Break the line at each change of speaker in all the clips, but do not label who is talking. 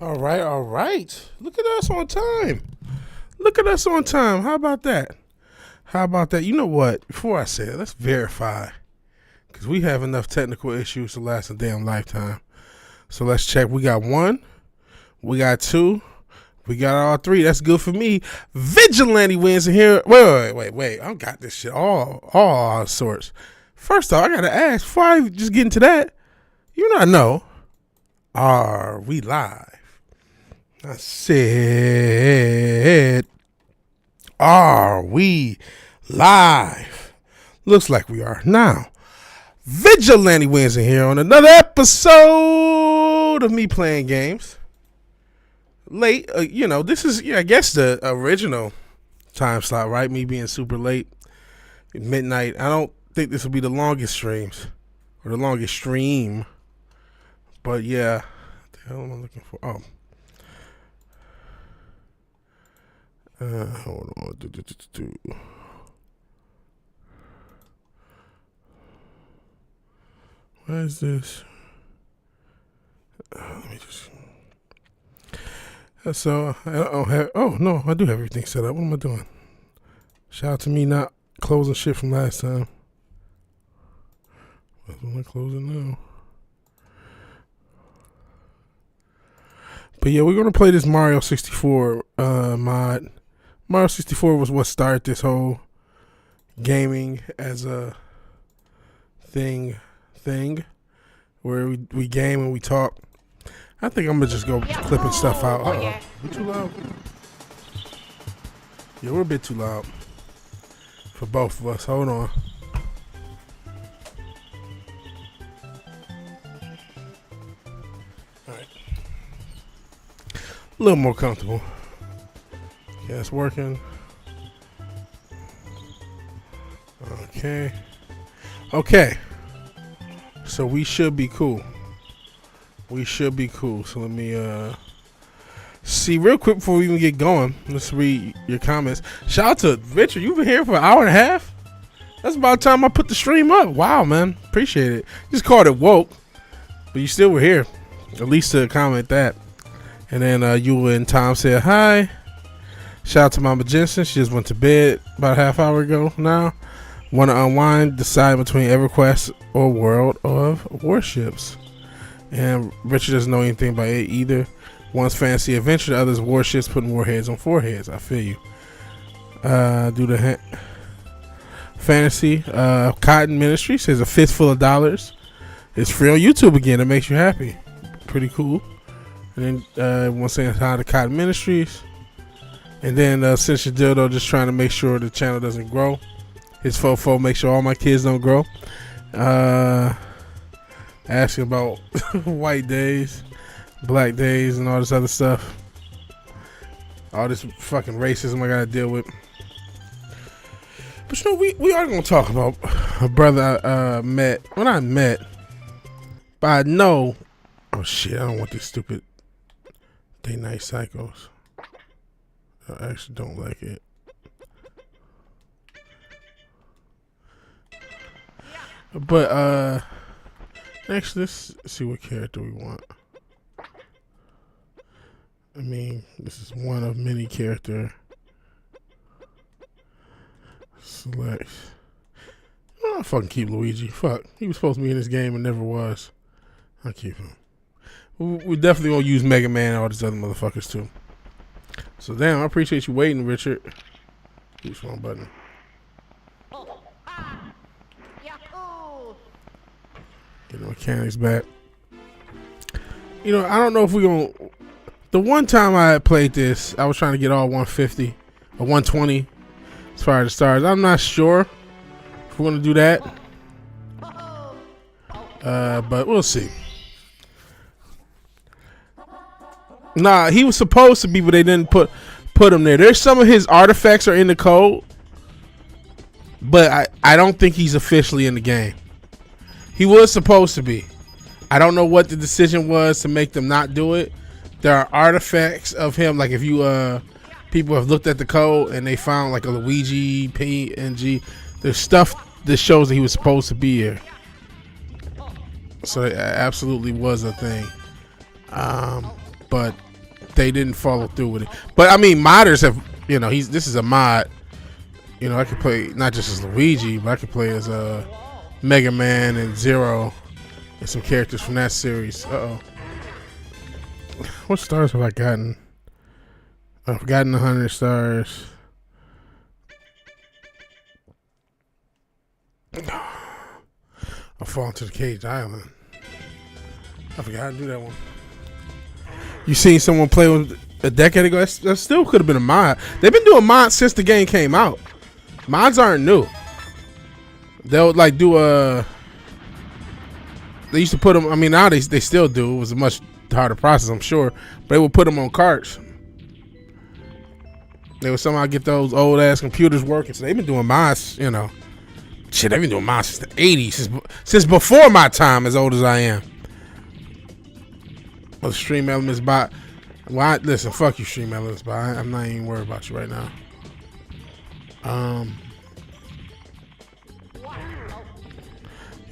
All right, all right. Look at us on time. Look at us on time. How about that? How about that? You know what? Before I say it, let's verify. Because we have enough technical issues to last a damn lifetime. So let's check. We got one. We got two. We got all three. That's good for me. VigilanteWilliamson here. Wait. I got this shit all sorts. First off, I got to ask, before I just get into that, you not know, are we live? I said, are we live? Looks like we are. Now, VigilanteWilliamson here on another episode of me playing games. Late, this is, I guess the original time slot, right? Me being super late, midnight. I don't think this will be the longest streams or the longest stream. But yeah, what the hell am I looking for? Hold on. What is this? Let me just. So I don't have. Oh no, I do have everything set up. What am I doing? Shout out to me not closing shit from last time. What am I closing now? But yeah, we're gonna play this Mario 64 mod. Mario 64 was what started this whole gaming as a thing where we game and we talk. I think I'm gonna just go clipping stuff out. We're too loud. Yeah, we're a bit too loud for both of us. Hold on. All right, a little more comfortable. Yeah, it's working. Okay. So we should be cool. So let me see real quick before we even get going. Let's read your comments. Shout out to Richard. You've been here for an hour and a half. That's about the time I put the stream up. Wow, man. Appreciate it. Just called it woke, but you still were here. At least to comment that. And then you and Tom said hi. Shout out to Mama Jensen. She just went to bed about a half hour ago now. Want to unwind, decide between EverQuest or World of Warships. And Richard doesn't know anything about it either. One's fantasy adventure, the other's warships putting warheads on foreheads. I feel you. Do the fantasy. Cotton Ministry says a fistful of dollars. It's free on YouTube again. It makes you happy. Pretty cool. And then one saying hi to Cotton Ministries. And then Since Your Dildo just trying to make sure the channel doesn't grow. His fofo make sure all my kids don't grow. Asking about white days, black days, and all this other stuff. All this fucking racism I gotta deal with. But we are gonna talk about a brother I met. When I met, but I know. Oh shit! I don't want this stupid Day Night Psychos. I actually don't like it. But next, let's see what character we want. I mean, this is one of many character selects. I'll fucking keep Luigi. Fuck, he was supposed to be in this game and never was. I'll keep him. We definitely gonna use Mega Man and all these other motherfuckers too. So damn, I appreciate you waiting, Richard. Use wrong button. Get the mechanics back. I don't know if we're gonna. The one time I played this, I was trying to get all 150 or 120 as far as the stars. I'm not sure if we're gonna do that. But we'll see. Nah, he was supposed to be, but they didn't put him there. There's some of his artifacts are in the code, but I don't think he's officially in the game. He was supposed to be. I don't know what the decision was to make them not do it. There are artifacts of him, like if you people have looked at the code and they found like a Luigi PNG. There's stuff that shows that he was supposed to be here. So it absolutely was a thing. But they didn't follow through with it. But I mean, modders have, you know, this is a mod. You know, I could play not just as Luigi, but I could play as Mega Man and Zero and some characters from that series. What stars have I gotten? I've gotten 100 stars. I'll fall into the cage island. I forgot how to do that one. You seen someone play with a decade ago? That still could have been a mod. They've been doing mods since the game came out. Mods aren't new. They'll like do they used to put them. I mean, now they still do. It was a much harder process, I'm sure. But they would put them on carts. They would somehow get those old ass computers working. So they've been doing mods, you know. Shit, they've been doing mods since the 80s, since before my time, as old as I am. Well, Stream Elements bot. Well, listen, fuck you, Stream Elements bot. I'm not even worried about you right now.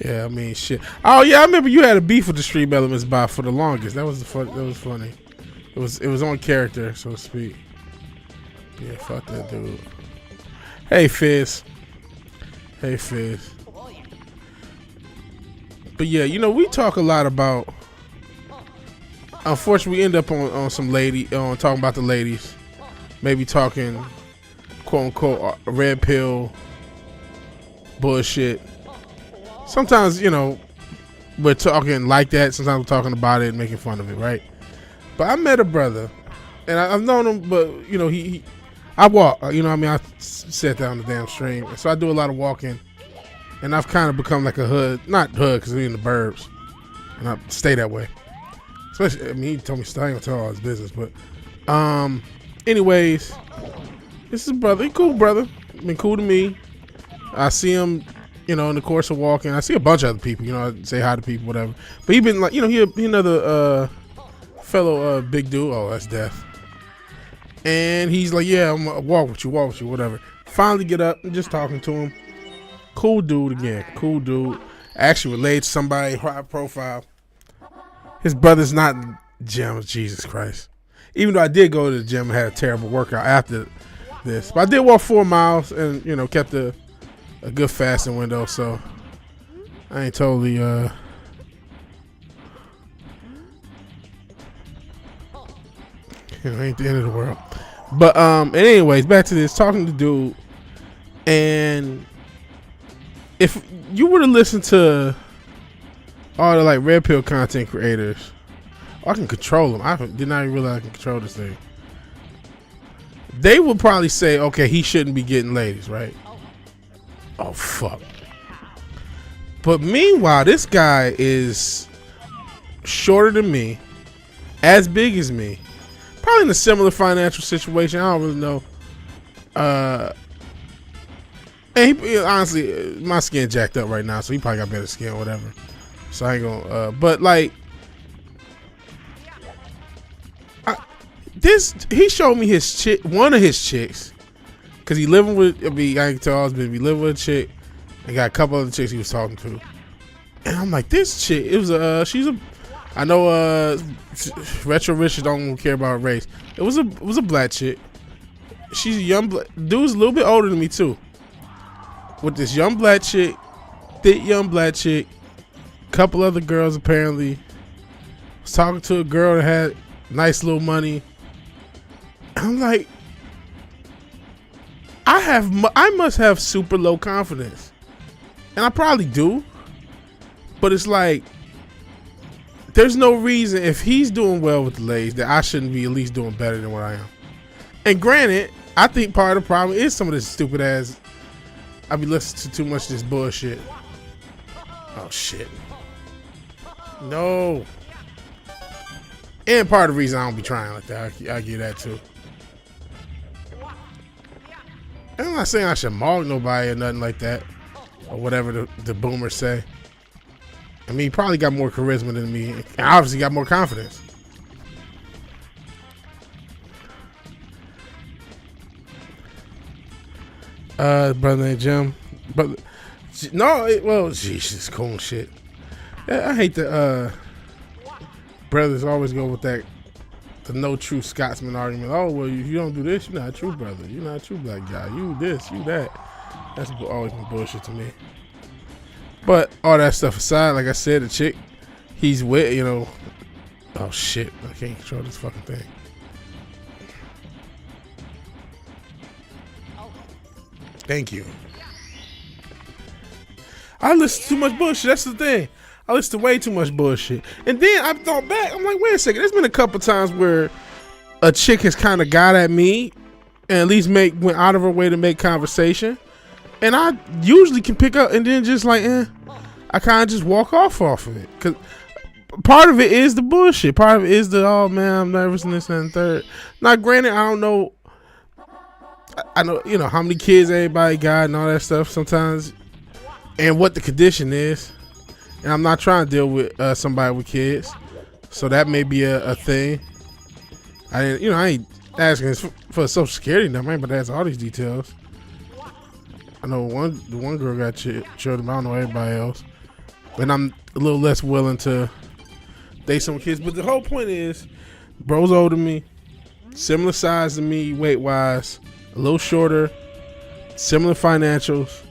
Yeah, I mean, shit. Oh yeah, I remember you had a beef with the Stream Elements bot for the longest. That was funny. It was on character, so to speak. Yeah, fuck that dude. Hey, Fizz. Hey, Fizz. But yeah, you know, we talk a lot about. Unfortunately, we end up on some talking about the ladies. Maybe talking, quote unquote, red pill bullshit. Sometimes, you know, we're talking like that. Sometimes we're talking about it and making fun of it, right? But I met a brother, and I've known him, but you know, I walk. You know what I mean? I sat down the damn stream. So I do a lot of walking. And I've kind of become like a hood. Not hood, because we're in the burbs. And I stay that way. Especially, I mean, he told me, I ain't gonna tell all his business. But, anyways, this is a brother. He cool brother. Been cool to me. I see him, you know, in the course of walking. I see a bunch of other people, you know, I say hi to people, whatever. But he been like, you know, he another fellow big dude. Oh, that's Death. And he's like, yeah, I'm gonna walk with you, whatever. Finally get up and just talking to him. Cool dude again. Cool dude. Actually related to somebody, high profile. His brother's not in the gym. Jesus Christ. Even though I did go to the gym and had a terrible workout after this. But I did walk 4 miles and, you know, kept a good fasting window. So I ain't totally, you know, ain't the end of the world. But anyways, back to this, talking to dude, and if you were to listen to all the like red pill content creators, I can control them. I did not even realize I can control this thing. They would probably say, okay, he shouldn't be getting ladies, right? Oh fuck. But meanwhile, this guy is shorter than me, as big as me. Probably in a similar financial situation. I don't really know. And he honestly, my skin jacked up right now, so he probably got better skin or whatever. So I ain't gonna. But like, he showed me his chick, one of his chicks, cause he living with. I mean, I can tell all his business. He living with a chick, and got a couple other chicks he was talking to. And I'm like, this chick. It was she's a. I know retro Richard don't care about race. It was a black chick. She's a young dude's a little bit older than me too. With this young black chick, thick young black chick, couple other girls apparently. Was talking to a girl that had nice little money. I'm like, I must have super low confidence, and I probably do. But it's like, there's no reason if he's doing well with the ladies that I shouldn't be at least doing better than what I am. And granted, I think part of the problem is some of this stupid ass. I be listening to too much of this bullshit. Oh shit. No. And part of the reason I don't be trying like that, I get that too. And I'm not saying I should maul nobody or nothing like that, or whatever the boomers say. I mean, he probably got more charisma than me, and obviously got more confidence. Brother named Jim, but no, well, Jesus, cool shit. I hate the brothers always go with that the no true Scotsman argument. Oh, well, if you don't do this, you're not a true brother. You're not a true black guy. You this, you that. That's always been bullshit to me. But all that stuff aside, like I said, the chick he's with, you know. Oh shit! I can't control this fucking thing. Thank you. I listen to too much bullshit. That's the thing. I listen to way too much bullshit. And then I thought back. I'm like, wait a second. There's been a couple times where a chick has kind of got at me and at least went out of her way to make conversation. And I usually can pick up and then just like, I kind of just walk off of it. Because part of it is the bullshit. Part of it is the, oh man, I'm nervous and this and the third. Now, granted, I don't know. I know, you know, how many kids everybody got and all that stuff sometimes. And what the condition is. And I'm not trying to deal with somebody with kids. So that may be a thing. I ain't asking for a social security number. I ain't about to ask all these details. I know the one girl got children, but I don't know everybody else. And I'm a little less willing to date some kids. But the whole point is, bro's older than me, similar size to me, weight-wise, a little shorter, similar financials.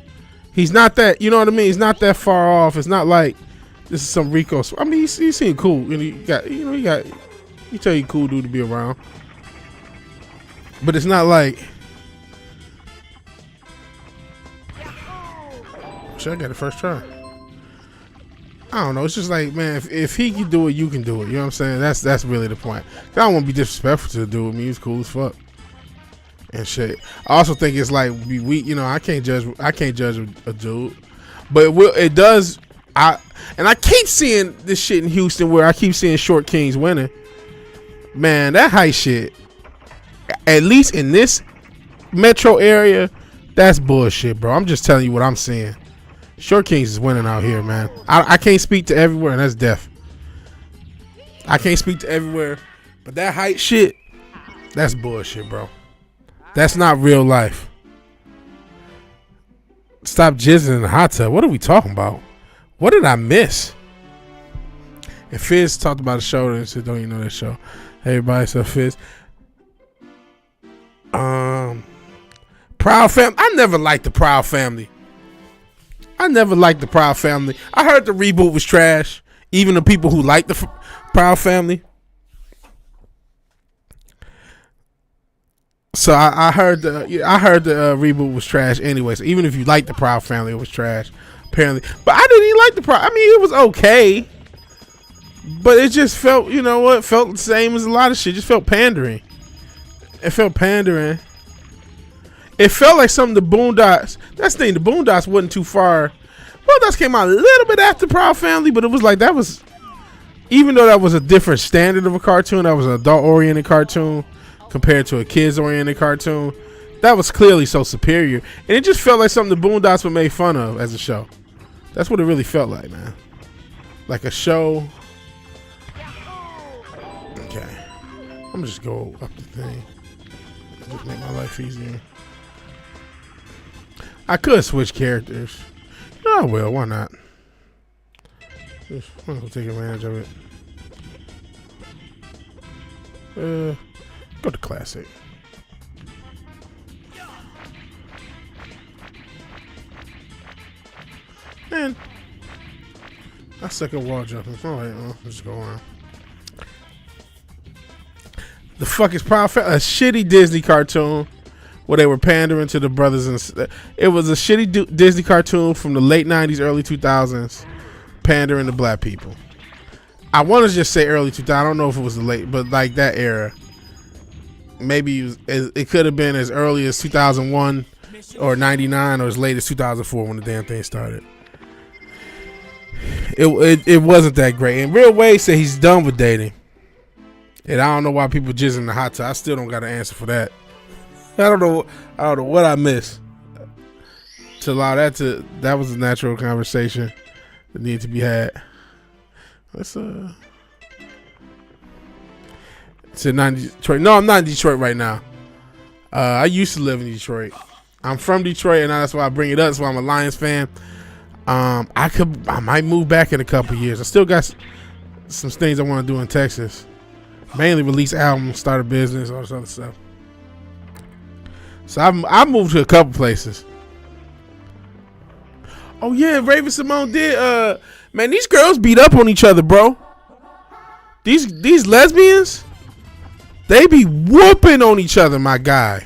He's not that, you know what I mean? He's not that far off. It's not like this is some Rico. I mean, he seemed cool. And he tell you cool dude to be around. But it's not like, shit, I got it first try. I don't know. It's just like, man, if he can do it, you can do it. You know what I'm saying? That's really the point. I don't want to be disrespectful to the dude. I mean, he's cool as fuck and shit. I also think it's like we you know, I can't judge a dude, but it does. I keep seeing this shit in Houston where I keep seeing short kings winning. Man, that height shit, at least in this metro area, that's bullshit, bro. I'm just telling you what I'm seeing. Short kings is winning out here, man. I can't speak to everywhere, and that's deaf. I can't speak to everywhere, but that height shit, that's bullshit, bro. That's not real life. Stop jizzing in the hot tub. What are we talking about? What did I miss? And Fizz talked about a show and said, don't you know that show? Hey, everybody, so Fizz. Proud Family. I never liked the Proud Family. I heard the reboot was trash. Even the people who like the Proud Family. So I heard the reboot was trash anyway. So even if you like the Proud Family, it was trash apparently. But I didn't even like the Proud. I mean, it was okay, but it just felt, you know what? Felt the same as a lot of shit. It just felt pandering. It felt like something the Boondocks. That's the thing. The Boondocks wasn't too far. Boondocks came out a little bit after Proud Family, but it was like that was, even though that was a different standard of a cartoon, that was an adult-oriented cartoon compared to a kids-oriented cartoon, that was clearly so superior. And it just felt like something the Boondocks were made fun of as a show. That's what it really felt like, man. Like a show. Okay. I'm gonna just go up the thing. Just make my life easier. I could switch characters. No, I will. Why not? I'm gonna take advantage of it. Go to classic. Man, I suck at wall jumping. Alright, well, let's go on. The fuck is Proud Family? A shitty Disney cartoon where they were pandering to the brothers, and it was a shitty Disney cartoon from the late 90s, early 2000s, pandering to black people. I want to just say early 2000s. I don't know if it was the late, but like that era. Maybe it could have been as early as 2001 or 99 or as late as 2004 when the damn thing started. It wasn't that great. And Real Wade said he's done with dating. And I don't know why people jizz in the hot tub. I still don't got an answer for that. I don't know what I missed to allow that was a natural conversation that needed to be had. Let's it's in Detroit. No, I'm not in Detroit right now. I used to live in Detroit. I'm from Detroit, and that's why I bring it up. That's why I'm a Lions fan. I might move back in a couple years. I still got some things I want to do in Texas. Mainly release albums, start a business, all this other stuff. So I moved to a couple places. Oh yeah, Raven Simone did. Man, these girls beat up on each other, bro. These lesbians, they be whooping on each other, my guy.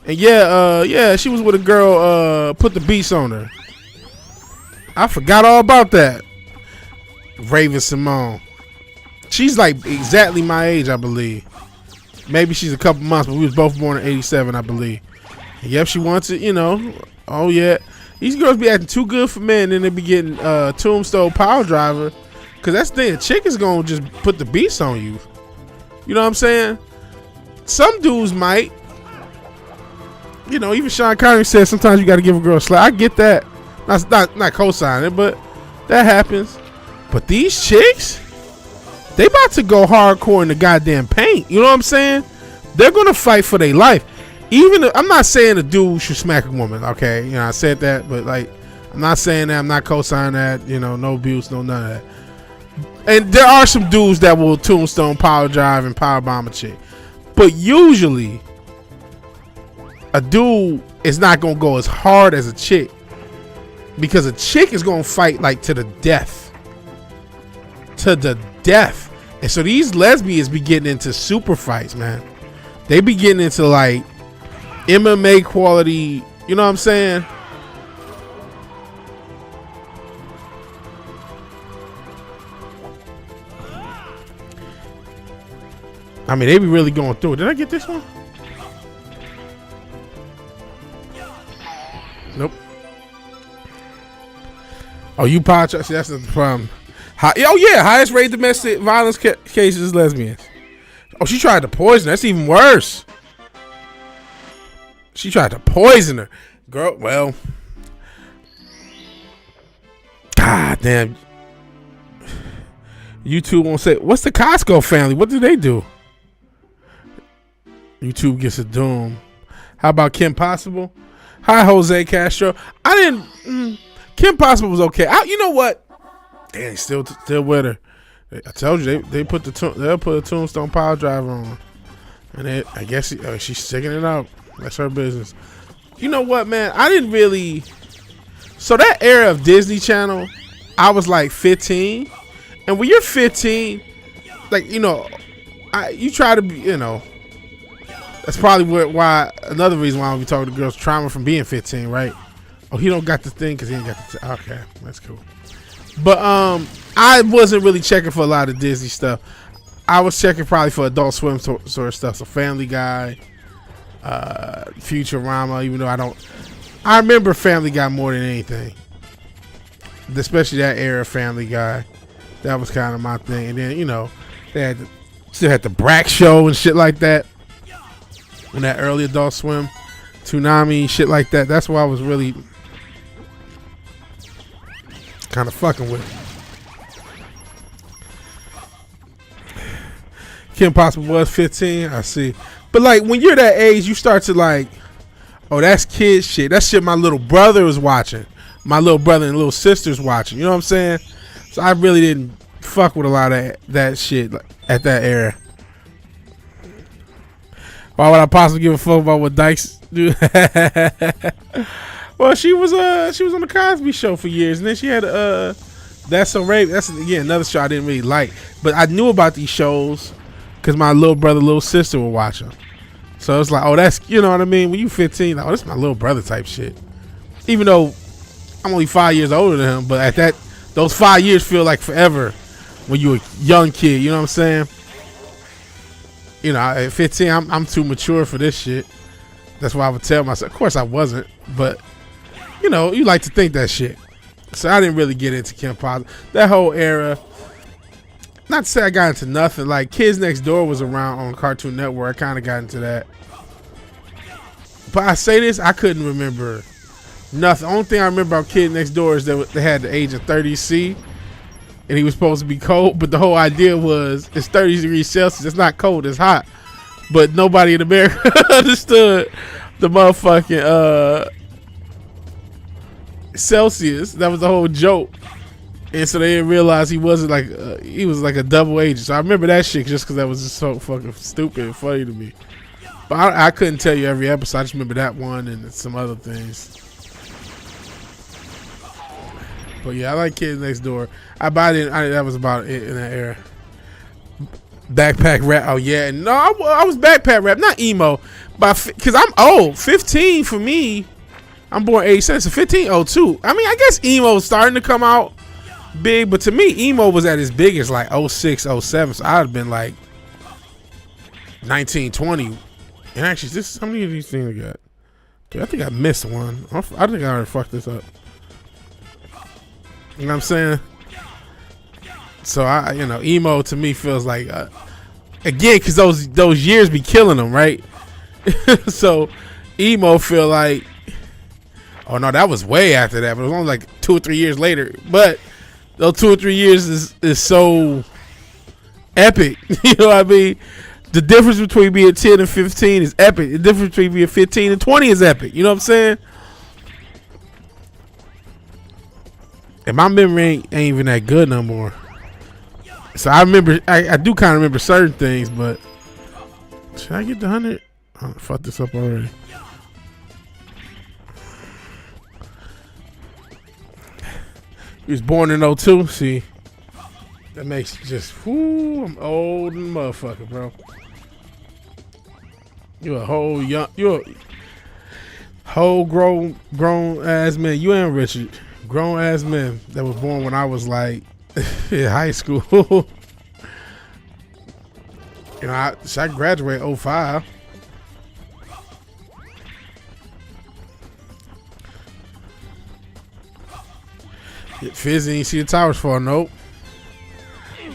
And yeah, she was with a girl. Put the beats on her. I forgot all about that. Raven Simone. She's like exactly my age, I believe. Maybe she's a couple months, but we was both born in '87, I believe. And yep, she wants it, you know. Oh yeah. These girls be acting too good for men, and they be getting Tombstone Power Driver. Cause that's the thing, a chick is gonna just put the beats on you. You know what I'm saying? Some dudes might. You know, even Sean Connery said sometimes you gotta give a girl a slap. I get that. Not co-signing it, but that happens. But these chicks, they about to go hardcore in the goddamn paint. You know what I'm saying? They're gonna fight for their life. Even I'm not saying a dude should smack a woman, okay? You know, I said that, but like, I'm not saying that. I'm not co-signing that. You know, no abuse, no none of that. And there are some dudes that will tombstone power drive and power bomb a chick, but usually a dude is not gonna go as hard as a chick, because a chick is gonna fight like to the death, And so these lesbians be getting into super fights, man. They be getting into like MMA quality. You know what I'm saying? I mean, they be really going through it. Did I get this one? Nope. Oh, you podcast? That's the problem. Oh yeah, highest rate domestic violence cases is lesbians. Oh, she tried to poison her. That's even worse. She tried to poison her, girl. Well, god damn. YouTube won't say. What's the Costco family? What do they do? YouTube gets a doom. How about Kim Possible? Hi, Jose Castro. I didn't. Kim Possible was okay. You know what? Damn, still with her. I told you they'll put a Tombstone Power Driver on, and I guess she's sticking it out. That's her business. You know what, man? I didn't really. So that era of Disney Channel, I was like 15, and when you're 15, like you know, you try to be, you know. That's probably why another reason why I be talking to girls trauma from being 15, right? Oh, he don't got the thing because he ain't got the. Okay, that's cool. But I wasn't really checking for a lot of Disney stuff. I was checking probably for Adult Swim sort of stuff. So Family Guy, Futurama. Even though I remember Family Guy more than anything. Especially that era of Family Guy. That was kind of my thing. And then you know they still had the Brack Show and shit like that. And that early Adult Swim, Toonami, shit like that. That's why I was really kind of fucking with it. Kim Possible was 15, I see. But like when you're that age, you start to like, oh, that's kid shit. That shit my little brother was watching. My little brother and little sister's watching. You know what I'm saying? So I really didn't fuck with a lot of that shit at that era. Why would I possibly give a fuck about what Dykes do? Well, she was on the Cosby Show for years, and then she had That's So Raven. That's again another show I didn't really like, but I knew about these shows because my little brother, little sister were watching. So it's like, oh, that's, you know what I mean. When you 15, like, oh, this is my little brother type shit. Even though I'm only 5 years older than him, but at those 5 years feel like forever when you were a young kid. You know what I'm saying? You know, at 15, I'm too mature for this shit. That's why I would tell myself. Of course, I wasn't, but you know, you like to think that shit. So I didn't really get into Kim Possible. That whole era. Not to say I got into nothing. Like Kids Next Door was around on Cartoon Network. I kind of got into that. But I say this, I couldn't remember nothing. The only thing I remember about Kid Next Door is that they had the age of 30C. And he was supposed to be cold, but the whole idea was it's 30 degrees Celsius. It's not cold, it's hot. But nobody in America understood the motherfucking Celsius. That was the whole joke. And so they didn't realize he wasn't like he was like a double agent. So I remember that shit just because that was just so fucking stupid and funny to me. But I couldn't tell you every episode. I just remember that one and some other things. But yeah, I like Kids Next Door. That was about it in that era. Backpack rap. Oh yeah, no, I was backpack rap, not emo. But because I'm old, 15 for me. I'm born 87, so 15, 02. I mean, I guess emo was starting to come out big, but to me, emo was at its biggest like 06, 07. So I'd have been like 19, 20. And actually, how many of these things I got? Dude, I think I missed one. I think I already fucked this up. You know what I'm saying? So emo to me feels like again, because those years be killing them, right? So emo feel like, oh no, that was way after that, but it was only like 2 or 3 years later. But those 2 or 3 years is so epic. You know what I mean? The difference between being 10 and 15 is epic. The difference between being 15 and 20 is epic. You know what I'm saying? And my memory ain't even that good no more. So I remember, I do kind of remember certain things, but should I get the 100? I fucked this up already. He was born in 02. See, that makes just, whoo, I'm old and motherfucker, bro. You're a whole grown ass man. You and Richard, grown ass men that was born when I was like in high school. You know, I graduated 05. Fizzy, you see the towers fall? Nope.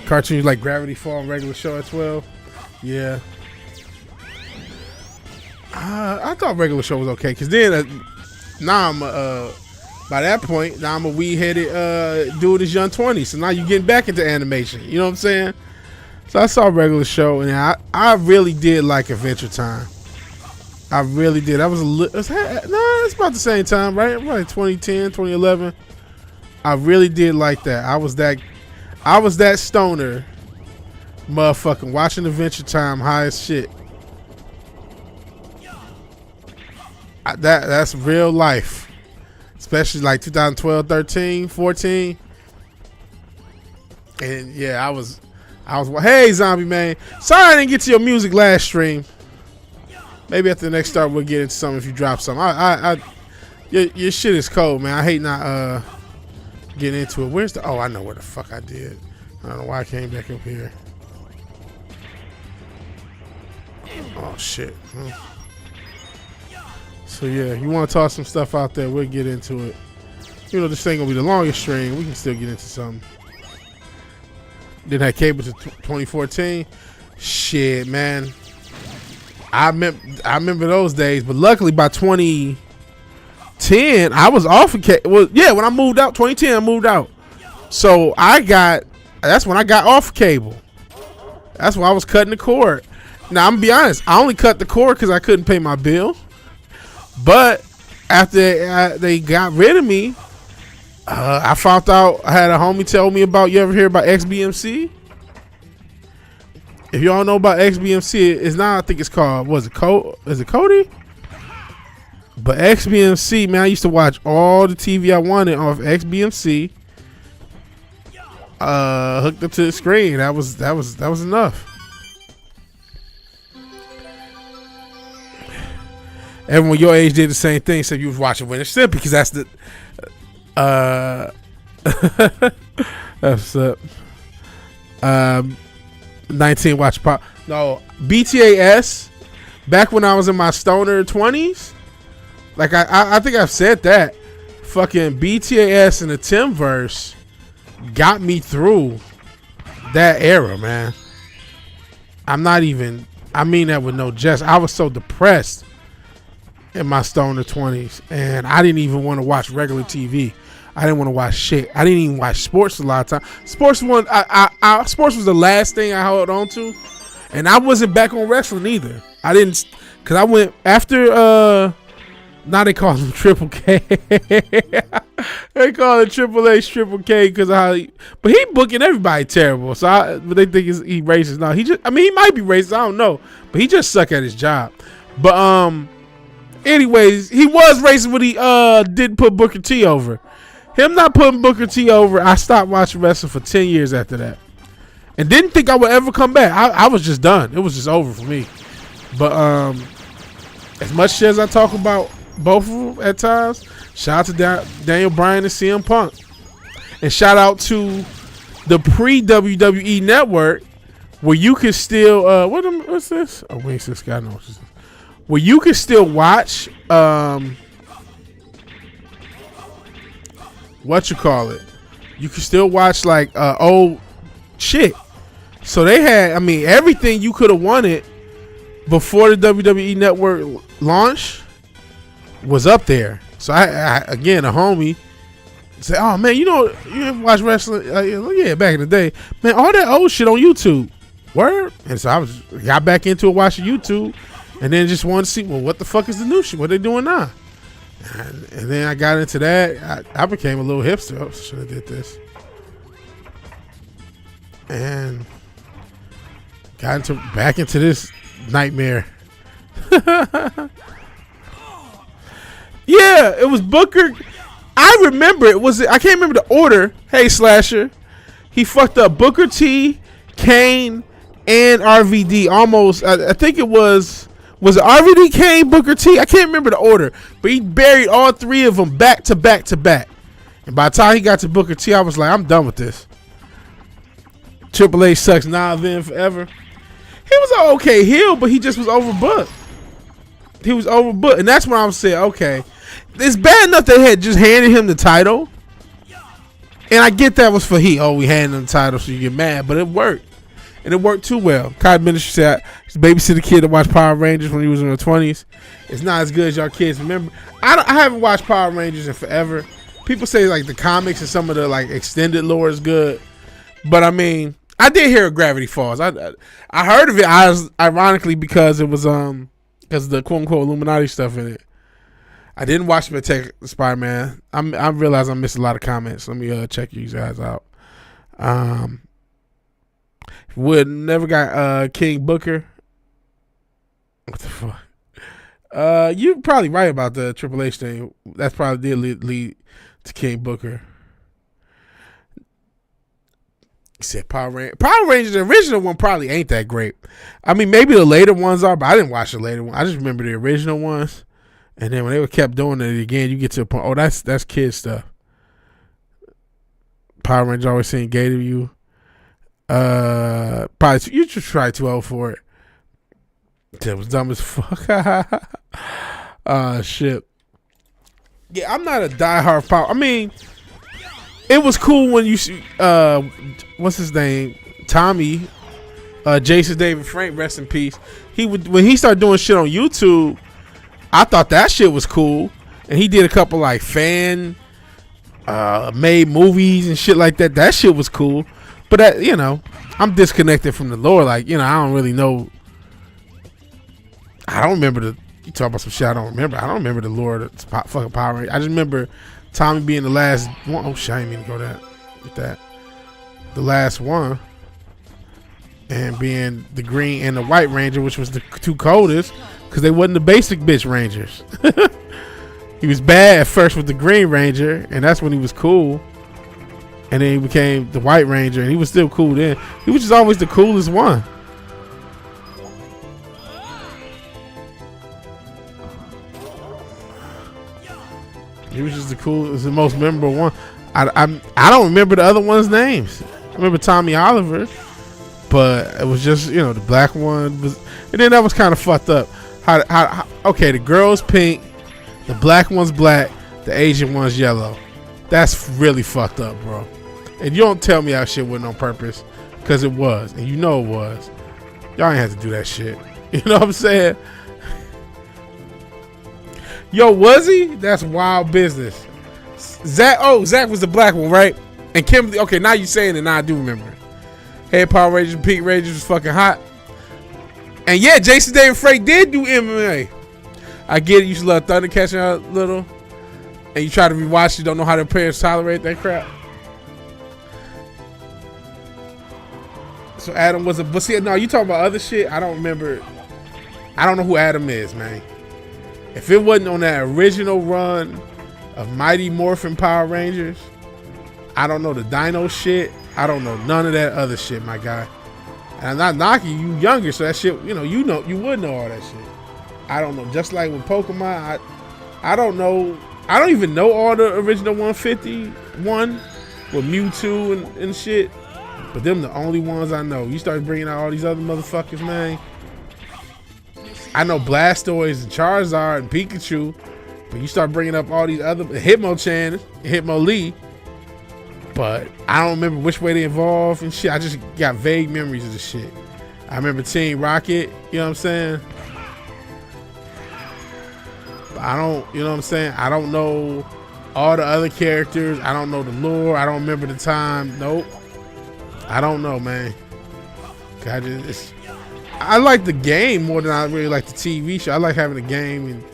Cartoons like Gravity Fall and Regular Show at 12. Yeah. I thought Regular Show was okay, because then now I'm by that point now I'm a weed-headed dude in his young 20s. So now you're getting back into animation. You know what I'm saying? So I saw Regular Show, and I really did like Adventure Time. I really did. I was it's about the same time, right? Probably 2010, 2011. I really did like that. I was that stoner motherfucking watching Adventure Time high as shit. That's real life. Especially like 2012, 13, 14. And yeah, I was hey Zombie Man. Sorry I didn't get to your music last stream. Maybe after the next start we'll get into something if you drop something. Your shit is cold, man. I hate not getting into it. I know where the fuck I did. I don't know why I came back up here. Oh shit. So yeah, you want to toss some stuff out there, we'll get into it. You know, this ain't gonna be the longest stream. We can still get into something. Didn't have cable to 2014. Shit, man. I remember those days, but luckily by 2010, I was off of cable. Well, yeah, when I moved out, 2010, I moved out. So that's when I got off cable. That's when I was cutting the cord. Now, I'm gonna be honest, I only cut the cord because I couldn't pay my bill. But after they got rid of me, I found out, I had a homie tell me about, you ever hear about XBMC? If y'all know about XBMC, it's not, I think it's called, is it Cody? But XBMC, man, I used to watch all the TV I wanted off XBMC. Hooked up to the screen. That was enough. Everyone your age did the same thing, so you was watching Winter Stimpy, because that's the that's 19 watch pop. No, BTAS. Back when I was in my stoner 20s, like I think I've said that. Fucking BTAS and the Timverse got me through that era, man. I mean that with no jest. I was so depressed in my stoner 20s, and I didn't even want to watch regular TV. I didn't want to watch shit. I didn't even watch sports a lot of time. Sports was the last thing I held on to, and I wasn't back on wrestling either. I didn't, because I went after now they call them Triple K. They call it Triple H, Triple K because of how but he booking everybody terrible. So but they think he racist. No, he might be racist. I don't know, but he just suck at his job. But anyways, he was racist when he didn't put Booker T over. Him not putting Booker T over, I stopped watching wrestling for 10 years after that, and didn't think I would ever come back. I was just done. It was just over for me. But as much as I talk about both of them at times, shout out to Daniel Bryan and CM Punk, and shout out to the pre-WWE network where you can still what's this? Oh wait, this guy knows this. Where you can still watch what you call it? You can still watch like old shit. So they had, everything you could have wanted before the WWE network launched was up there. So I again, a homie said, "Oh man, you ever watch wrestling? Yeah, back in the day, man, all that old shit on YouTube." Word. And so I got back into it, watching YouTube, and then just wanted to see, well, what the fuck is the new shit? What they doing now? And then I got into that. I became a little hipster. Oh, should have did this. And got back into this nightmare. Yeah, it was Booker. I remember it. I can't remember the order. Hey, Slasher. He fucked up Booker T, Kane, and RVD. Almost. I think it was it RVD, Kane, Booker T? I can't remember the order, but he buried all three of them back to back to back. And by the time he got to Booker T, I was like, I'm done with this. Triple H sucks now, then, forever. He was an okay heel, but he just was overbooked. He was overbooked, and that's when I was saying, okay, it's bad enough they had just handed him the title, and I get that was for heat. Oh, we handed him the title so you get mad, but it worked, and it worked too well. Kai Minister said, I babysit a kid to watch Power Rangers when he was in the 20s. It's not as good as y'all kids remember. I haven't watched Power Rangers in forever. People say like the comics and some of the like extended lore is good, but I did hear of Gravity Falls. I heard of it. Ironically because it was because of the quote unquote Illuminati stuff in it. I didn't watch Spider-Man. I realize I missed a lot of comments. Let me check you guys out. Would never got King Booker. What the fuck? You're probably right about the Triple H thing. That's probably did lead to King Booker. He said Power Rangers, the original one probably ain't that great. Maybe the later ones are, but I didn't watch the later one. I just remember the original ones. And then when they kept doing it again, you get to a point, oh, that's kid stuff. Power Rangers always saying gay to you. Probably you should try too old for it. That was dumb as fuck. Shit. Yeah, I'm not a diehard Power. It was cool when you see what's his name? Tommy, Jason David Frank, rest in peace. When he started doing shit on YouTube, I thought that shit was cool. And he did a couple like fan made movies and shit like that. That shit was cool. But that, I'm disconnected from the lore. Like, I don't really know. I don't remember you talk about some shit I don't remember. I don't remember the lore of the fucking Power Rangers. I just remember Tommy being the last one. Oh shit, I didn't mean to go with that. The last one. And being the Green and the White Ranger, which was the two coldest, because they wasn't the basic bitch Rangers. He was bad at first with the Green Ranger, and that's when he was cool. And then he became the White Ranger, and he was still cool then. He was just always the coolest one. He was just the coolest, the most memorable one. I don't remember the other one's names. I remember Tommy Oliver, but it was just, the black one was, and then that was kind of fucked up. How okay, the girl's pink, the black one's black, the Asian one's yellow. That's really fucked up, bro. And you don't tell me that shit wasn't on purpose, because it was, and it was. Y'all ain't have to do that shit. You know what I'm saying? Yo, was he? That's wild business. Zach was the black one, right? And Kimberly, okay, now you saying it, now I do remember. Head Power Rangers, Pink Rangers was fucking hot. And yeah, Jason David Frank did do MMA. I get it, you used to love Thunder catching out little. and you try to rewatch, you don't know how their parents tolerate that crap. So Adam was but see, no, you talking about other shit. I don't remember. I don't know who Adam is, man. If it wasn't on that original run of Mighty Morphin Power Rangers, I don't know the Dino shit. I don't know none of that other shit, my guy. And I'm not knocking you, younger, so that shit, you would know all that shit. I don't know. Just like with Pokemon, I don't know. I don't even know all the original 151 with Mewtwo and shit. But them the only ones I know. You start bringing out all these other motherfuckers, man. I know Blastoise and Charizard and Pikachu, but you start bringing up all these other Hitmonchan, Hitmonlee. But I don't remember which way they evolved and shit. I just got vague memories of the shit. I remember Team Rocket, you know what I'm saying? But I don't, you know what I'm saying? I don't know all the other characters. I don't know the lore. I don't remember the time. Nope. I don't know, man. I like the game more than I really like the TV show. I like having a game and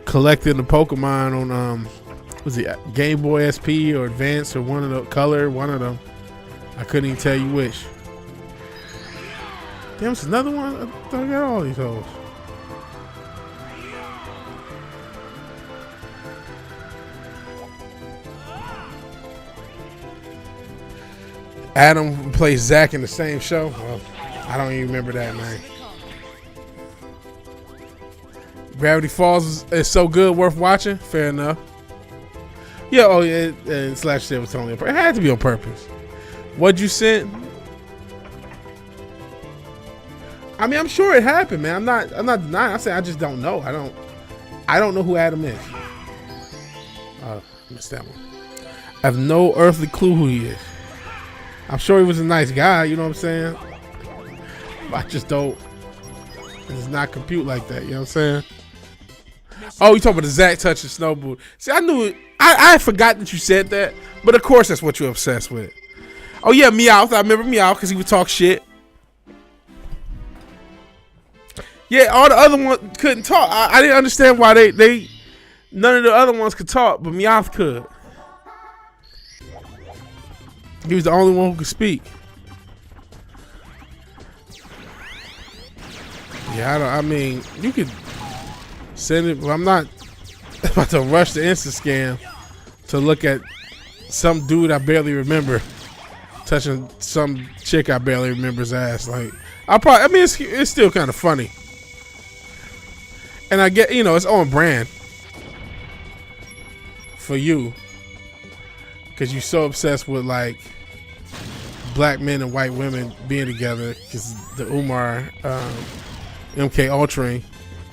collecting the Pokemon on was it Game Boy SP or Advance or one of the color, one of them. I couldn't even tell you which. Damn, it's another one. I thought I got all these hoes. Adam plays Zach in the same show. Well, I don't even remember that, man. Gravity Falls is so good, worth watching. Fair enough. Yeah, oh yeah, and Slash said it was only on purpose. It had to be on purpose. What'd you send? I mean, I'm sure it happened, man. I'm not denying. I say I just don't know. I don't know who Adam is. Missed that one. I have no earthly clue who he is. I'm sure he was a nice guy, you know what I'm saying? But I just don't. It does not compute like that, you know what I'm saying? Oh, you talking about the Zach touching Snowball. See, I knew it. I forgot that you said that, but of course that's what you're obsessed with. Oh yeah, Meowth. I remember Meowth because he would talk shit. Yeah, all the other ones couldn't talk. I didn't understand why they none of the other ones could talk, but Meowth could. He was the only one who could speak. Yeah, I mean, you could send it, but I'm not about to rush the Insta scam to look at some dude I barely remember touching some chick I barely remember's ass. Like, I mean, it's still kind of funny. And I get, it's on brand for you. Because you're so obsessed with, like, black men and white women being together. Because the Umar MK Ultra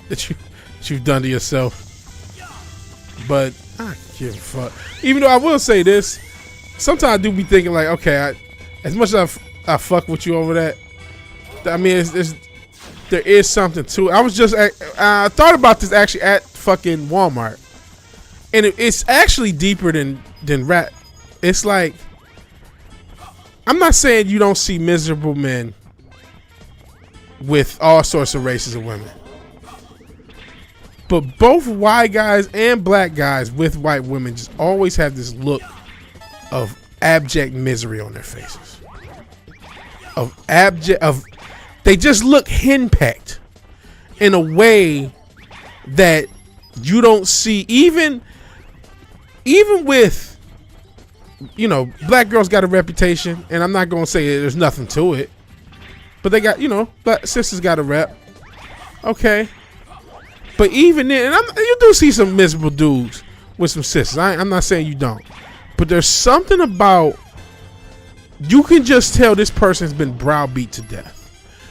that you've done to yourself. But I give a fuck. Even though I will say this, sometimes I do be thinking, like, okay, as much as I fuck with you over that, I mean, there is something to it. I thought about this actually at fucking Walmart. And it's actually deeper than rap. It's like, I'm not saying you don't see miserable men with all sorts of races of women. But both white guys and black guys with white women just always have this look of abject misery on their faces. They just look henpecked in a way that you don't see even with, black girls got a reputation, and I'm not going to say there's nothing to it, but they got, black sisters got a rep. Okay. But even then, and you do see some miserable dudes with some sisters. I'm not saying you don't. But there's something about, you can just tell this person's been browbeat to death.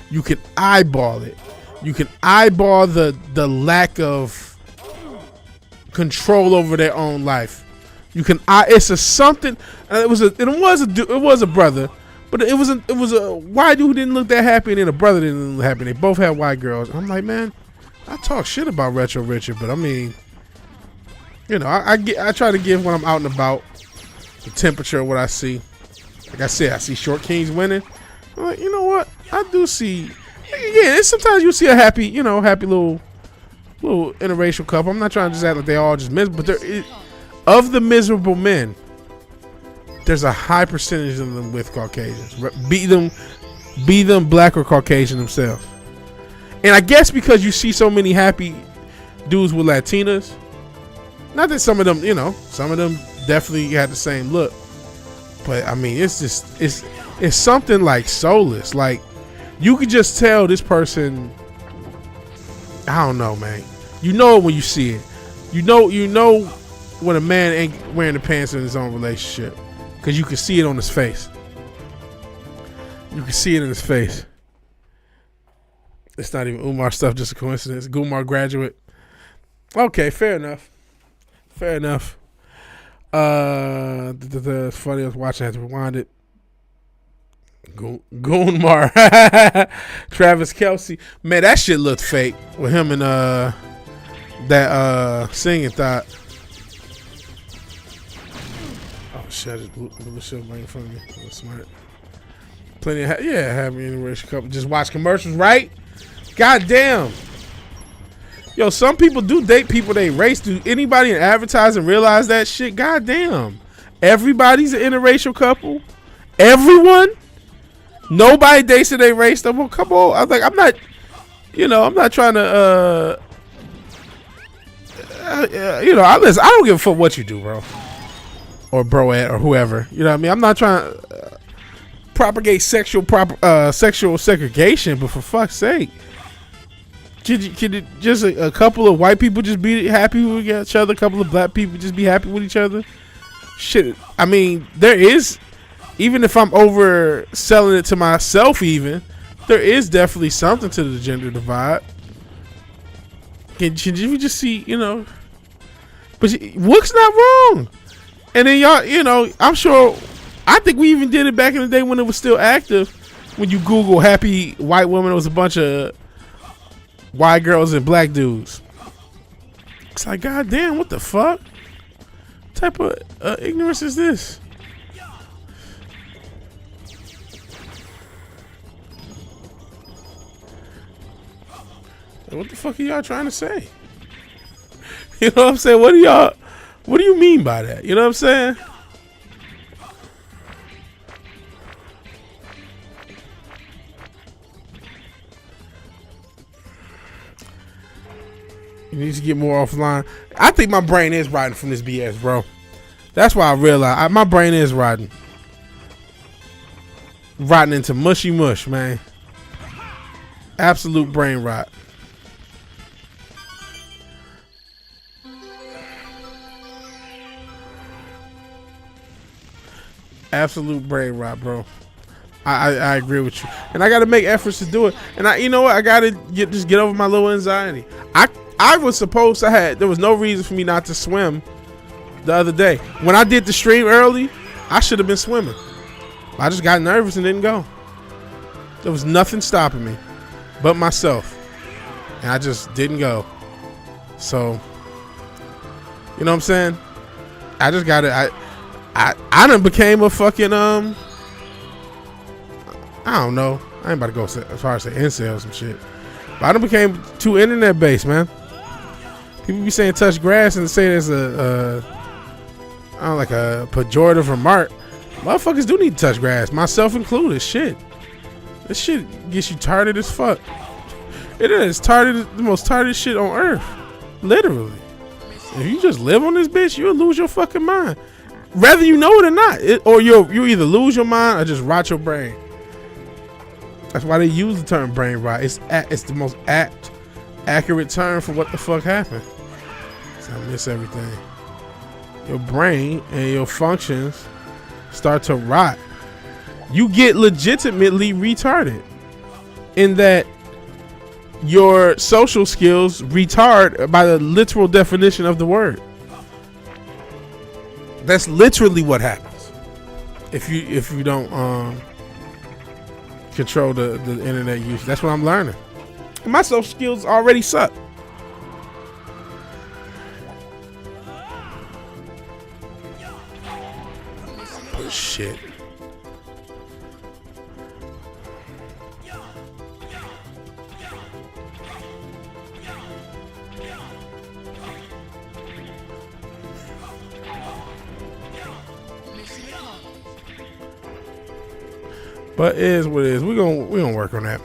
You can eyeball it. You can eyeball the lack of control over their own life. You can. It's a something. It was a brother, but it was a white dude who didn't look that happy, and then a brother didn't look happy. They both had white girls. I'm like, man, I talk shit about Retro Richard, but I mean, I try to give when I'm out and about the temperature of what I see. Like I said, I see Short Kings winning. I'm like, you know what? I do see. Yeah, sometimes you see a happy little interracial couple. I'm not trying to just act like they all just miss, but of the miserable men, there's a high percentage of them with Caucasians. Be them black or Caucasian themselves. And I guess because you see so many happy dudes with Latinas, not that some of them, some of them definitely had the same look, but I mean, it's something like soulless. Like, you could just tell this person, I don't know, man. You know it when you see it. You know when a man ain't wearing the pants in his own relationship, because you can see it on his face. You can see it in his face. It's not even Umar stuff, just a coincidence. Gumar graduate. Okay, fair enough. The funny, I was watching, I had to rewind it. Goonmar. Travis Kelce. Man, that shit looked fake with him and that singing thought. Oh shit, I just blew the shit right in front of me. That was smart. Plenty of happy interracial couple. Just watch commercials, right? God damn. Yo, some people do date people they race. Do anybody in advertising realize that shit? God damn. Everybody's an interracial couple. Everyone. Nobody dates that they race. Well, come on. I was like, I'm not trying to. Listen, I don't give a fuck what you do, bro, or broette, or whoever. You know what I mean? I'm not trying to propagate sexual segregation, but for fuck's sake. Could it just a couple of white people just be happy with each other? A couple of black people just be happy with each other? Shit. I mean, there is, even if I'm overselling it to myself, even, there is definitely something to the gender divide. Can you just see, but what's not wrong? And then y'all, I'm sure, I think we even did it back in the day when it was still active. When you Google happy white woman, it was a bunch of white girls and black dudes. It's like, god damn, what the fuck? What type of ignorance is this? What the fuck are y'all trying to say? You know what I'm saying? What do you mean by that? You know what I'm saying? You need to get more offline. I think my brain is rotting from this BS, bro. That's why I realize my brain is rotting. Rotting into mushy mush, man. Absolute brain rot. Absolute brain rot, bro. I agree with you, and I got to make efforts to do it. And you know what? I got to just get over my little anxiety. I was supposed to there was no reason for me not to swim the other day. When I did the stream early, I should have been swimming. I just got nervous and didn't go. There was nothing stopping me but myself, and I just didn't go. So, you know what I'm saying? I just got to. I done became a fucking I don't know. I ain't about to go as far as say incel or some shit. But I done became too internet based, man. People be saying touch grass and say there's a pejorative remark. Motherfuckers do need to touch grass, myself included. Shit. This shit gets you tired as fuck. It is the most tired shit on earth. Literally. If you just live on this bitch, you'll lose your fucking mind. Whether you know it or not. Or you either lose your mind or just rot your brain. That's why they use the term brain rot. It's the most accurate term for what the fuck happened. So I miss everything. Your brain and your functions start to rot. You get legitimately retarded in that your social skills retard by the literal definition of the word. That's literally what happens if you don't control the internet use. That's what I'm learning. My social skills already suck. Oh, shit. But it is what it is. We're gonna work on that.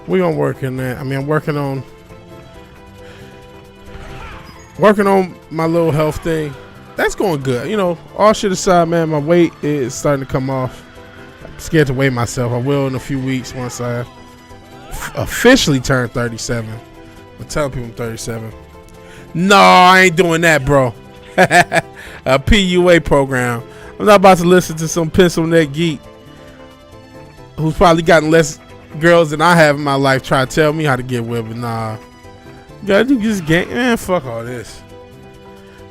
We're gonna work on that. I mean, I'm working on my little health thing. That's going good. You know, all shit aside, man, my weight is starting to come off. I'm scared to weigh myself. I will in a few weeks once I officially turn 37. I'm telling people I'm 37. No, I ain't doing that, bro. A PUA program. I'm not about to listen to some pencil neck geek who's probably gotten less girls than I have in my life try to tell me how to get women. Nah. You gotta do this game. Man, fuck all this.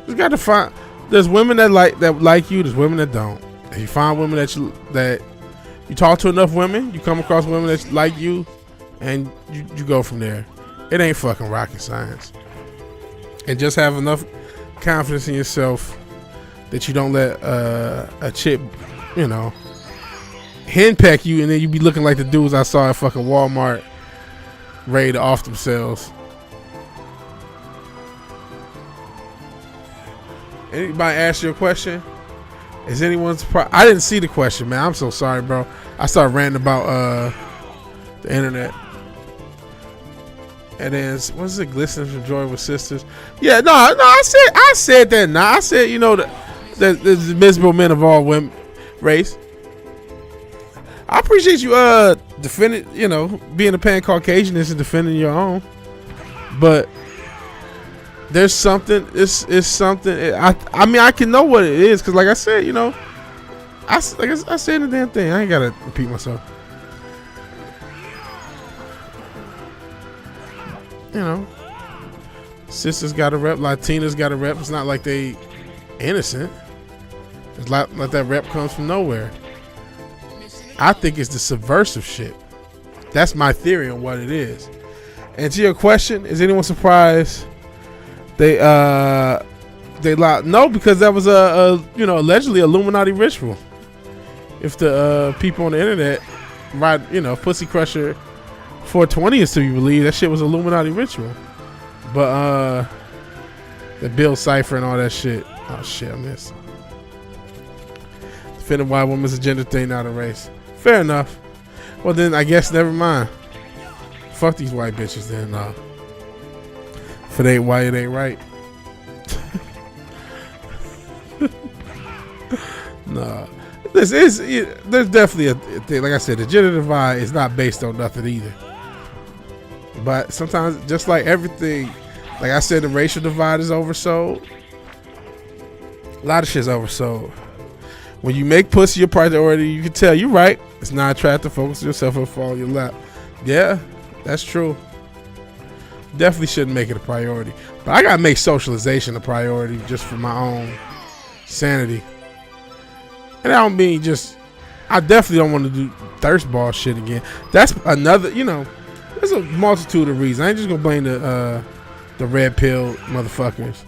You gotta find. There's women that like you. There's women that don't. If you find women that you talk to enough women, you come across women that like you, and you go from there. It ain't fucking rocket science. And just have enough confidence in yourself that you don't let a chick, you know, henpeck you, and then you be looking like the dudes I saw at fucking Walmart ready to off themselves. Anybody ask you a question? Is anyone surprised? I didn't see the question, man. I'm so sorry, bro. I started ranting about the internet. And then what's it? Glistening from joy with sisters. Yeah, no. I said that. Now I said, you know, the miserable men of all women race. I appreciate you defending, you know, being a pan Caucasianist and defending your own. But there's something. It's something. I mean, I can know what it is because, like I said, you know, I said the damn thing. I ain't gotta repeat myself. You know, sisters got a rep. Latinas got a rep. It's not like they innocent. It's like that rep comes from nowhere. I think it's the subversive shit. That's my theory on what it is. And to your question, is anyone surprised they lied? No, because that was a you know, allegedly Illuminati ritual. If the people on the internet, right, you know, Pussy Crusher 420 is to be believed, that shit was Illuminati ritual. But the Bill Cipher and all that shit. Oh shit, I missed. Defending why women's a gender thing, not a race. Fair enough. Well then, I guess never mind. Fuck these white bitches then. If it ain't white, it ain't right. Nah. There's definitely a thing. Like I said, the gender divide is not based on nothing either. But sometimes, just like everything, like I said, the racial divide is oversold. A lot of shit's oversold. When you make pussy your priority, you can tell you're right. It's not attractive. Focus on yourself and fall in your lap. Yeah, that's true. Definitely shouldn't make it a priority. But I gotta make socialization a priority just for my own sanity. And I don't mean just, I definitely don't want to do thirst ball shit again. That's another, you know, there's a multitude of reasons. I ain't just gonna blame the red pill motherfuckers.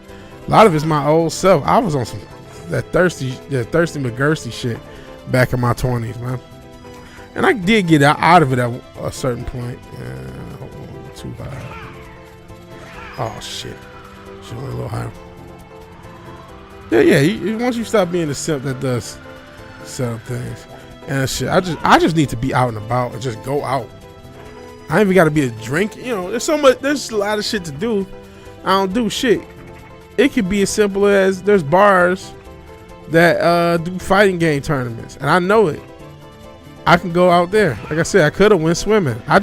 A lot of it's my old self. I was on some that thirsty McGursty shit back in my 20s, man. And I did get out of it at a certain point. Hold on, too high. Oh shit, should went a little higher. Yeah. Once you stop being the simp that does certain things and shit, I just need to be out and about and just go out. I ain't even got to be a drink. You know, there's a lot of shit to do. I don't do shit. It could be as simple as there's bars that do fighting game tournaments, and I know it. I can go out there. Like I said, I could have went swimming. I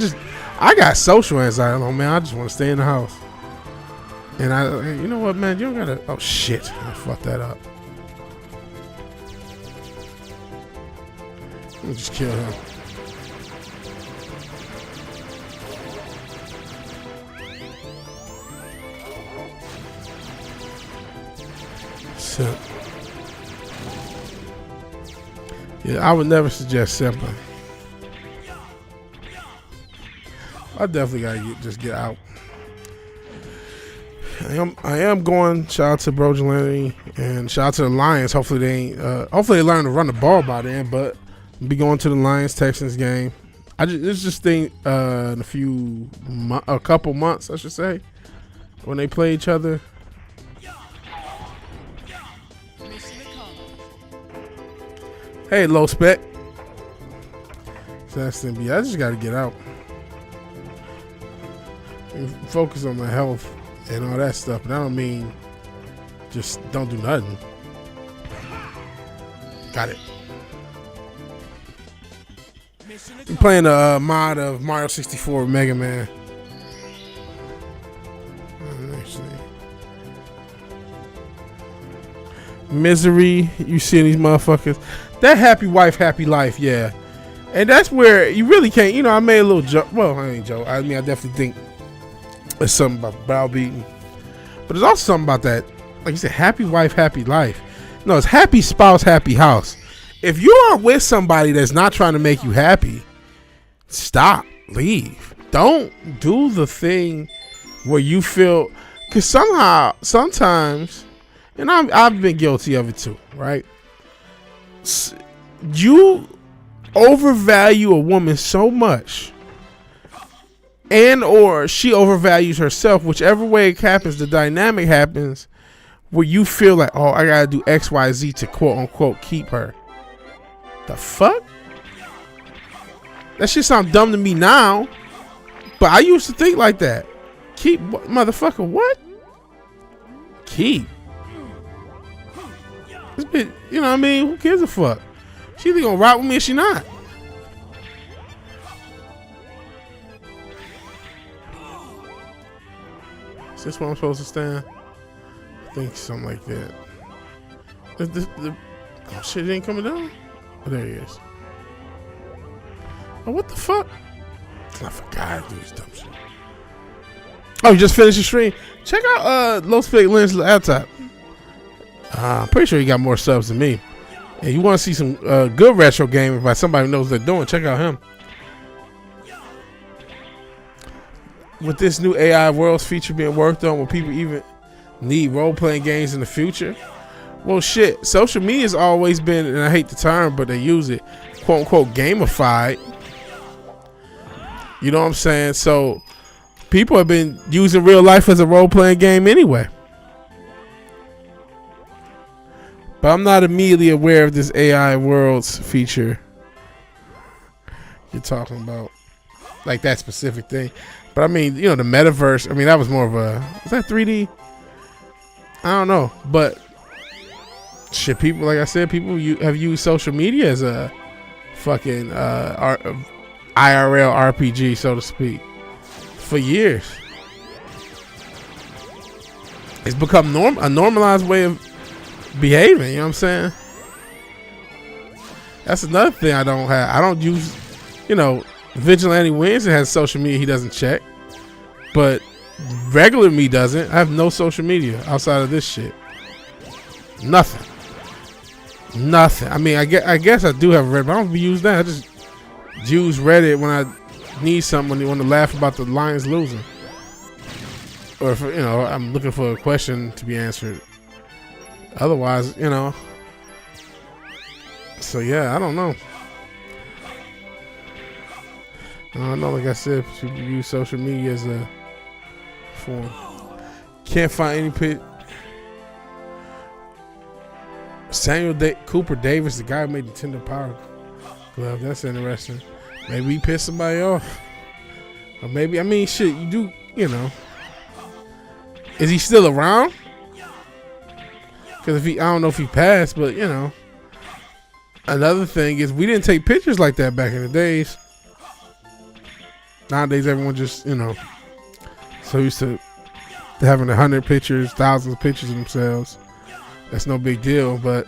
got social anxiety, man. I just want to stay in the house. And you know what, man? You don't gotta. Oh shit! I fucked that up. Let me just kill him. Simp. Yeah, I would never suggest simping. I definitely gotta just get out. I am going. Shout out to Bro Jelani and shout out to the Lions. Hopefully they learn to run the ball by then. But I'll be going to the Lions Texans game. It's just thing in a couple months, I should say, when they play each other. Hey, low spec. Testing, but I just got to get out. And focus on my health and all that stuff. But I don't mean just don't do nothing. Got it. I'm playing a mod of Mario 64 with Mega Man. Misery, you seeing these motherfuckers? That happy wife, happy life, yeah. And that's where you really can't. You know, I made a little joke. Well, I ain't joke. I mean, I definitely think there's something about browbeating, but there's also something about that. Like you said, happy wife, happy life. No, it's happy spouse, happy house. If you are with somebody that's not trying to make you happy, stop, leave. Don't do the thing where you feel, because sometimes, and I've been guilty of it too, right? You overvalue a woman so much, and or she overvalues herself, whichever way it happens, the dynamic happens where you feel like, oh, I gotta do X, Y, Z to quote unquote keep her. The fuck? That shit sound dumb to me now, but I used to think like that. Keep, motherfucker, what? Keep. This bitch, you know what I mean? Who gives a fuck? She either gonna rock with me or she not. Is this where I'm supposed to stand? I think something like that. Oh shit, it ain't coming down? Oh, there he is. Oh, what the fuck? I forgot to do this dumb shit. Oh, you just finished the stream? Check out Low Spec Lens laptop. I'm pretty sure he got more subs than me. And you want to see some good retro gaming by somebody who knows what they're doing, check out him. With this new AI Worlds feature being worked on, will people even need role-playing games in the future? Well, shit, social media has always been, and I hate the term, but they use it, quote-unquote, gamified. You know what I'm saying? So people have been using real life as a role-playing game anyway. But I'm not immediately aware of this AI Worlds feature you're talking about, like that specific thing. But I mean, you know, the metaverse, I mean, that was more of a, is that 3D? I don't know. But shit, people, like I said, people have used social media as a fucking IRL RPG, so to speak, for years. It's become a normalized way of behaving, you know what I'm saying? That's another thing I don't have. I don't use, you know, VigilanteWilliamson has social media he doesn't check, but regular me doesn't. I have no social media outside of this shit. Nothing. I mean, I guess I do have Reddit, but I don't use that. I just use Reddit when I need something, when you want to laugh about the Lions losing, or if, you know, I'm looking for a question to be answered. Otherwise, you know. So yeah, I don't know. I don't know, like I said, people use social media as a form. Can't find any pit. Samuel Cooper Davis, the guy who made Nintendo Power Glove. That's interesting. Maybe he pissed somebody off. Or maybe, I mean, shit, you do, you know. Is he still around? Because I don't know if he passed, but you know. Another thing is we didn't take pictures like that back in the days. Nowadays, everyone just, you know, so used to having 100 pictures, thousands of pictures of themselves. That's no big deal. But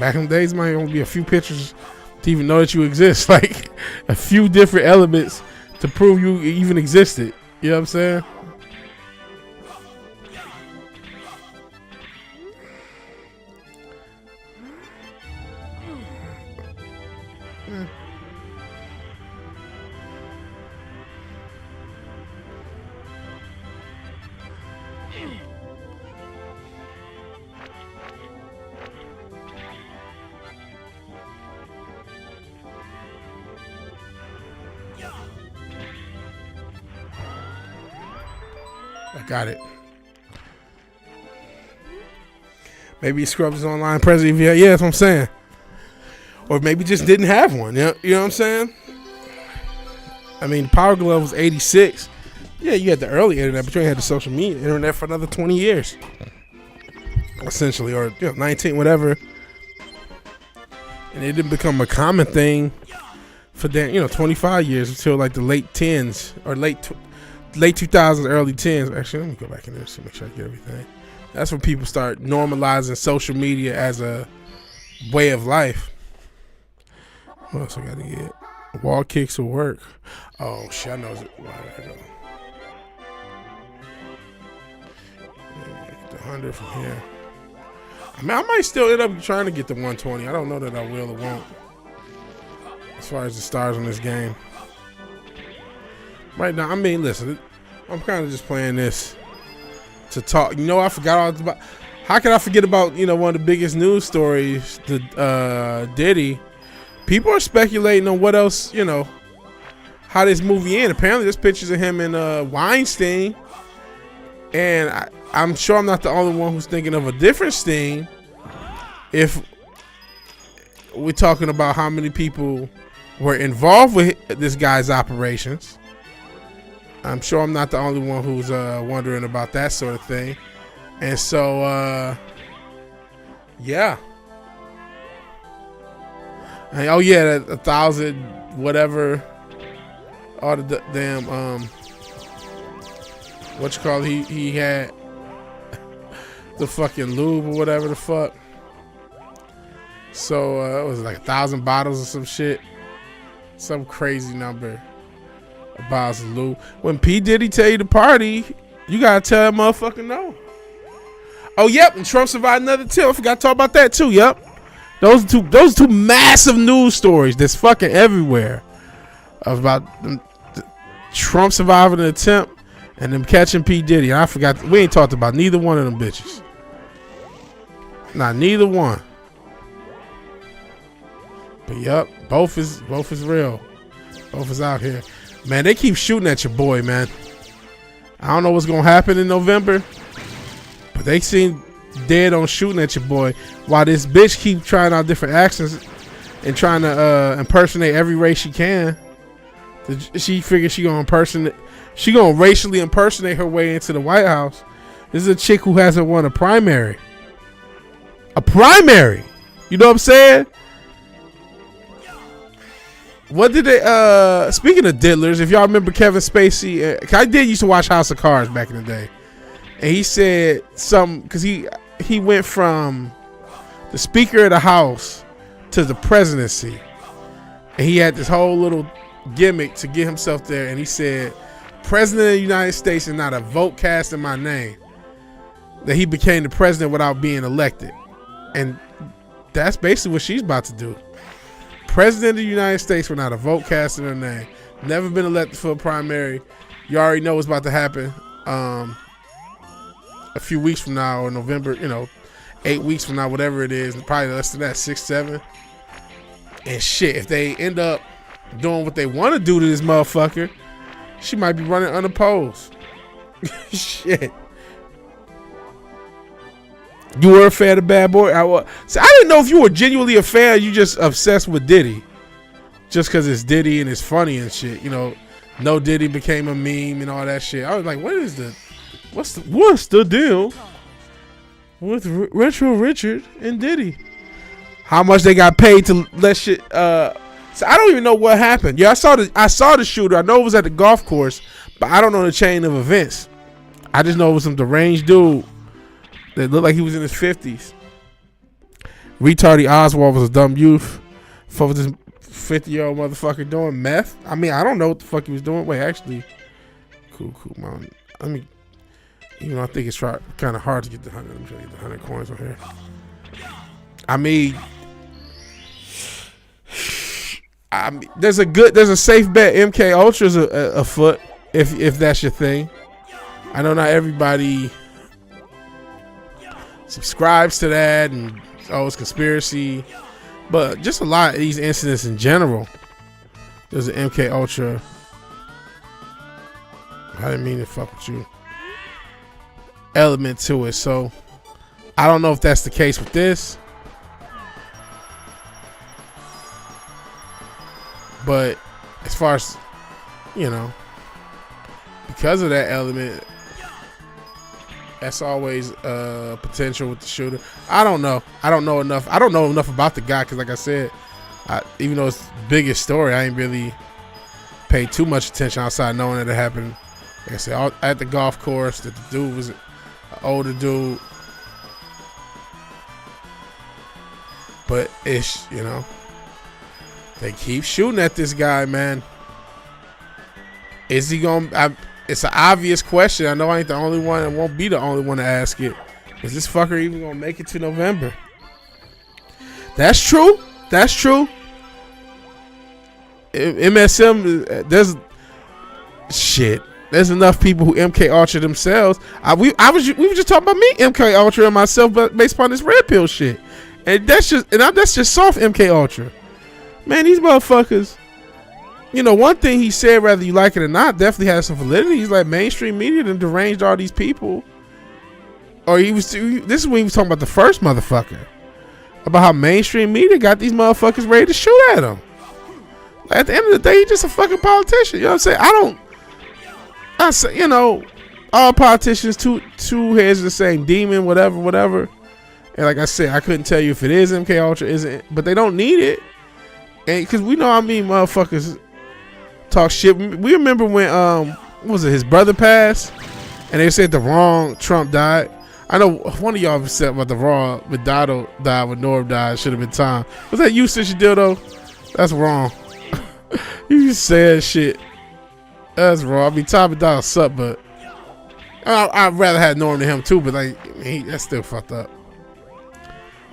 back in the days, it might only be a few pictures to even know that you exist. Like a few different elements to prove you even existed. You know what I'm saying? I got it. Maybe Scrubs online president. Yeah, that's what I'm saying. Or maybe just didn't have one. You know what I'm saying? I mean, Power Glove was 86. Yeah, you had the early internet, but you ain't had the social media internet for another 20 years. Essentially, or 19, whatever. And it didn't become a common thing for 25 years until like the late 10s or late 2000s, early 10s. Actually, let me go back in there to make sure I get everything. That's when people start normalizing social media as a way of life. What else I gotta get? Wall kicks will work. Oh shit, I know. Get the 100 from here. I mean, I might still end up trying to get the 120. I don't know that I will or won't. As far as the stars on this game. Right now, I mean, listen, I'm kind of just playing this to talk. I forgot all about. How can I forget about, one of the biggest news stories, the Diddy. People are speculating on what else, how this movie ends. Apparently, there's pictures of him and Weinstein. And I'm sure I'm not the only one who's thinking of a different Sting. If we're talking about how many people were involved with this guy's operations, I'm sure I'm not the only one who's wondering about that sort of thing. And so, yeah. And, oh yeah, 1,000 whatever, all the damn what you call it? He had the fucking lube or whatever the fuck. So it was like 1,000 bottles or some shit, some crazy number of bottles of lube. When P Diddy tell you to party, you gotta tell that motherfucker no. Oh yep, and Trump survived another tip. I forgot to talk about that too. Yep. Those two massive news stories that's fucking everywhere about Trump surviving an attempt and them catching P Diddy. I forgot, we ain't talked about neither one of them bitches. Not neither one. But yep, both is real. Both is out here. Man, they keep shooting at your boy, man. I don't know what's gonna happen in November, but they seem dead on shooting at your boy, while this bitch keep trying out different accents and trying to impersonate every race she can. She figures she gonna racially impersonate her way into the White House. This is a chick who hasn't won a primary. You know what I'm saying? What did they speaking of diddlers, if y'all remember Kevin Spacey, I did used to watch House of Cards back in the day. And he said something, because he went from the Speaker of the House to the presidency. And he had this whole little gimmick to get himself there. And he said, President of the United States is not a vote cast in my name. That he became the president without being elected. And that's basically what she's about to do. President of the United States without a vote cast in her name. Never been elected for a primary. You already know what's about to happen. A few weeks from now, or November, 8 weeks from now, whatever it is, probably less than that, 6, 7. And shit, if they end up doing what they want to do to this motherfucker, she might be running unopposed. Shit. You were a fan of Bad Boy? I didn't know if you were genuinely a fan or you just obsessed with Diddy. Just because it's Diddy and it's funny and shit. No Diddy became a meme and all that shit. I was like, what's the deal with Retro Richard and Diddy? How much they got paid to let shit so I don't even know what happened. Yeah, I saw the shooter. I know it was at the golf course, but I don't know the chain of events. I just know it was some deranged dude that looked like he was in his 50s. Retardy Oswald was a dumb youth. Fuck with this 50-year-old motherfucker doing meth. I mean, I don't know what the fuck he was doing. Wait, actually, cool, man. Let me. I think it's kind of hard to get the 100. I'm trying to get the 100 coins on here. I mean, there's a safe bet. MK Ultra's a foot if that's your thing. I know not everybody subscribes to that and it's conspiracy, but just a lot of these incidents in general, there's an MK Ultra. I didn't mean to fuck with you. Element to it, so I don't know if that's the case with this, but as far as you know, because of that element, that's always potential with the shooter. I don't know. I don't know enough. I don't know enough about the guy because, like I said, even though it's the biggest story, I ain't really paid too much attention outside knowing that it happened. Like I said, at the golf course, that the dude was an older dude. But it's, you know, they keep shooting at this guy, man. Is he going to... It's an obvious question. I know I ain't the only one and won't be the only one to ask it. Is this fucker even going to make it to November? That's true. That's true. MSM, there's... Shit. There's enough people who MK Ultra themselves. We were just talking about me MK Ultra and myself, but based upon this red pill shit. And that's just soft MK Ultra. Man, these motherfuckers. You know, one thing he said, whether you like it or not, definitely has some validity. He's like, mainstream media done deranged all these people. Or this is when he was talking about the first motherfucker. About how mainstream media got these motherfuckers ready to shoot at him. Like, at the end of the day, he's just a fucking politician. You know what I'm saying? You know, all politicians, two heads of the same demon, whatever. And like I said, I couldn't tell you if it is MK Ultra, isn't, but they don't need it. And because we know how many motherfuckers talk shit. We remember when what was it, his brother passed, and they said the wrong Trump died. I know one of y'all said about the wrong when Dotto died, when Norm died. Should have been Tom. Was that you, Sister Dildo? That's wrong. You just said shit. That's wrong. I mean, Tom and Dotto suck, but I'd rather have Norm than him too. But like, that's still fucked up.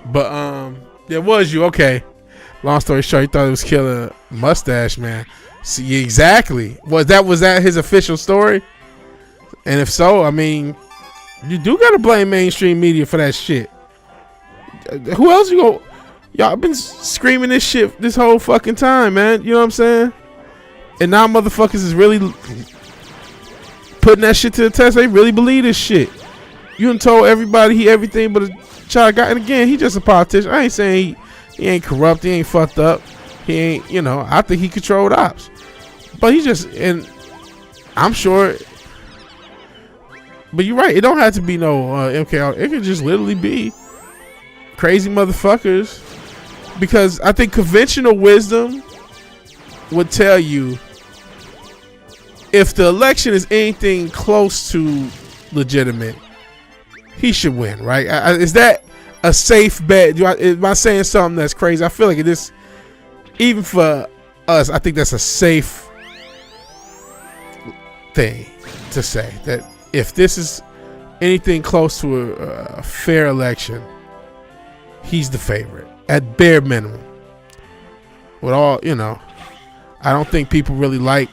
But it was you. Okay. Long story short, he thought he was killing Mustache Man. See, exactly. Was that his official story? And if so, I mean, you do gotta blame mainstream media for that shit. Who else you go? Y'all been screaming this shit this whole fucking time, man. You know what I'm saying? And now motherfuckers is really putting that shit to the test. They really believe this shit. You done told everybody he everything but a child guy. And again, he just a politician. I ain't saying he ain't corrupt. He ain't fucked up. He ain't, you know, I think he controlled ops. But he just, and I'm sure, but you're right. It don't have to be no MK. It could just literally be crazy motherfuckers. Because I think conventional wisdom would tell you if the election is anything close to legitimate, he should win, right? Is that a safe bet? Am I saying something that's crazy? I feel like it is. Even for us, I think that's a safe thing to say, that if this is anything close to a fair election, he's the favorite at bare minimum. With all, you know, I don't think people really like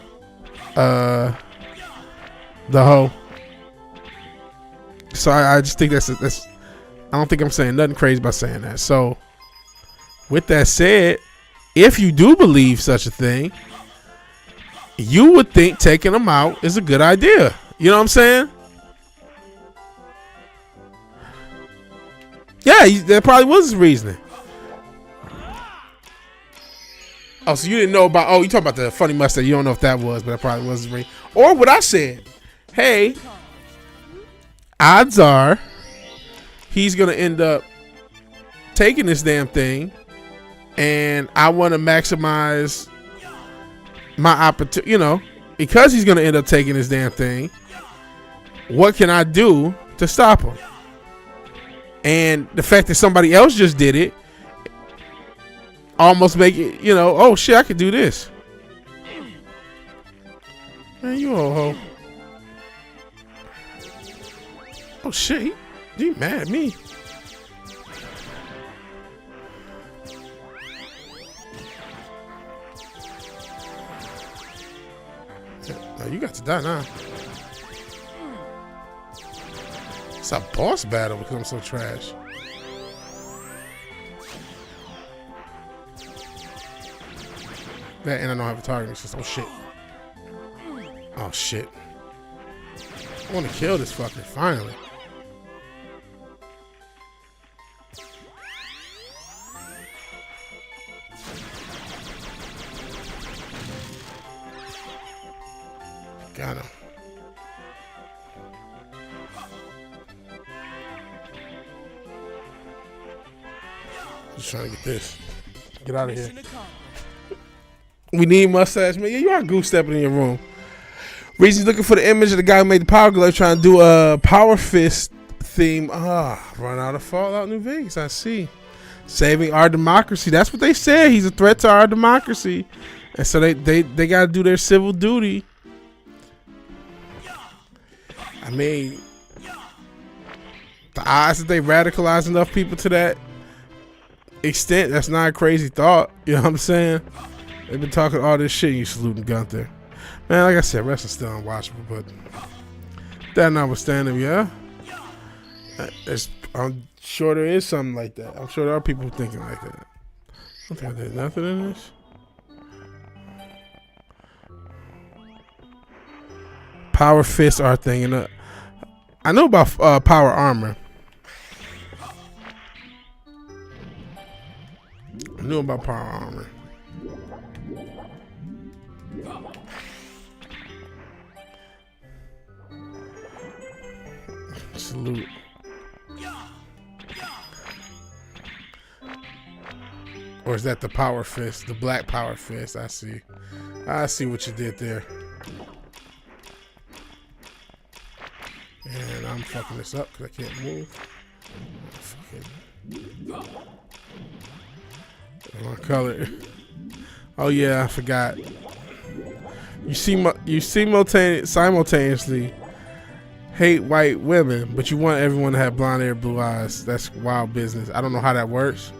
the hoe. So I just think that's I don't think I'm saying nothing crazy by saying that. So with that said, if you do believe such a thing, you would think taking them out is a good idea. You know what I'm saying? Yeah, that probably was his reasoning. Oh, so you didn't know about, oh, you talking about the funny mustache. You don't know if that was, but that probably was his reason. Or what I said, hey, odds are he's going to end up taking this damn thing, and I want to maximize my opportunity, you know, because he's going to end up taking this damn thing. What can I do to stop him? And the fact that somebody else just did it almost make it, you know, oh shit, I could do this. Man, you old hoe. Oh shit, he mad at me. No, you got to die now. It's a boss battle because I'm so trash. That, and I don't have a target. It's just, oh shit. Oh shit. I want to kill this fucker finally. Just trying to get this. Get out of here. We need mustache, man. Yeah, you are goose stepping in your room. Reason's looking for the image of the guy who made the Power Glove, trying to do a Power Fist theme. Run out of Fallout New Vegas. I see. Saving our democracy. That's what they said. He's a threat to our democracy. And so they got to do their civil duty. I mean, the odds that they radicalize enough people to that extent, that's not a crazy thought. You know what I'm saying? They've been talking all this shit. You saluting Gunther. Man, like I said, wrestling's still unwatchable, but that notwithstanding, yeah. I'm sure there is something like that. I'm sure there are people thinking like that. I don't think there's nothing in this. Power Fists are a thing. And I know about Power Armor. I knew about Power Armor. Salute. Or is that the Power Fist? The Black Power Fist. I see. I see what you did there. And I'm fucking this up because I can't move. My color. Oh yeah, I forgot. You simultaneously hate white women, but you want everyone to have blonde hair, blue eyes. That's wild business. I don't know how that works.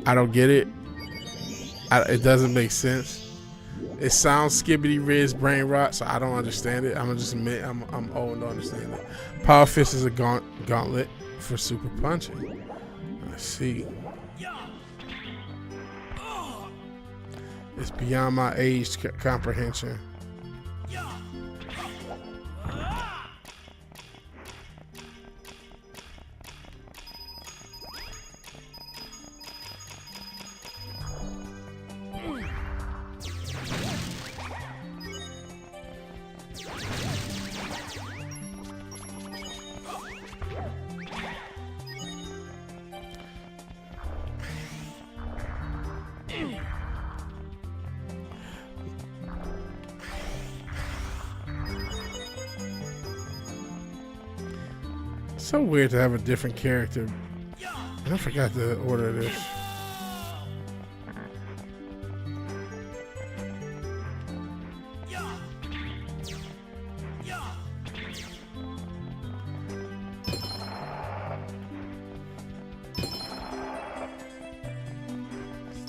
I don't get it. It doesn't make sense. It sounds skibbity riz brain rot, so I don't understand it. I'm gonna just admit I'm old to understand it. Power Fist is a gauntlet for super punching. I see. It's beyond my age comprehension. So weird to have a different character. I forgot to order this.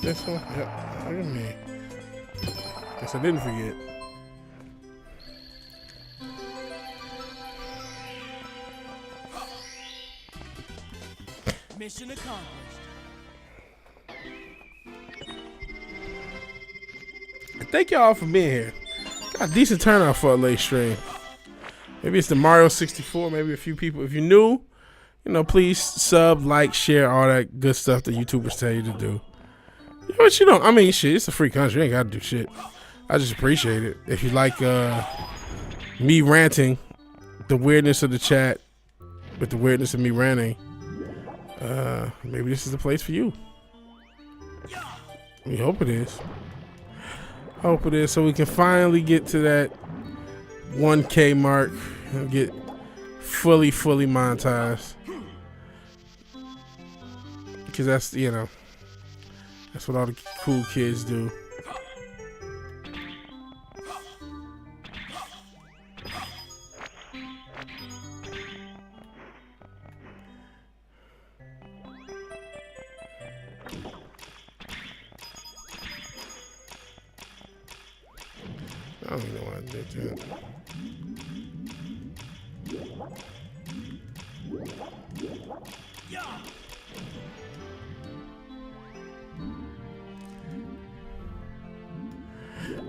This one? Yep. Look at me. Guess I didn't forget.
Mission accomplished.
Thank y'all for being here. Got a decent turnout for a late stream. Maybe it's the Mario 64. Maybe a few people. If you're new, please sub, like, share, all that good stuff that YouTubers tell you to do. But I mean, shit, it's a free country. You ain't got to do shit. I just appreciate it. If you like me ranting, the weirdness of the chat with the weirdness of me ranting, maybe this is the place for you. We hope it is. Hope it is, so we can finally get to that 1K mark and get fully monetized. Because that's, that's what all the cool kids do. I don't know why I did that.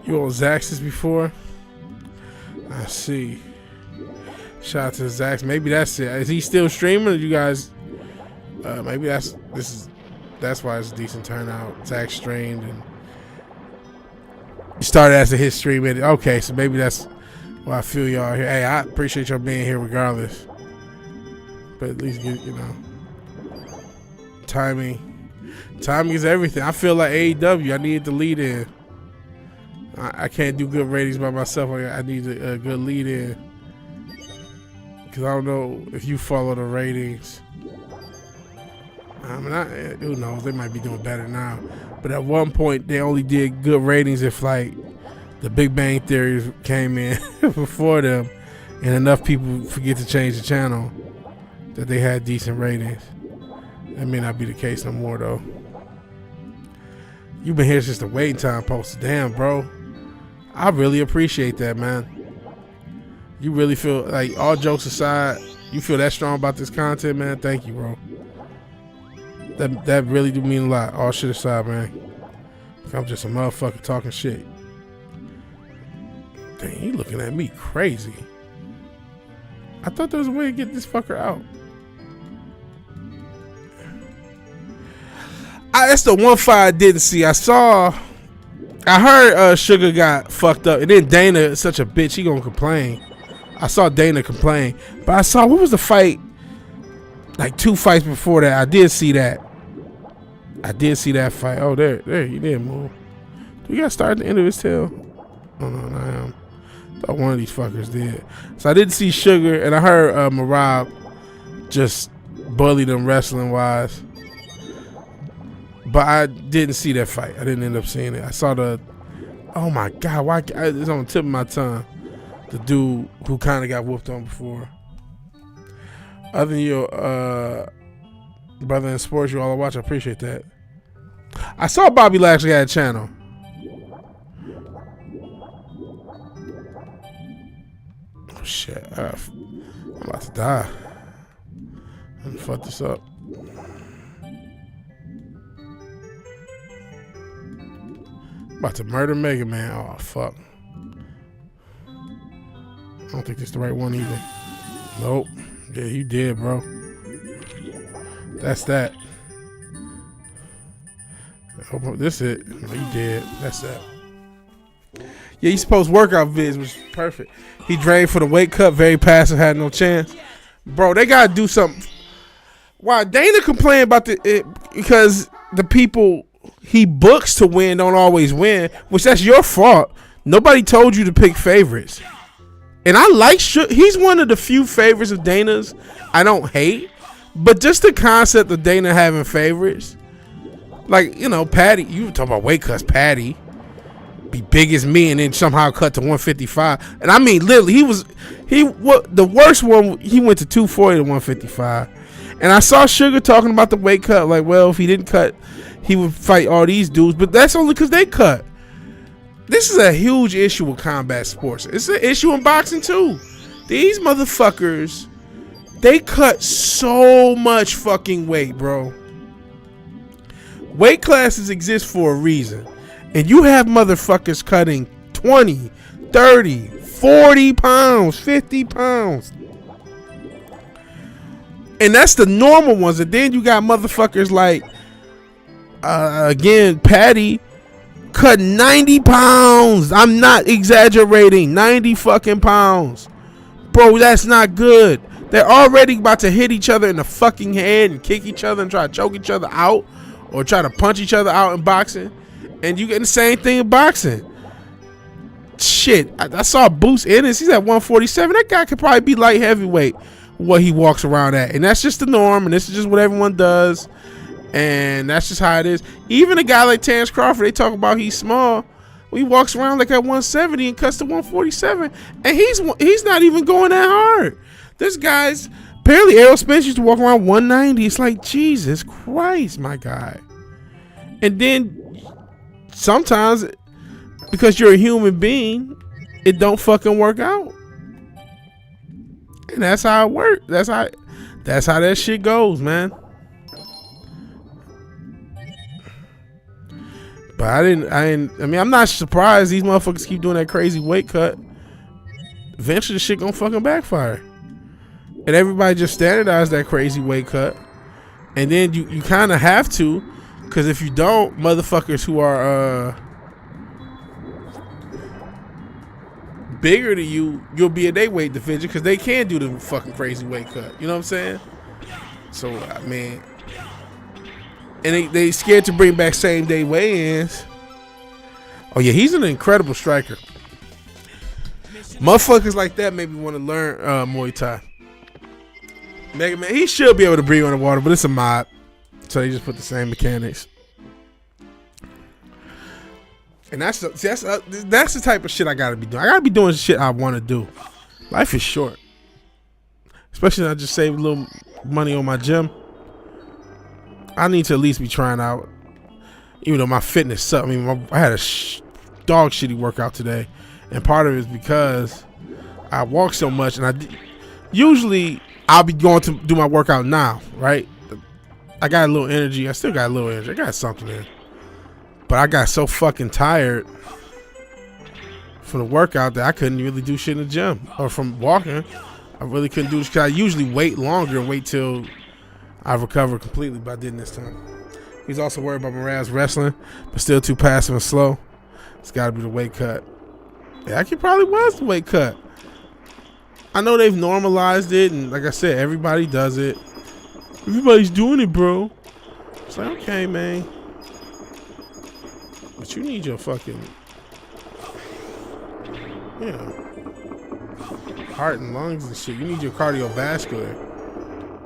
You on Zaxxas before? I see. Shout out to Zax. Maybe that's it. Is he still streaming? Or you guys? Maybe that's why it's a decent turnout. Zax streamed and started as a hit stream. Okay, so maybe that's why I feel y'all here. Hey, I appreciate y'all being here regardless. But at least get Timing is everything. I feel like AEW. I need the lead in. I can't do good ratings by myself. I need a good lead in. Because I don't know if you follow the ratings. I mean, who knows? They might be doing better now. But at one point, they only did good ratings if, like, the Big Bang Theory came in before them and enough people forget to change the channel that they had decent ratings. That may not be the case no more, though. You've been here since the waiting time posted. Damn, bro. I really appreciate that, man. You really feel, like, all jokes aside, you feel that strong about this content, man. Thank you, bro. That really do mean a lot. All shit aside, man. I'm just a motherfucker talking shit. Dang, he looking at me crazy. I thought there was a way to get this fucker out. That's the one fight I didn't see. I heard Sugar got fucked up, and then Dana is such a bitch. He gonna complain. I saw Dana complain, but I saw, what was the fight? Like 2 fights before that, I did see that. I did see that fight. Oh, there, he did move. Do we got to start at the end of his tail? Oh, no, I am. Thought one of these fuckers did. So I didn't see Sugar, and I heard Marab just bullied him wrestling-wise. But I didn't see that fight. I didn't end up seeing it. I saw the, oh my God, why? It's on the tip of my tongue. The dude who kind of got whooped on before. Other than your brother in sports, you all watch, I appreciate that. I saw Bobby Lashley had a channel. Oh shit, I'm about to die. I'm gonna fuck this up. I'm about to murder Mega Man. Oh fuck. I don't think this is the right one either. Nope. Yeah, you did, bro. That's that. This it. No, you did. That's that. Yeah, you supposed workout vids was perfect. He drained for the weight cut, very passive, had no chance. Bro, they gotta do something. Why Dana complain about it because the people he books to win don't always win, which that's your fault. Nobody told you to pick favorites. And I like he's one of the few favorites of Dana's I don't hate, but just the concept of Dana having favorites, like, you know, Patty, you talk about weight cuts, Patty be big as me and then somehow cut to 155, and I mean literally the worst one, he went to 240 to 155, and I saw Sugar talking about the weight cut, like, well, if he didn't cut, he would fight all these dudes, but that's only because they cut. This is a huge issue with combat sports. It's an issue in boxing too. These motherfuckers, they cut so much fucking weight, bro. Weight classes exist for a reason. And you have motherfuckers cutting 20, 30, 40 pounds, 50 pounds. And that's the normal ones. And then you got motherfuckers like, again, Patty, cut 90 pounds. I'm not exaggerating. 90 fucking pounds. Bro, that's not good. They're already about to hit each other in the fucking head and kick each other and try to choke each other out or try to punch each other out in boxing. And you get the same thing in boxing. Shit, I saw Bruce Ennis. He's at 147. That guy could probably be light heavyweight what he walks around at. And that's just the norm. And this is just what everyone does. And that's just how it is. Even a guy like Terrence Crawford, they talk about he's small. He walks around like at 170 and cuts to 147. And he's not even going that hard. This guy's, apparently Errol Spence used to walk around 190. It's like, Jesus Christ, my guy. And then sometimes, because you're a human being, it don't fucking work out. And that's how it works. That's how that shit goes, man. But I mean, I'm not surprised these motherfuckers keep doing that crazy weight cut. Eventually the shit gonna fucking backfire. And everybody just standardize that crazy weight cut. And then you kind of have to, because if you don't, motherfuckers who are bigger than you'll be in their weight division because they can do the fucking crazy weight cut. You know what I'm saying? So, I mean, and they scared to bring back same day weigh-ins. Oh yeah, he's an incredible striker. Motherfuckers like that made me want to learn Muay Thai. Mega Man, he should be able to breathe underwater, but it's a mod, so they just put the same mechanics. And that's the type of shit I gotta be doing. I gotta be doing shit I want to do. Life is short, especially when I just save a little money on my gym. I need to at least be trying out, even though my fitness sucked. I mean, I had a dog shitty workout today, and part of it is because I walk so much, and usually I'll be going to do my workout now, right? I got a little energy. I still got a little energy. I got something there. But I got so fucking tired from the workout that I couldn't really do shit in the gym. Or from walking, I really couldn't do this because I usually wait longer and wait till I recover completely, but I didn't this time. He's also worried about Moraz wrestling, but still too passive and slow. It's got to be the weight cut. Yeah, it probably was the weight cut. I know they've normalized it, and like I said, everybody does it. Everybody's doing it, bro. It's like, okay, man. But you need your fucking, heart and lungs and shit. You need your cardiovascular.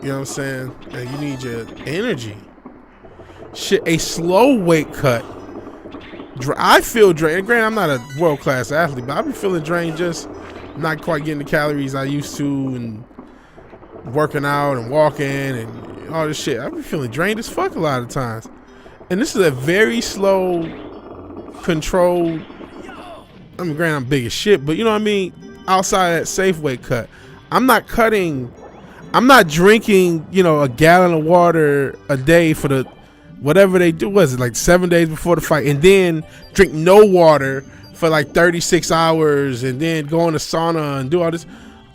You know what I'm saying? And you need your energy. Shit, a slow weight cut. I feel drained. Granted, I'm not a world-class athlete, but I be feeling drained just not quite getting the calories I used to and working out and walking and all this shit. I be feeling drained as fuck a lot of times. And this is a very slow, controlled, I mean, granted, I'm big as shit, but you know what I mean? Outside that safe weight cut. I'm not drinking, a gallon of water a day for the, whatever they do, was it like 7 days before the fight, and then drink no water for like 36 hours and then go in the sauna and do all this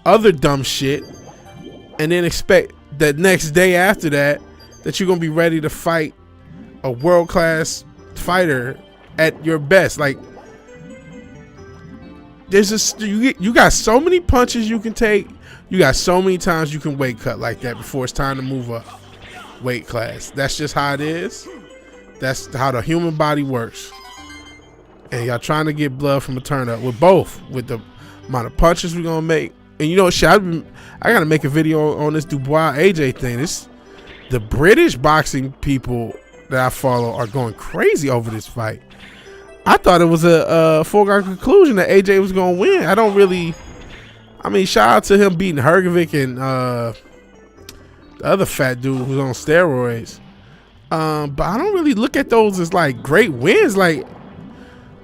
other dumb shit, and then expect that next day after that you're going to be ready to fight a world-class fighter at your best. Like, there's just, you got so many punches you can take. You got so many times you can weight cut like that before it's time to move up weight class. That's just how it is. That's how the human body works. And y'all trying to get blood from a turn up with both, with the amount of punches we're gonna make. And you know, shit, I gotta make a video on this Dubois AJ thing. The British boxing people that I follow are going crazy over this fight. I thought it was a foregone conclusion that AJ was gonna win. Shout out to him beating Hrgovic and the other fat dude who's on steroids. But I don't really look at those as like great wins. Like,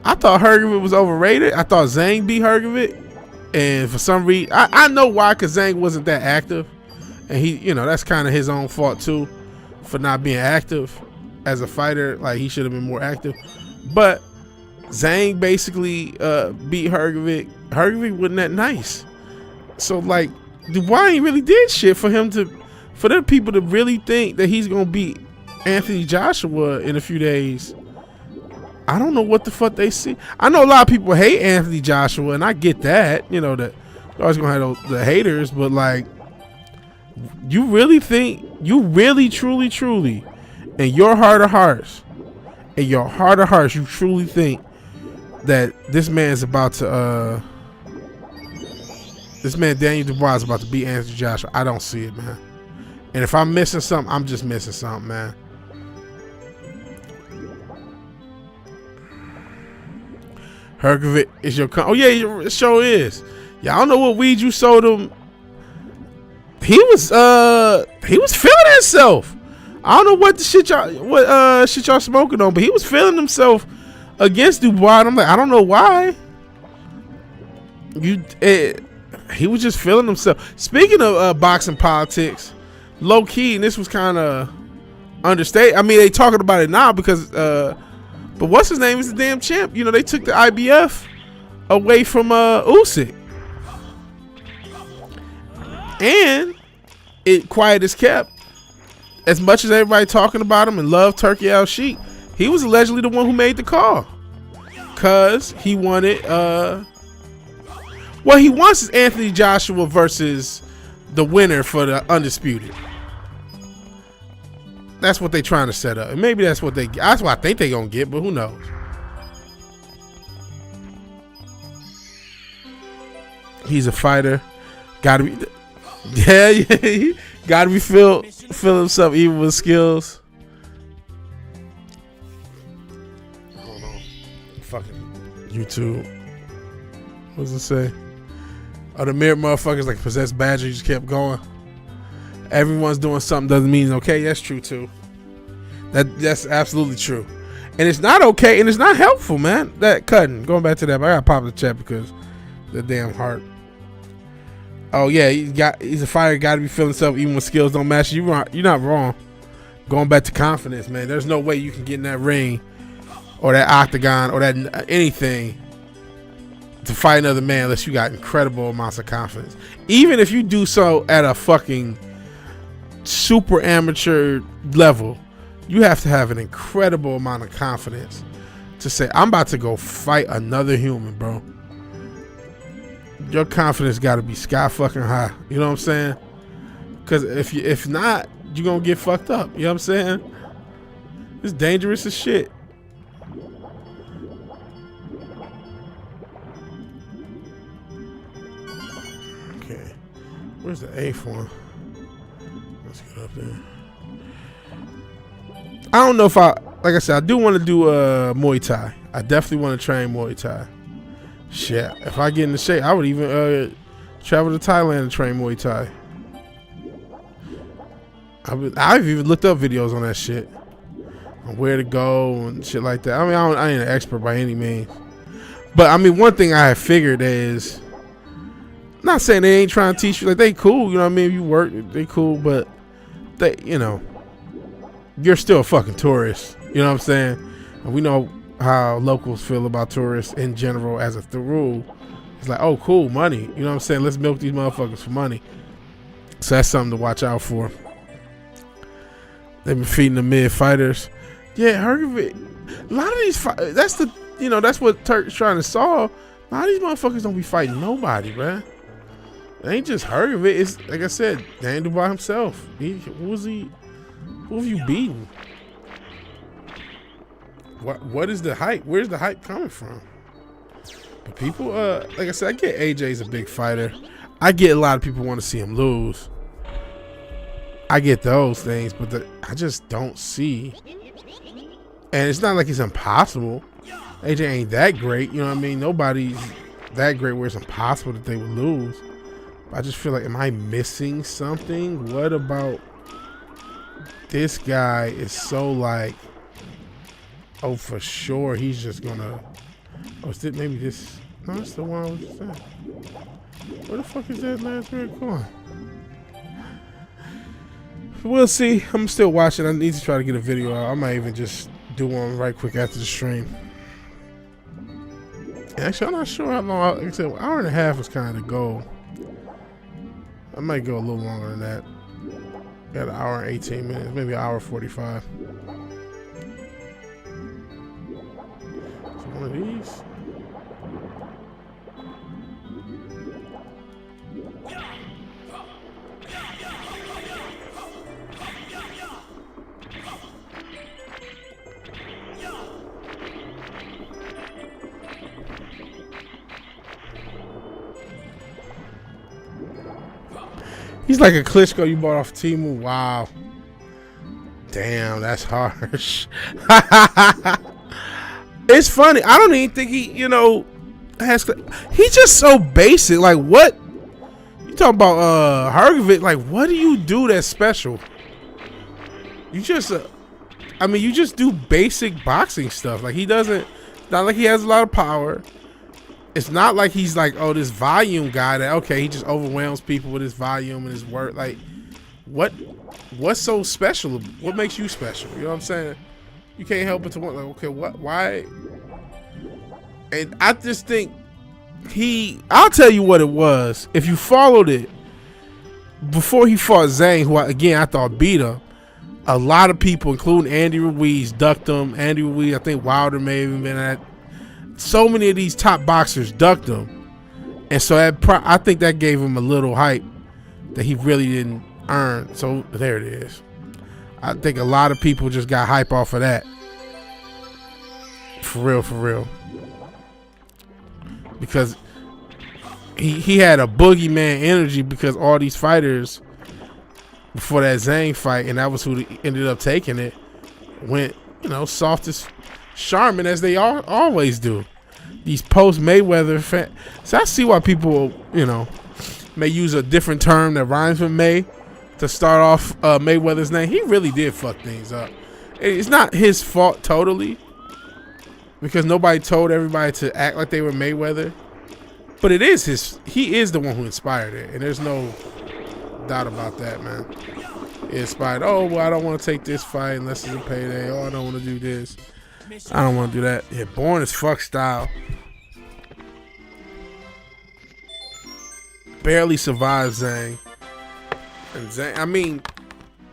I thought Hrgovic was overrated. I thought Zhang beat Hrgovic, and for some reason, I know why, because Zhang wasn't that active, and he, that's kind of his own fault too, for not being active as a fighter. Like, he should have been more active. But Zhang basically beat Hrgovic. Hrgovic wasn't that nice. So like, Dubois ain't really did shit for them people to really think that he's gonna beat Anthony Joshua in a few days. I don't know what the fuck they see. I know a lot of people hate Anthony Joshua, and I get that. That you're always gonna have the haters, but like, you really think, truly, in your heart of hearts, you truly think that this man Daniel Dubois is about to beat Anthony Joshua? I don't see it, man. And if I'm missing something, I'm just missing something, man. Hrgovic is your oh yeah, it sure is. Yeah, I don't know what weed you sold him. He was feeling himself. I don't know what the shit y'all smoking on, but he was feeling himself against Dubois. And I'm like, I don't know why. He was just feeling himself. Speaking of boxing politics, low key, and this was kind of understated. I mean, they talking about it now because, but what's his name is the damn champ. They took the IBF away from Usyk, and it quiet as kept. As much as everybody talking about him and love Turkey Al-Sheikh, he was allegedly the one who made the call, cause he wanted what he wants is Anthony Joshua versus the winner for the undisputed. that's what they trying to set up, and maybe that's what I think they gonna get, but who knows? He's a fighter. Gotta be, yeah. Gotta be feel himself even with skills. Hold on, fucking YouTube. What does it say? Oh, the mirror motherfuckers like possessed badger. You just kept going. Everyone's doing something doesn't mean it's okay. That's true too. That's absolutely true, and it's not okay, and it's not helpful, man. That cutting. Going back to that, but I gotta pop the chat because the damn heart. Oh yeah, he's a fighter. Got to be feeling himself even when skills don't match. You're not wrong. Going back to confidence, man. There's no way you can get in that ring or that octagon or that anything to fight another man unless you got incredible amounts of confidence. Even if you do so at a fucking super amateur level, you have to have an incredible amount of confidence to say, I'm about to go fight another human, bro. Your confidence got to be sky fucking high. You know what I'm saying? Because if not, you're going to get fucked up. You know what I'm saying? It's dangerous as shit. Okay. Where's the eighth one? Let's get up there. I don't know if like I said, I do want to do Muay Thai. I definitely want to train Muay Thai. Shit, if I get in the shape, I would even travel to Thailand and train Muay Thai. I've even looked up videos on that shit, on where to go and shit like that. I mean, I ain't an expert by any means, but I mean, one thing I have figured is, not saying they ain't trying to teach you, like they cool, you know what I mean? If you work, they cool, but they, you know, you're still a fucking tourist. You know what I'm saying? And we know how locals feel about tourists in general as a rule. It's like, oh, cool, money. You know what I'm saying? Let's milk these motherfuckers for money. So that's something to watch out for. They've been feeding the mid fighters. Yeah, Hergovich. A lot of these that's the, you know, that's what Turk's trying to solve. A lot of these motherfuckers don't be fighting nobody, man. It ain't just Hergovich. It's like I said, Daniel by himself. Who have you beaten? What is the hype? Where's the hype coming from? But people, like I said, I get AJ's a big fighter. I get a lot of people want to see him lose. I get those things, but I just don't see. And it's not like it's impossible. AJ ain't that great, you know what I mean? Nobody's that great where it's impossible that they would lose. But I just feel like, am I missing something? What about this guy is so like, oh, for sure, he's just gonna. Oh, is it maybe this? No, that's the one I was saying. Where the fuck is that last red coin? We'll see. I'm still watching. I need to try to get a video out. I might even just do one right quick after the stream. Actually, I'm not sure how long. Like I said, an hour and a half was kind of the goal. I might go a little longer than that. Got an hour and 18 minutes, maybe an hour 45. One of these. He's like a Klitschko you bought off Temu. Wow. Damn, that's harsh. It's funny. I don't even think he, you know, he's just so basic. Like, what? You talking about Hergovich? Like, what do you do that's special? You just, I mean, you just do basic boxing stuff. Like, he doesn't, not like he has a lot of power. It's not like he's like, oh, this volume guy that, okay, he just overwhelms people with his volume and his work. Like, what's so special? What makes you special? You know what I'm saying? You can't help but to want, like, okay, why? And I just think I'll tell you what it was. If you followed it, before he fought Zhang, who I thought beat him, a lot of people, including Andy Ruiz, ducked him. Andy Ruiz, I think Wilder may have even been at. So many of these top boxers ducked him. And so I think that gave him a little hype that he really didn't earn. So there it is. I think a lot of people just got hype off of that. For real. Because he had a boogeyman energy, because all these fighters before that Zhang fight, and that was who ended up taking it, went, soft as Charmin, as they always do. These post Mayweather so I see why people, may use a different term that rhymes with May to start off Mayweather's name. He really did fuck things up. It's not his fault totally, because nobody told everybody to act like they were Mayweather. But it is he is the one who inspired it, and there's no doubt about that, man. He inspired, I don't want to take this fight unless it's a payday. I don't want to do this. I don't want to do that. Yeah, born as fuck style. Barely survived Zhang. And Zhang,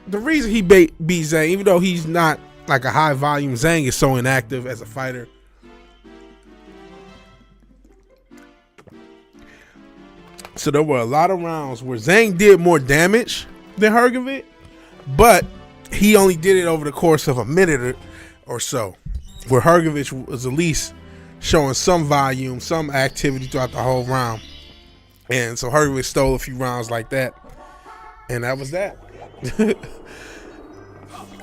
the reason he beat Zhang, even though he's not like a high volume, Zhang is so inactive as a fighter. So there were a lot of rounds where Zhang did more damage than Hrgovic, but he only did it over the course of a minute or so, where Hrgovic was at least showing some volume, some activity throughout the whole round. And so Hrgovic stole a few rounds like that, and that was that.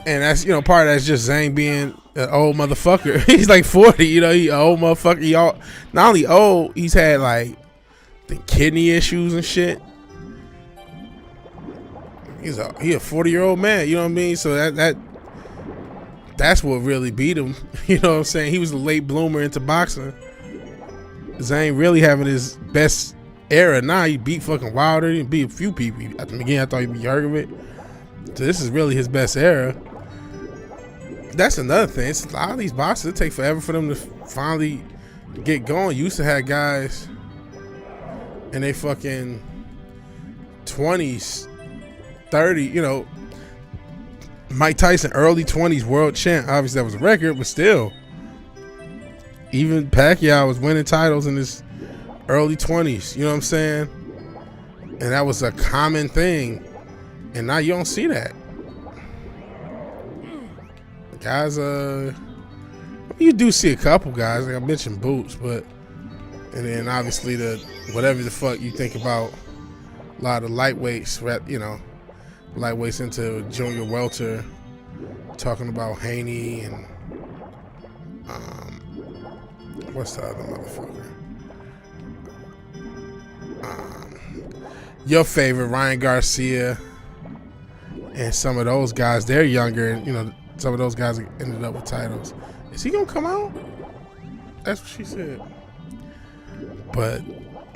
And that's, part of that's just Zhang being an old motherfucker. He's like 40, he an old motherfucker. Not only old, he's had like the kidney issues and shit. He a 40-year-old man, you know what I mean? So that's what really beat him. You know what I'm saying? He was a late bloomer into boxing. Zhang really having his best era. He beat fucking Wilder. He beat a few people. At the beginning, I thought he beat Hrgovic. So this is really his best era. That's another thing. It's a lot of these boxers, it take forever for them to finally get going. You used to have guys in their fucking 20s, 30, Mike Tyson, early 20s, world champ. Obviously, that was a record, but still. Even Pacquiao was winning titles in his early 20s, you know what I'm saying? And that was a common thing. And now you don't see that. Guys, you do see a couple guys, like I mentioned Boots, but, and then obviously whatever the fuck you think about a lot of lightweights, lightweights into junior welter, talking about Haney and what's the other motherfucker? Your favorite, Ryan Garcia, and some of those guys, they're younger, and some of those guys ended up with titles. Is he gonna come out? That's what she said. But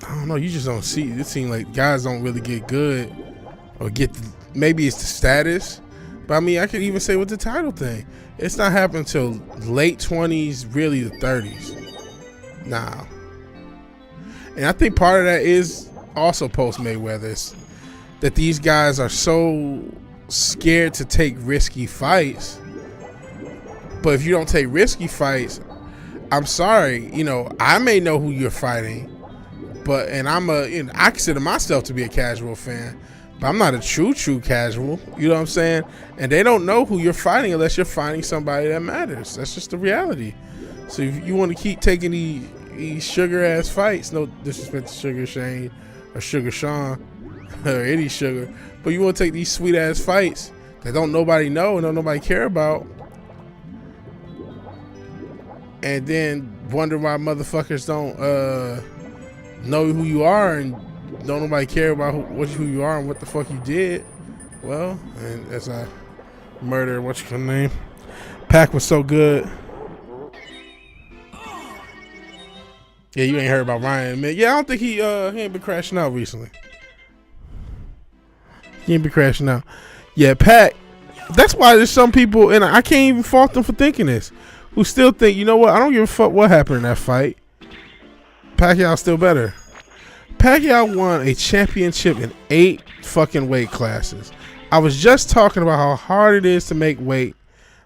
I don't know. You just don't see. It seems like guys don't really get good, or maybe it's the status. But I could even say with the title thing, it's not happening until late 20s, really the 30s. Now, and I think part of that is also post Mayweather, that these guys are so scared to take risky fights. But if you don't take risky fights, I'm sorry, I may know who you're fighting, and I consider myself to be a casual fan, but I'm not a true casual, you know what I'm saying? And they don't know who you're fighting unless you're fighting somebody that matters. That's just the reality. So if you want to keep taking these sugar ass fights, no disrespect to Sugar Shane or Sugar Sean or any sugar, but you want to take these sweet ass fights that don't nobody know and don't nobody care about, and then wonder why motherfuckers don't know who you are and don't nobody care about who you are and what the fuck you did. Well, and as I murder, what's your name? Pac was so good. Yeah, you ain't heard about Ryan, man. Yeah, I don't think he ain't been crashing out recently. He ain't been crashing out. Yeah, Pac. That's why there's some people, and I can't even fault them for thinking this, who still think, I don't give a fuck what happened in that fight. Pacquiao's still better. Pacquiao won a championship in 8 fucking weight classes. I was just talking about how hard it is to make weight,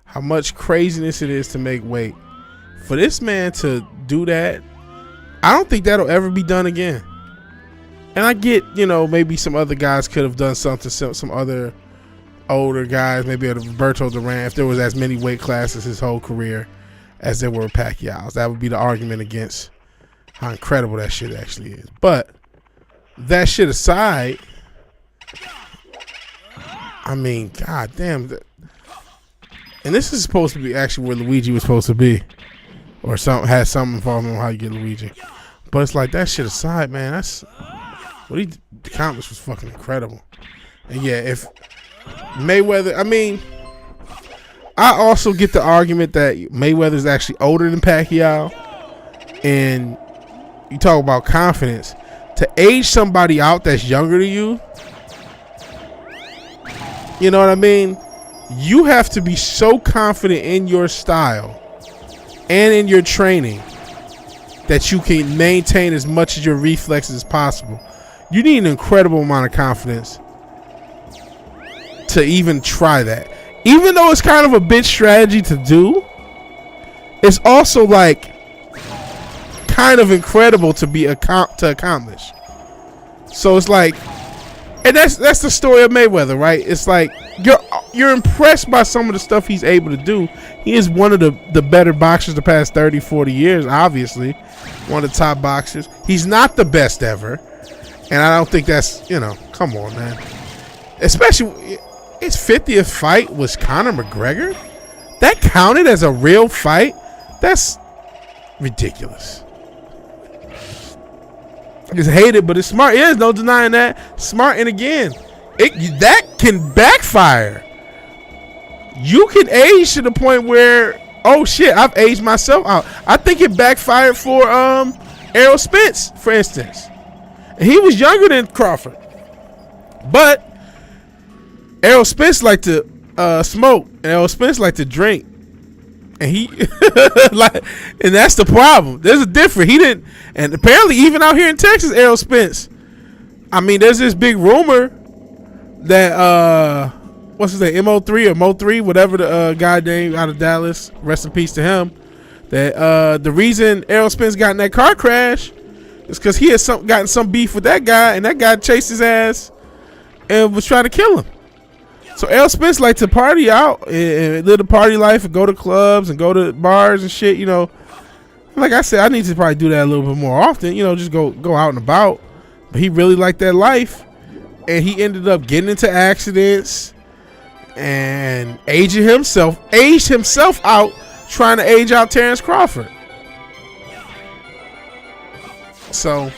how much craziness it is to make weight. For this man to do that, I don't think that'll ever be done again. And I get, maybe some other guys could have done something, some other older guys, maybe a Roberto Duran, if there was as many weight classes his whole career as there were Pacquiao's. That would be the argument against how incredible that shit actually is. But that shit aside, I mean, god damn. And this is supposed to be actually where Luigi was supposed to be. Or has something involvement on how you get Luigi. But it's like, that shit aside, man, that's what he accomplished was fucking incredible. And yeah, if Mayweather, I mean, I also get the argument that Mayweather's actually older than Pacquiao. And you talk about confidence. To age somebody out that's younger than you, you know what I mean? You have to be so confident in your style and in your training that you can maintain as much of your reflexes as possible. You need an incredible amount of confidence to even try that. Even though it's kind of a bitch strategy to do, it's also like kind of incredible to be to accomplish. So it's like, and that's the story of Mayweather, right? It's like you're impressed by some of the stuff he's able to do. He is one of the better boxers the past 30, 40 years, obviously. One of the top boxers. He's not the best ever. And I don't think that's, come on, man. Especially, his 50th fight was Conor McGregor? That counted as a real fight? That's ridiculous. It's hated, but it's smart. Yeah, there's no denying that. Smart, and again, that can backfire. You can age to the point where, oh shit, I've aged myself out. I think it backfired for Errol Spence, for instance. He was younger than Crawford, but Errol Spence liked to smoke, and Errol Spence liked to drink. And he and that's the problem. There's a difference. He didn't, and apparently even out here in Texas, Errol Spence. I mean, there's this big rumor that what's his name, Mo3 or Mo3, whatever the guy named out of Dallas. Rest in peace to him. That the reason Errol Spence got in that car crash is because he had gotten some beef with that guy, and that guy chased his ass and was trying to kill him. So Errol Spence liked to party out and live the party life and go to clubs and go to bars and shit, Like I said, I need to probably do that a little bit more often, just go out and about. But he really liked that life. And he ended up getting into accidents and aged himself out trying to age out Terrence Crawford. So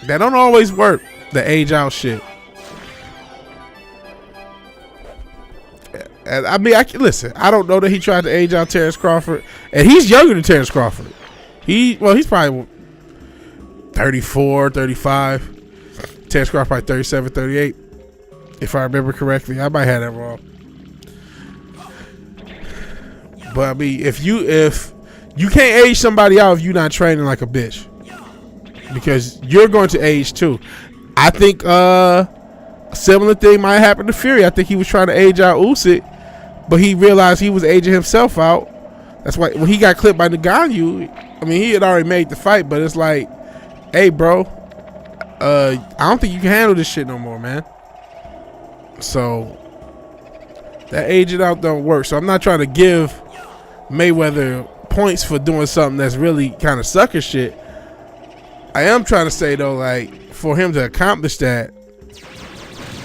that don't always work, the age out shit. I mean, listen, I don't know that he tried to age out Terrence Crawford. And he's younger than Terrence Crawford. He's probably 34, 35. Terrence Crawford probably 37, 38. If I remember correctly. I might have that wrong. But I mean, if you can't age somebody out if you're not training like a bitch. Because you're going to age too. I think a similar thing might happen to Fury. I think he was trying to age out Usyk, but he realized he was aging himself out. That's why when he got clipped by Ngannou, I mean, he had already made the fight, but it's like, hey, bro, I don't think you can handle this shit no more, man. So that aging out don't work. So I'm not trying to give Mayweather points for doing something that's really kind of sucker shit. I am trying to say though, like, for him to accomplish that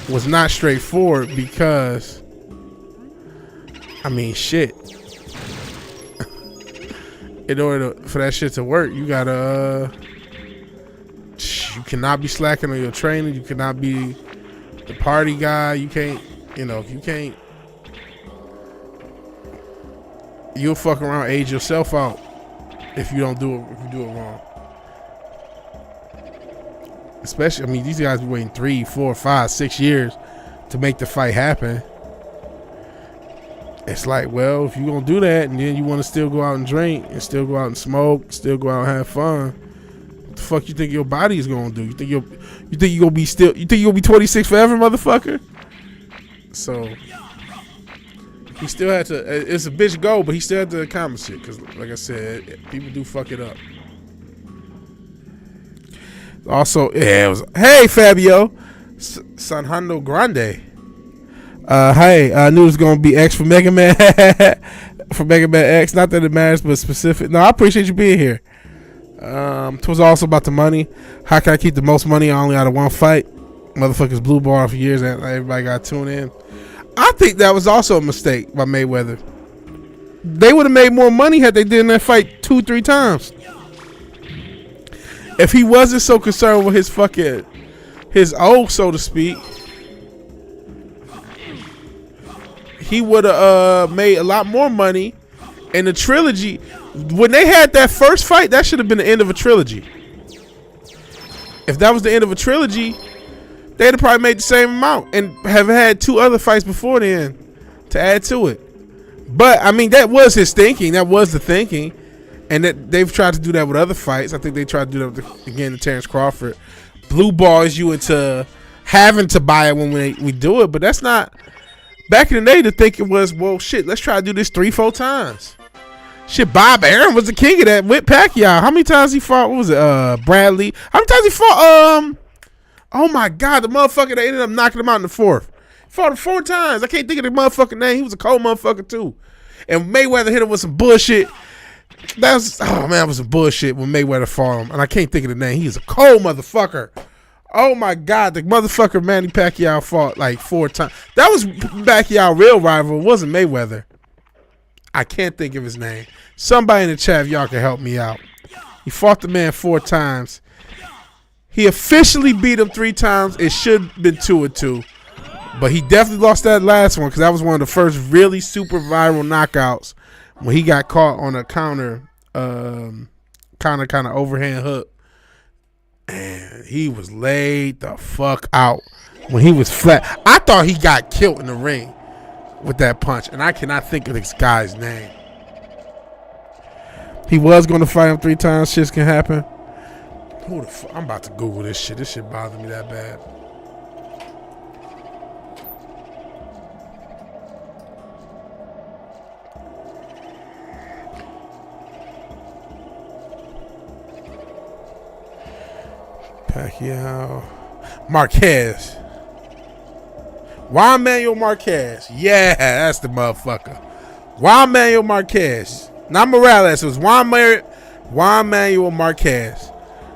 was not straightforward because, I mean, shit. In order for that shit to work, you gotta, you cannot be slacking on your training. You cannot be the party guy. You can't, if you can't, you'll fuck around, age yourself out if you don't do it. If you do it wrong. Especially, I mean, these guys be waiting 3, 4, 5, 6 years to make the fight happen. It's like, well, if you're going to do that and then you want to still go out and drink and still go out and smoke, still go out and have fun, what the fuck you think your body is going to do? You think you're going to be 26 forever, motherfucker? So he still had to, it's a bitch goal, but he still had to accomplish it because, like I said, people do fuck it up. Also, yeah, it was, hey, Fabio, Sanjando Grande. Hey, I knew it was gonna be X for Mega Man. For Mega Man X. Not that it matters, but specific. No, I appreciate you being here. It was also about the money. How can I keep the most money only out of one fight? Motherfuckers blue ball for years and everybody got tuned in. I think that was also a mistake by Mayweather. They would have made more money had they did in that fight 2-3 times. If he wasn't so concerned with his oath, so to speak, he would have made a lot more money. And the trilogy, when they had that first fight, that should have been the end of a trilogy. If that was the end of a trilogy, they'd have probably made the same amount and have had 2 other fights before then to add to it. But I mean, that was his thinking. That was the thinking, and that they've tried to do that with other fights. I think they tried to do that again to Terrence Crawford. Blue balls you into having to buy it when we do it, but that's not. Back in the day, the thinking was, well, shit, let's try to do this 3-4 times. Shit, Bob Arum was the king of that with Pacquiao. How many times he fought? What was it? Bradley. How many times he fought? Oh my God, the motherfucker that ended up knocking him out in the 4th. Fought him 4 times. I can't think of the motherfucking name. He was a cold motherfucker too. And Mayweather hit him with some bullshit. That was some bullshit when Mayweather fought him. And I can't think of the name. He's a cold motherfucker. Oh my God, the motherfucker Manny Pacquiao fought like 4 times. That was Pacquiao's real rival. It wasn't Mayweather. I can't think of his name. Somebody in the chat, if y'all can help me out. He fought the man 4 times. He officially beat him 3 times. It should have been 2-2. But he definitely lost that last one because that was one of the first really super viral knockouts when he got caught on a counter kind of overhand hook. And he was laid the fuck out when he was flat. I thought he got killed in the ring with that punch, and I cannot think of this guy's name. He was going to fight him 3 times. Shit can happen. Who the fuck? I'm about to Google this shit. This shit bothers me that bad. Pacquiao. Marquez. Juan Manuel Marquez. Yeah, that's the motherfucker. Juan Manuel Marquez. Not Morales. It was Juan Manuel Marquez.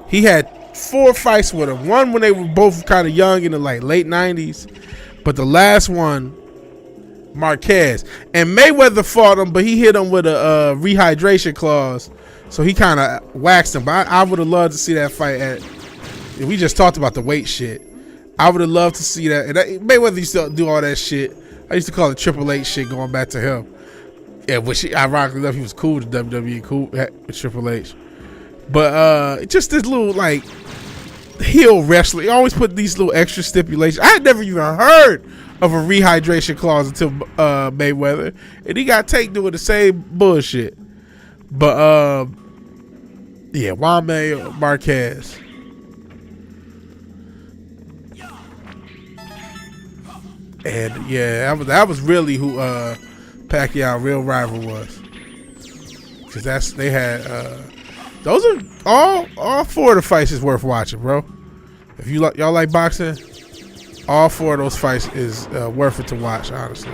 He had 4 fights with him. One when they were both kind of young in the like late 90s. But the last one, Marquez. And Mayweather fought him, but he hit him with a rehydration clause. So he kind of waxed him. But I would have loved to see that fight we just talked about the weight shit. I would have loved to see that. And Mayweather used to do all that shit. I used to call it Triple H shit going back to him. Yeah, which ironically enough, he was cool with WWE, cool with Triple H. But just this little like heel wrestling. He always put these little extra stipulations. I had never even heard of a rehydration clause until Mayweather. And he got taken doing the same bullshit. But yeah, Juan Manuel Marquez. And yeah, that was really who Pacquiao's real rival was. Because they had those are all 4 of the fights is worth watching, bro. If y'all like boxing, all 4 of those fights is worth it to watch, honestly.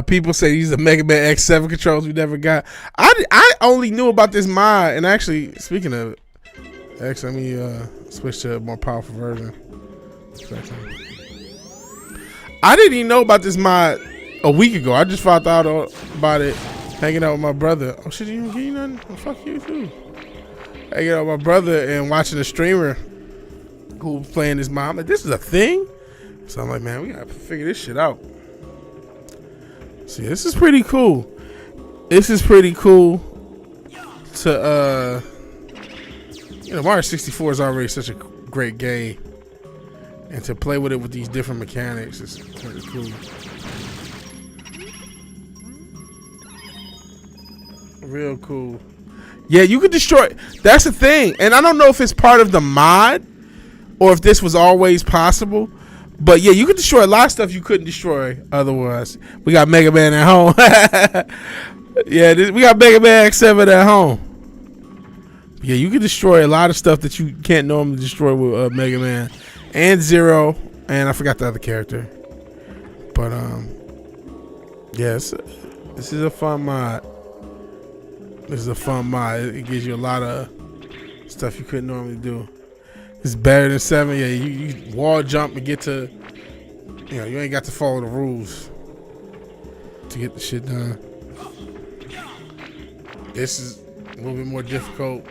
People say these are Mega Man X7 controls we never got. I only knew about this mod, and actually, speaking of X, let me switch to a more powerful version. I didn't even know about this mod a week ago. I just found out about it hanging out with my brother. Oh shit, you didn't get you nothing? Oh, fuck you too. Hanging out with my brother and watching a streamer who was playing this mod. I'm like, this is a thing? So I'm like, man, we gotta figure this shit out. See, this is pretty cool. This is pretty cool to Mario 64 is already such a great game. And to play with it with these different mechanics is pretty cool. Real cool. Yeah, you could destroy. That's the thing. And I don't know if it's part of the mod or if this was always possible. But yeah, you could destroy a lot of stuff you couldn't destroy otherwise. We got Mega Man at home. Yeah, we got Mega Man X7 at home. Yeah, you can destroy a lot of stuff that you can't normally destroy with Mega Man and Zero, and I forgot the other character. But yes, this is a fun mod. This is a fun mod. It gives you a lot of stuff you couldn't normally do. It's better than 7. Yeah, you wall jump and get to, you know, you ain't got to follow the rules to get the shit done. This is a little bit more difficult.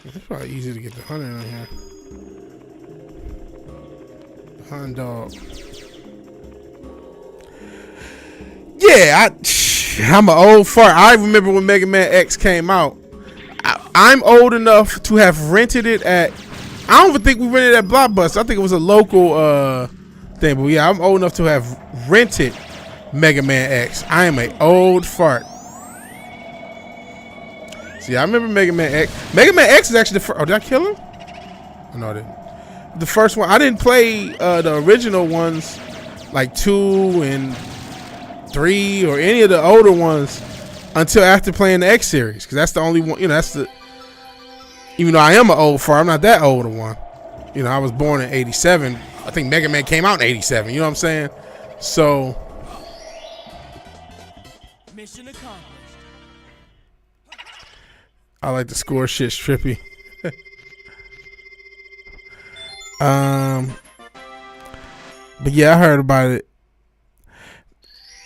It's probably easy to get the hunter in here. The hunt dog. Yeah, I'm an old fart. I remember when Mega Man X came out. I'm old enough to have rented it at. I don't even think we rented it at Blockbuster. I think it was a local thing. But yeah, I'm old enough to have rented Mega Man X. I am an old fart. See, I remember Mega Man X. Mega Man X is actually the first. Oh, did I kill him? Oh, no, I didn't. The first one. I didn't play the original ones, like 2 and 3 or any of the older ones until after playing the X series, because that's the only one. You know, that's the. Even though I am an old fart, I'm not that old one. You know, I was born in '87. I think Mega Man came out in '87. You know what I'm saying? So. Mission accomplished. I like the score shit's trippy. But yeah, I heard about it.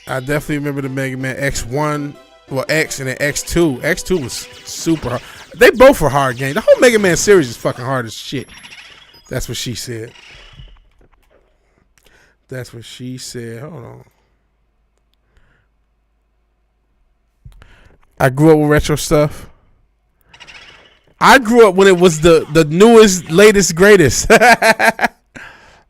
I definitely remember the Mega Man X1, well X and then X2. X2 was super hard. They both were hard games. The whole Mega Man series is fucking hard as shit. That's what she said. That's what she said. Hold on. I grew up with retro stuff. I grew up when it was the newest, latest, greatest.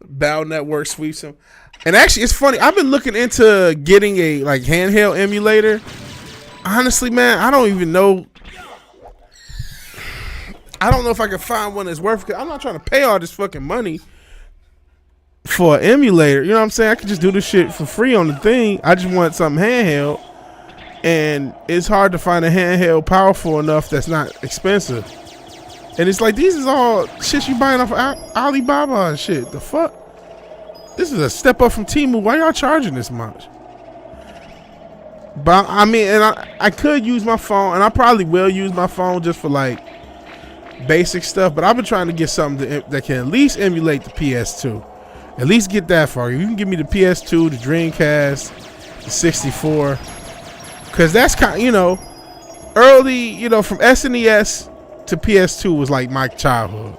Battle Network sweeps them. And actually, it's funny. I've been looking into getting a like handheld emulator. Honestly, man, I don't even know. I don't know if I can find one that's worth it. I'm not trying to pay all this fucking money for an emulator. You know what I'm saying? I could just do this shit for free on the thing. I just want something handheld. And it's hard to find a handheld powerful enough that's not expensive. And it's like, these is all shit you buying off of Alibaba and shit. The fuck? This is a step up from Temu. Why y'all charging this much? But I mean, and I could use my phone, and I probably will use my phone just for like basic stuff. But I've been trying to get something that can at least emulate the PS2. At least get that far. You can give me the PS2, the Dreamcast, the 64. Because that's kind of, you know, early, you know, from SNES to PS2 was like my childhood.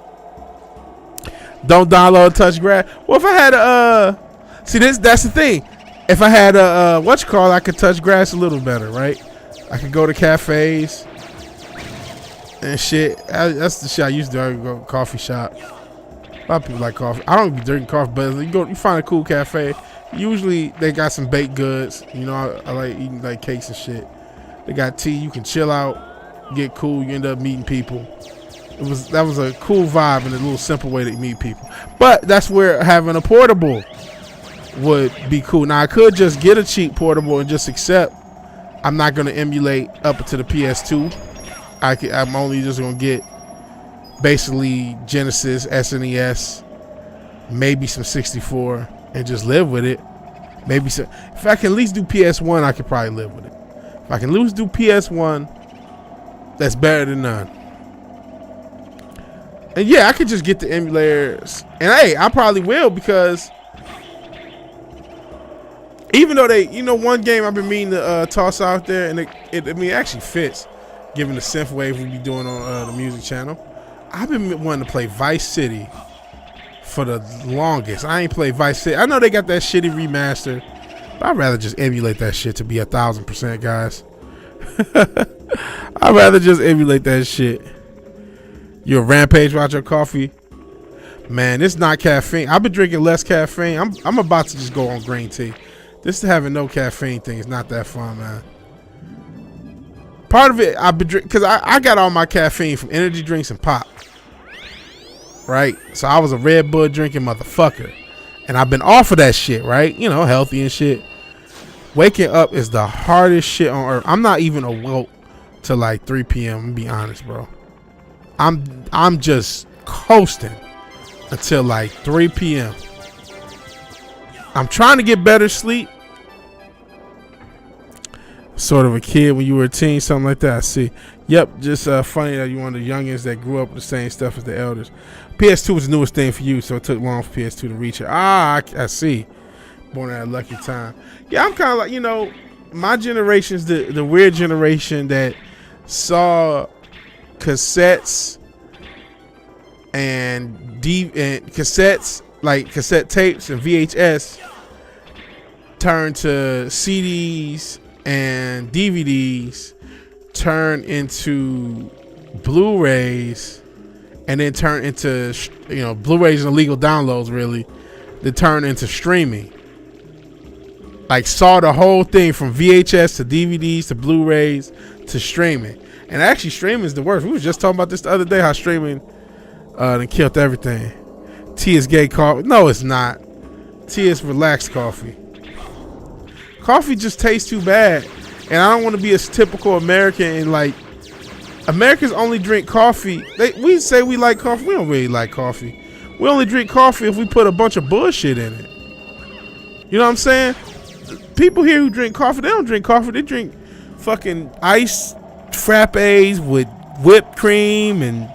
Don't download touch grab. Well, if I had a, see this, that's the thing. If I had a, I could touch grass a little better, right? I could go to cafes and shit. That's the shit I used to do. I would go to coffee shop. A lot of people like coffee. I don't be drinking coffee, but you find a cool cafe. Usually they got some baked goods. You know, I like eating like cakes and shit. They got tea. You can chill out, get cool. You end up meeting people. That was a cool vibe and a little simple way to meet people. But that's where having a portable would be cool. Now I could just get a cheap portable and just accept I'm not gonna emulate up to the PS2. I'm only just gonna get basically Genesis, SNES, maybe some 64. And just live with it. Maybe so. If I can at least do PS1, I could probably live with it. If I can at least do PS1, that's better than none. And yeah, I could just get the emulators. And hey, I probably will, because even though they, you know, one game I've been meaning to toss out there, and it actually fits, given the synthwave we be doing on the music channel. I've been wanting to play Vice City for the longest. I ain't played Vice City. I know they got that shitty remaster, but I'd rather just emulate that shit to be 1,000%, guys. I'd rather just emulate that shit. You a rampage about your coffee? Man, it's not caffeine. I've been drinking less caffeine. I'm about to just go on green tea. This having no caffeine thing is not that fun, man. Part of it, I've been drinking because I got all my caffeine from energy drinks and pop. Right? So I was a Red Bull drinking motherfucker. And I've been off of that shit, right? You know, healthy and shit. Waking up is the hardest shit on earth. I'm not even awoke till like 3 p.m. I'm gonna be honest, bro. I'm just coasting until like 3 p.m. I'm trying to get better sleep. Sort of a kid when you were a teen, something like that. I see. Yep, just funny that you're one of the youngins that grew up with the same stuff as the elders. PS2 was the newest thing for you, so it took long for PS2 to reach it. I see. Born at a lucky time. Yeah, I'm kind of like, you know, my generation's the weird generation that saw cassettes and cassettes, like cassette tapes and VHS turn to CDs and DVDs, turn into Blu-rays, and then turn into, you know, Blu-rays and illegal downloads, really, that turn into streaming. Like, saw the whole thing from VHS to DVDs to Blu-rays to streaming. And actually, streaming is the worst. We were just talking about this the other day, how streaming done killed everything. Tea is gay coffee. No, it's not. Tea is relaxed coffee. Coffee just tastes too bad. And I don't want to be a typical American and like, Americans only drink coffee. We say we like coffee. We don't really like coffee. We only drink coffee if we put a bunch of bullshit in it. You know what I'm saying? People here who drink coffee, they don't drink coffee. They drink fucking iced frappes with whipped cream and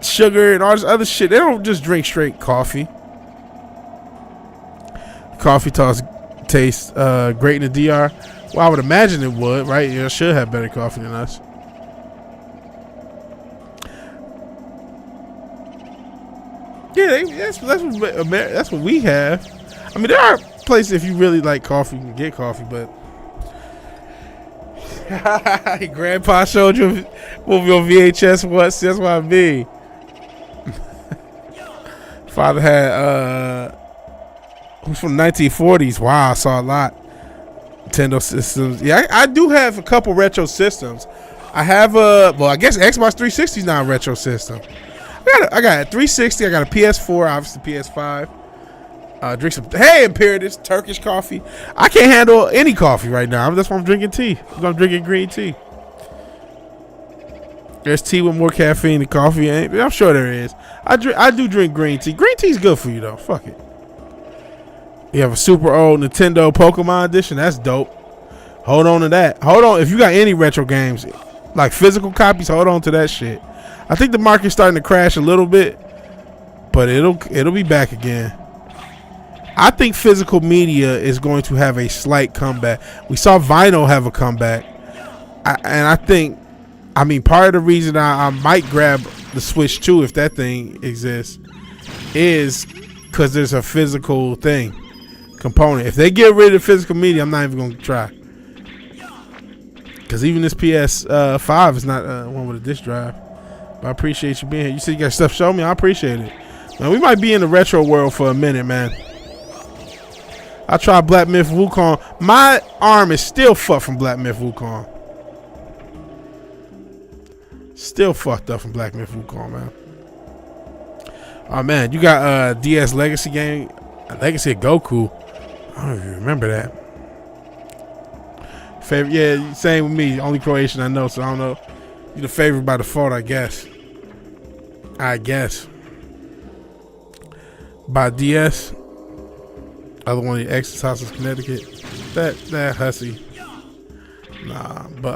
sugar and all this other shit. They don't just drink straight coffee. Coffee tastes great in the DR. Well, I would imagine it would, right? You should have better coffee than us. Yeah, that's what we have. I mean, there are places if you really like coffee, you can get coffee, but Grandpa showed you movie on VHS once. That's what I mean. Father had who's from the 1940s. Wow, I saw a lot. Nintendo systems. Yeah, I do have a couple retro systems. I have I guess Xbox 360 is now a retro system. I got a 360. I got a PS4, obviously PS5. Drink some Imperius Turkish coffee. I can't handle any coffee right now. That's why I'm drinking tea. I'm drinking green tea. There's tea with more caffeine than coffee. I'm sure there is. I do drink green tea. Green tea's good for you though. Fuck it. You have a super old Nintendo Pokemon edition. That's dope. Hold on to that. Hold on. If you got any retro games, like physical copies, hold on to that shit. I think the market's starting to crash a little bit, but it'll be back again. I think physical media is going to have a slight comeback. We saw vinyl have a comeback. I think, part of the reason I might grab the Switch 2 if that thing exists is because there's a physical component. If they get rid of physical media, I'm not even going to try. Because even this PS5 is not one with a disc drive. But I appreciate you being here. You said you got stuff to show me? I appreciate it. Man, we might be in the retro world for a minute, man. I tried Black Myth Wukong. My arm is still fucked from Black Myth Wukong. Still fucked up from Black Myth Wukong, man. Oh, man. You got DS Legacy game. Legacy of Goku. I don't even remember that. Favorite? Yeah, same with me. Only Croatian I know, so I don't know. You're the favorite by default, I guess. By DS. Other one of the X's house in Connecticut. That hussy. Nah, but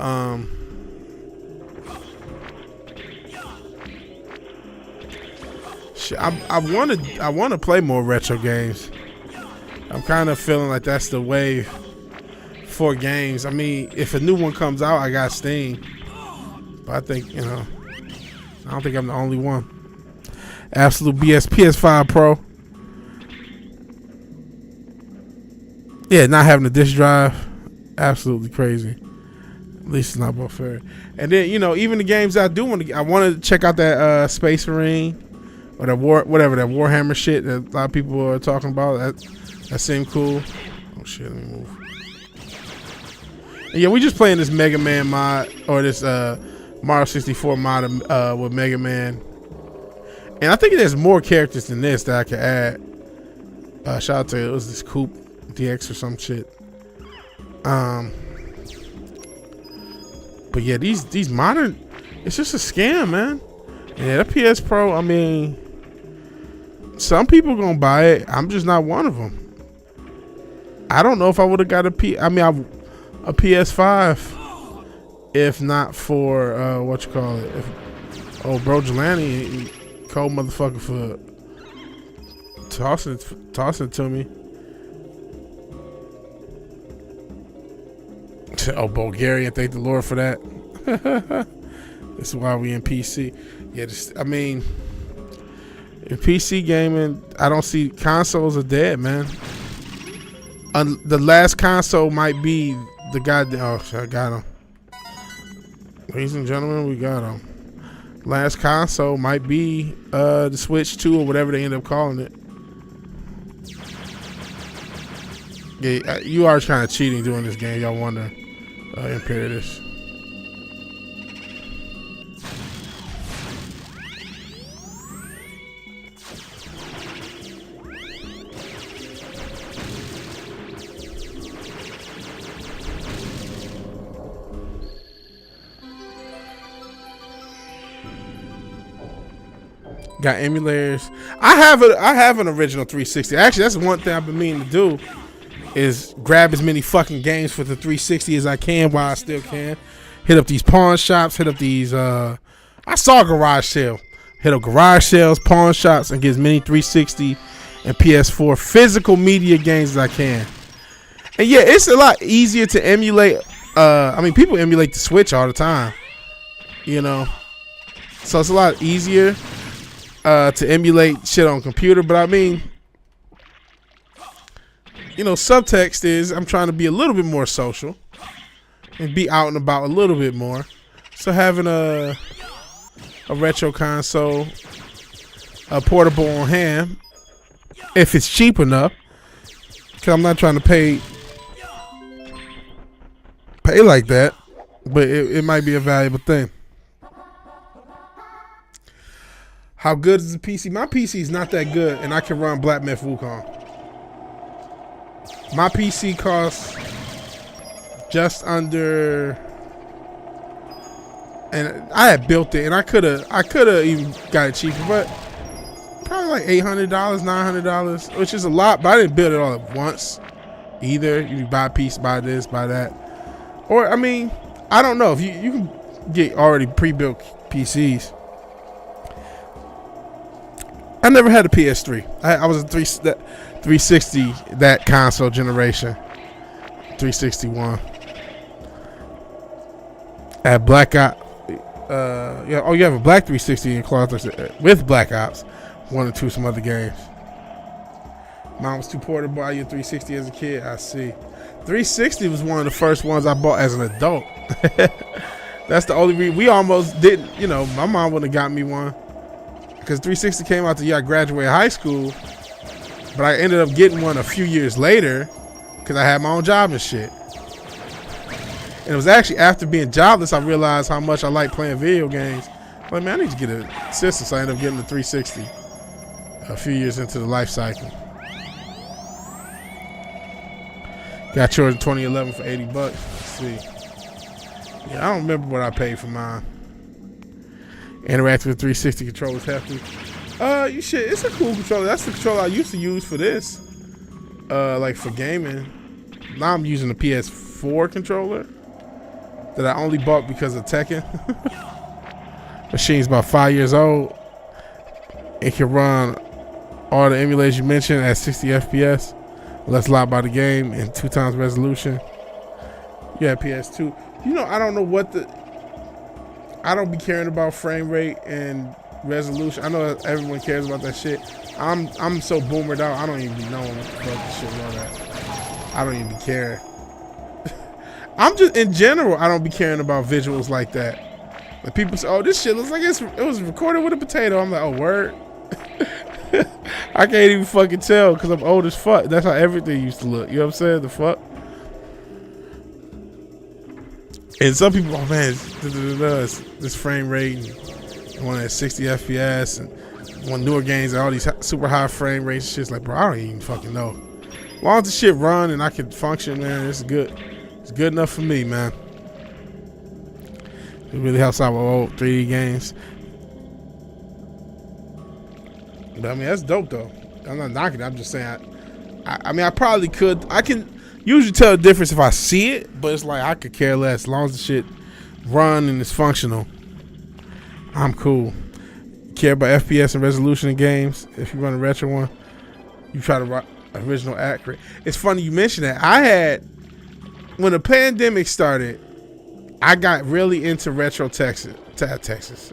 shit, I want to play more retro games. I'm kind of feeling like that's the wave for games. I mean, if a new one comes out, I got Steam. But I think, I don't think I'm the only one. Absolute BS. PS5 Pro. Yeah, not having a disc drive, absolutely crazy. At least it's not both fair. And then, even the games I do want to check out that Space Marine or that that Warhammer shit that a lot of people are talking about. That seemed cool. Oh shit. Let me move. And yeah, we just playing this Mega Man mod or this Mario 64 mod with Mega Man. And I think there's more characters than this that I could add. Shout out to it was this Coop DX or some shit. But yeah, these modern, it's just a scam, man. Yeah, the PS Pro. I mean, some people gonna buy it. I'm just not one of them. I don't know if I would have got a PS5 if not for what you call it. Bro Jelani, cold motherfucker for tossing it to me. Oh, Bulgarian, thank the Lord for that. This is why we in PC. Yeah, I mean, in PC gaming, I don't see consoles are dead, man. The last console might be the goddamn. Oh, I got him. Ladies and gentlemen, we got him. Last console might be the Switch 2 or whatever they end up calling it. Yeah, you are kind of cheating doing this game. Y'all wonder, Imperatus. Got emulators. I have an original 360. Actually, that's one thing I've been meaning to do is grab as many fucking games for the 360 as I can while I still can. Hit up these pawn shops. Hit up these. I saw a garage sale. Hit up garage sales, pawn shops, and get as many 360 and PS4 physical media games as I can. And yeah, it's a lot easier to emulate. I mean, people emulate the Switch all the time. You know, so it's a lot easier to emulate shit on computer. But I mean, you know, subtext is I'm trying to be a little bit more social and be out and about a little bit more. So having a retro console, a portable on hand, if it's cheap enough, because I'm not trying to pay like that, but it might be a valuable thing. How good is the PC? My PC is not that good, and I can run Black Myth Wukong. My PC costs just under, and I had built it, and I could have even got it cheaper, but probably like $800, $900, which is a lot. But I didn't build it all at once either. You buy a piece, buy this, buy that, or I mean, I don't know if you can get already pre-built PCs. I never had a PS3. I was a 360 that console generation. 361. I had Black Ops. Yeah. Oh, you have a Black 360 in cloth with Black Ops 1 or 2 some other games. Mine was too poor to buy your 360 as a kid. I see. 360 was one of the first ones I bought as an adult. That's the only reason we almost didn't. You know, my mom wouldn't have got me one. Because 360 came out the year I graduated high school, but I ended up getting one a few years later because I had my own job and shit. And it was actually after being jobless I realized how much I like playing video games. I'm like, man, I need to get a system, so I ended up getting the 360 a few years into the life cycle. Got yours in 2011 for $80. Let's see. Yeah, I don't remember what I paid for mine. Interactive with 360 controllers hefty. You shit, it's a cool controller. That's the controller I used to use for this. Like for gaming. Now I'm using the PS4 controller that I only bought because of Tekken. Machine's about 5 years old. It can run all the emulators you mentioned at 60 FPS. Less locked by the game and 2 times resolution. Yeah, PS2. You know, I don't know what I don't be caring about frame rate and resolution. I know everyone cares about that shit. I'm so boomered out. I don't even be knowing what the fuck this shit all that. I don't even care. I'm just in general. I don't be caring about visuals like that. When people say, "Oh, this shit looks like it was recorded with a potato," I'm like, "Oh, word." I can't even fucking tell because I'm old as fuck. That's how everything used to look. You know what I'm saying? The fuck. And some people, oh man, this frame rate, and one at 60 FPS, and one newer games, and all these super high frame rates. Shit's like, bro, I don't even fucking know. As long as the shit run and I can function, man, it's good. It's good enough for me, man. It really helps out with old 3D games. But I mean, that's dope though. I'm not knocking it. I'm just saying, I mean, I probably could. I can usually tell the difference if I see it, but it's like I could care less. As long as the shit run and it's functional, I'm cool. Care about FPS and resolution in games. If you run a retro one, you try to run original accurate. It's funny you mentioned that. I had, when the pandemic started, I got really into retro Texas,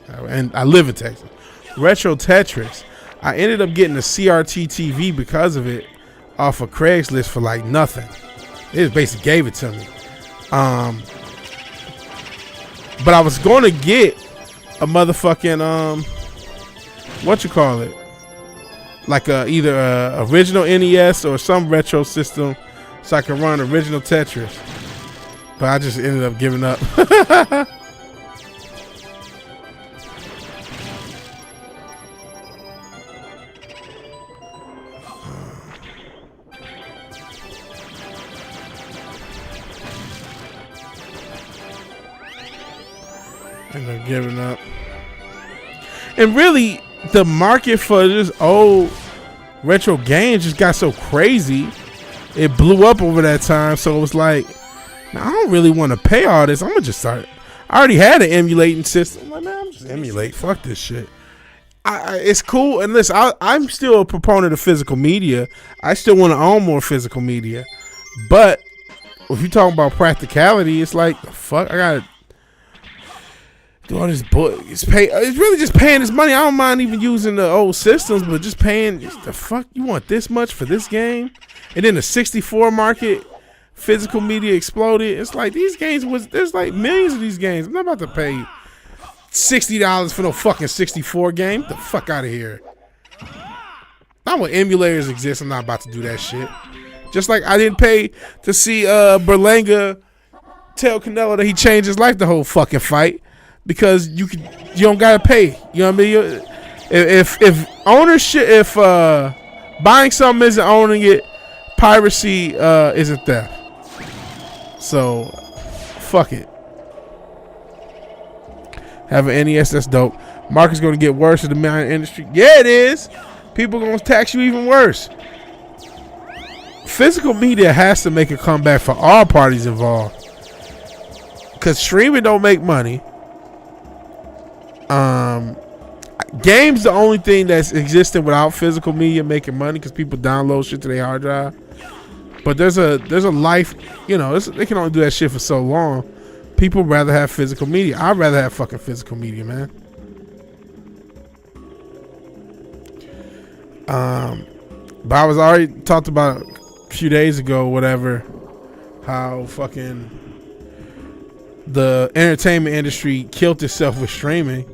and I live in Texas. Retro Tetris. I ended up getting a CRT TV because of it off of Craigslist for like nothing. They just basically gave it to me. But I was going to get a motherfucking, like either a original NES or some retro system so I could run original Tetris. But I just ended up giving up. Ended up giving up. And really, the market for this old retro games just got so crazy. It blew up over that time. So it was like, I don't really want to pay all this. I'm going to just start. I already had an emulating system. I'm like, man, I'm just emulate. Fuck this shit. It's cool. And listen, I'm still a proponent of physical media. I still want to own more physical media. But if you're talking about practicality, it's like, fuck, I got to do all this book. It's really just paying this money. I don't mind even using the old systems, but just paying the fuck. You want this much for this game? And then the 64 market, physical media exploded. It's like these games there's like millions of these games. I'm not about to pay $60 for no fucking 64 game. Get the fuck out of here. Not when emulators exist. I'm not about to do that shit. Just like I didn't pay to see Berlanga tell Canelo that he changed his life the whole fucking fight. Because you don't gotta pay. You know what I mean? If ownership, if buying something isn't owning it, piracy isn't theft. So fuck it. Have an NES, that's dope. Market's gonna get worse in the mining industry. Yeah, it is. People are gonna tax you even worse. Physical media has to make a comeback for all parties involved. Cause streaming don't make money. Games the only thing that's existing without physical media making money because people download shit to their hard drive. But there's a life, you know, they can only do that shit for so long. People rather have physical media. I'd rather have fucking physical media, man. But I was already talked about a few days ago, whatever, how fucking the entertainment industry killed itself with streaming,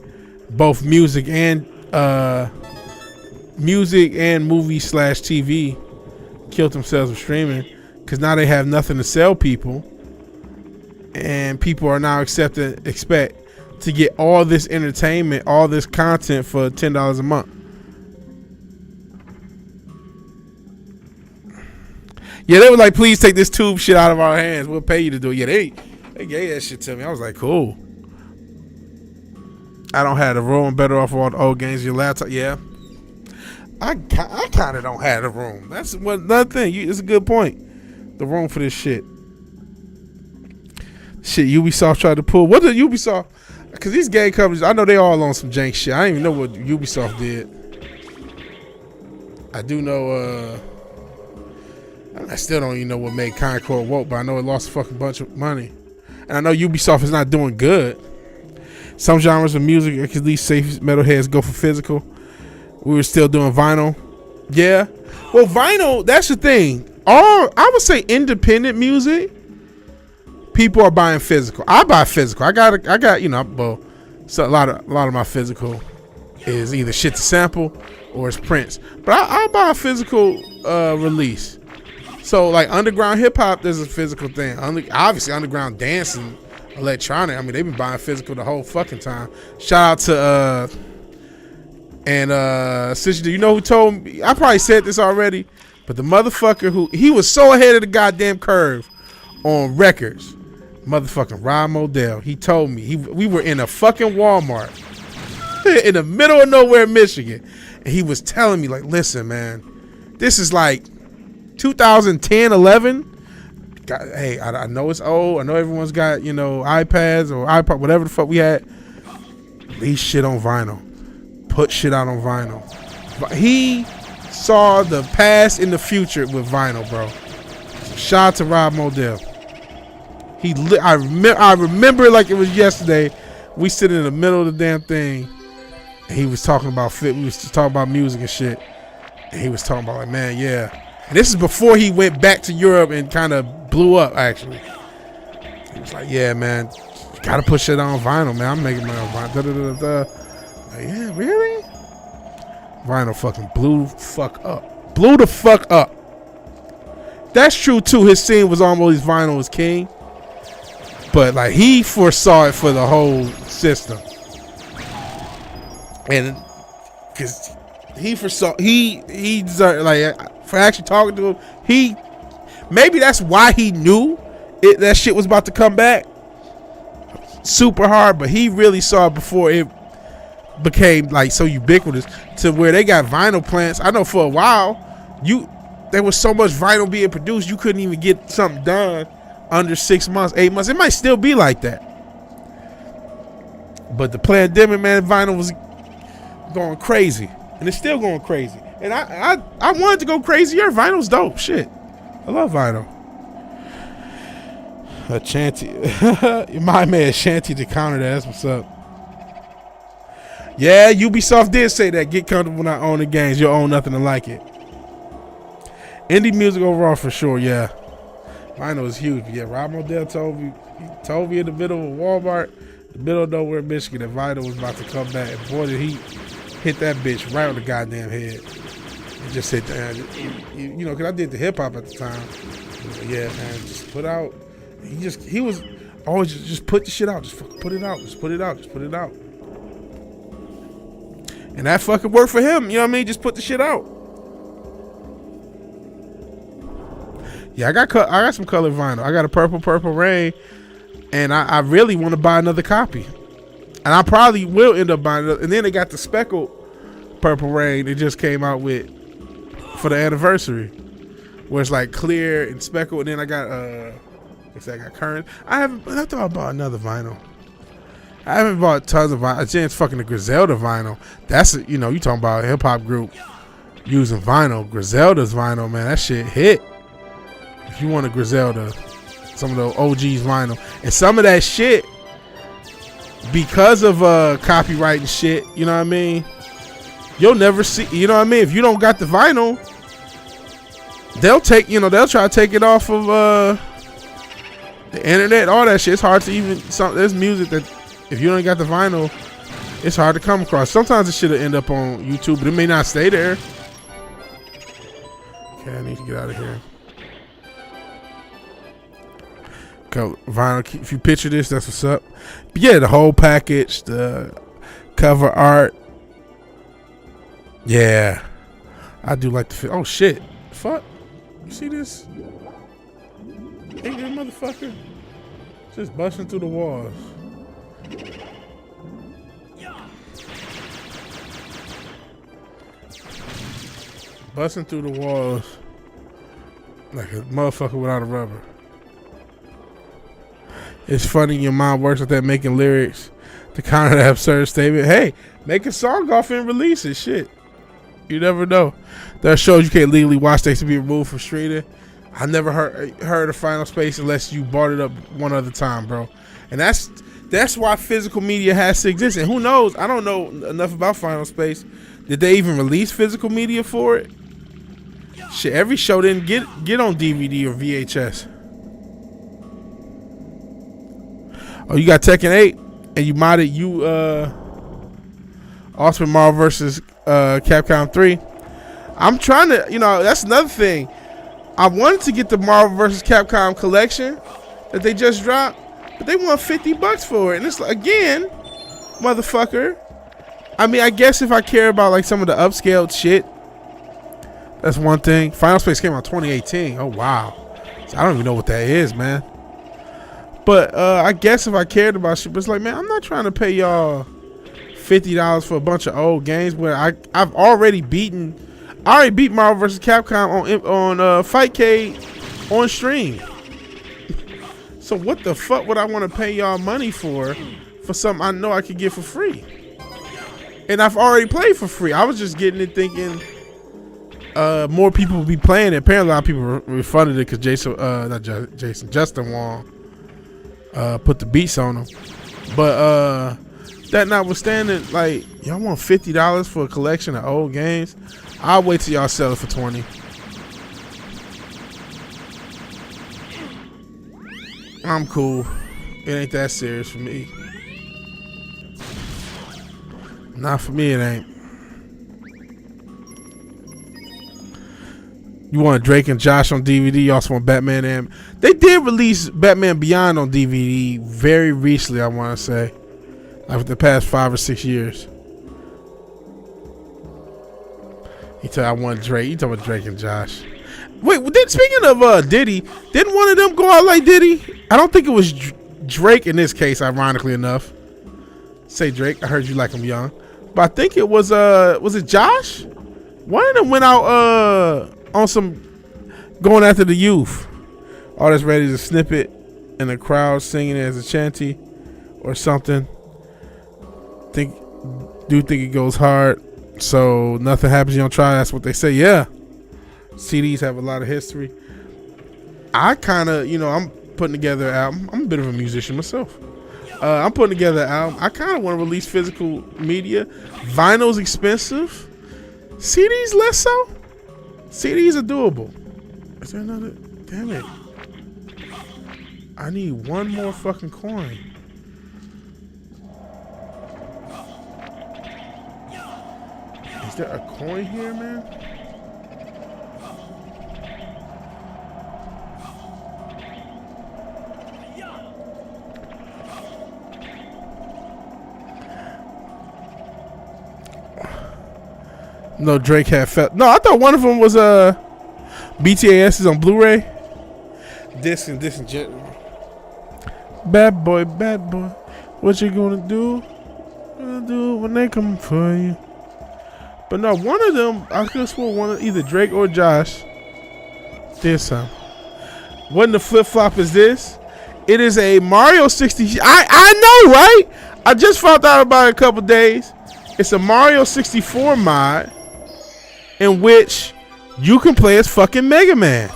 both music and movie/TV killed themselves with streaming because now they have nothing to sell people, and people are now expect to get all this entertainment, all this content for $10 a month. Yeah, they were like, please take this tube shit out of our hands. We'll pay you to do it. Yeah, they gave that shit to me. I was like, cool. I don't have the room. Better off all the old games. Your laptop. Yeah. I kind of don't have the room. That's another thing. It's a good point. The room for this shit. Shit, Ubisoft tried to pull. What did Ubisoft? Because these game companies, I know they all on some jank shit. I didn't even know what Ubisoft did. I do know, I still don't even know what made Concord woke, but I know it lost a fucking bunch of money. And I know Ubisoft is not doing good. Some genres of music, at least safe metalheads go for physical. We were still doing vinyl. Yeah. Well, vinyl, that's the thing. I would say independent music, people are buying physical. I buy physical. I got, you know, well, so a lot of my physical is either shit to sample or it's prints. But I'll buy a physical release. So like underground hip hop, there's a physical thing. Obviously underground dancing, electronic. I mean, they've been buying physical the whole fucking time. Shout out to Sister, do you know who told me? I probably said this already, but the motherfucker he was so ahead of the goddamn curve on records, motherfucking Rod Modell. He told me we were in a fucking Walmart in the middle of nowhere, Michigan, and he was telling me like, listen, man, this is like 2010, 11. Hey, I know it's old. I know everyone's got, iPads or iPod, whatever the fuck we had. Leave shit on vinyl. Put shit out on vinyl. But he saw the past and the future with vinyl, bro. So shout out to Rob Modell. I remember it like it was yesterday. We sitting in the middle of the damn thing, and he was talking about fit. We was just talking about music and shit. And he was talking about like, man, yeah. And this is before he went back to Europe and kind of blew up. Actually, he was like, yeah, man, you gotta put shit on vinyl, man. I'm making my own vinyl. Da, da, da, da. Like, yeah, really? Vinyl fucking blew the fuck up. Blew the fuck up. That's true too. His scene was almost vinyl was king. But like he foresaw it for the whole system. And cause he foresaw he deserved, like, for actually talking to him, maybe that's why he knew that shit was about to come back super hard, but he really saw it before it became like so ubiquitous to where they got vinyl plants. I know for a while there was so much vinyl being produced you couldn't even get something done under 6 months, 8 months. It might still be like that, but the pandemic, man, vinyl was going crazy, and it's still going crazy. And I wanted to go crazier. Vinyl's dope shit. I love vinyl. Shanty, my man Shanty to counter that. That's what's up. Yeah, Ubisoft did say that. Get comfortable not owning games. You'll own nothing to like it. Indie music overall for sure, yeah. Vinyl is huge. Yeah, Rob Modell told me in the middle of Walmart, the middle of nowhere, Michigan, that vinyl was about to come back. And boy, did he hit that bitch right on the goddamn head. He just said, because I did the hip hop at the time. He was like, yeah, man, just put out. He was always just put the shit out. Just fucking put it out. Just put it out. Just put it out. And that fucking worked for him. You know what I mean? Just put the shit out. Yeah, I got some colored vinyl. I got a Purple Rain, and I really want to buy another copy. And I probably will end up buying it. And then they got the speckled Purple Rain they just came out with for the anniversary, where it's like clear and speckled. And then I got I got current. I thought I bought another vinyl. I haven't bought tons of vinyl. It's fucking the Griselda vinyl. That's you talking about a hip hop group using vinyl. Griselda's vinyl, man, that shit hit. If you want a Griselda, some of the OG's vinyl, and some of that shit, because of copyright and shit, you know what I mean? You'll never see, you know what I mean? If you don't got the vinyl, they'll try to take it off of the internet, all that shit. It's hard to even, there's music that if you don't got the vinyl, it's hard to come across. Sometimes it should end up on YouTube, but it may not stay there. Okay, I need to get out of here. Vinyl, if you picture this, that's what's up. But yeah, the whole package, the cover art. Yeah, I do like the fit. Oh shit, fuck! You see this? Ain't that motherfucker just busting through the walls? Busting through the walls like a motherfucker without a rubber. It's funny your mind works with that, making lyrics to counter that absurd statement. Hey, make a song off and release it. Shit. You never know. There are shows you can't legally watch that to be removed from streaming. I never heard of Final Space unless you bought it up one other time, bro. And that's why physical media has to exist. And who knows? I don't know enough about Final Space. Did they even release physical media for it? Shit, every show didn't get on DVD or VHS. Oh, you got Tekken 8 and you modded Ultimate Marvel vs. Capcom 3. I'm trying to, that's another thing. I wanted to get the Marvel vs. Capcom collection that they just dropped, but they want $50 for it. And it's like, again, motherfucker. I mean, I guess if I care about like some of the upscaled shit, that's one thing. Final Space came out 2018. Oh wow. So I don't even know what that is, man. But I guess if I cared about shit, but it's like, man, I'm not trying to pay y'all $50 for a bunch of old games where I've already beaten. I already beat Marvel vs. Capcom on Fightcade on stream. So what the fuck would I want to pay y'all money for something I know I could get for free? And I've already played for free. I was just getting it thinking more people would be playing it. Apparently a lot of people refunded it because Justin Wong put the beats on them. But that notwithstanding, like, y'all want $50 for a collection of old games? I'll wait till y'all sell it for $20. I'm cool. It ain't that serious for me. Not for me, it ain't. You want Drake and Josh on DVD. You also want Batman and... They did release Batman Beyond on DVD very recently, I want to say. Like for the past 5 or 6 years. He said I want Drake. You talking about Drake and Josh. Wait, speaking of Diddy, didn't one of them go out like Diddy? I don't think it was Drake in this case, ironically enough. Say Drake, I heard you like him young. But I think it was it Josh? One of them went out on some going after the youth. All that's ready to snip it and the crowd singing it as a chanty or something. Think it goes hard, so nothing happens, you don't try. That's what they say. Yeah, CDs have a lot of history. I kind of, I'm putting together an album. I'm a bit of a musician myself. I'm putting together an album. I kind of want to release physical media. Vinyl's expensive. CDs less so. CDs are doable. Is there another? Damn it. I need one more fucking coin. Is there a coin here, man? No, Drake had felt. No, I thought one of them was BTAS is on Blu-ray. This and bad boy, what you gonna do? Gonna do when they come for you. But no, one of them, I could have sworn one of either Drake or Josh did something. What the flip flop is this? It is a Mario 60. I know, right? I just found out about it a couple days. It's a Mario 64 mod in which you can play as fucking Mega Man.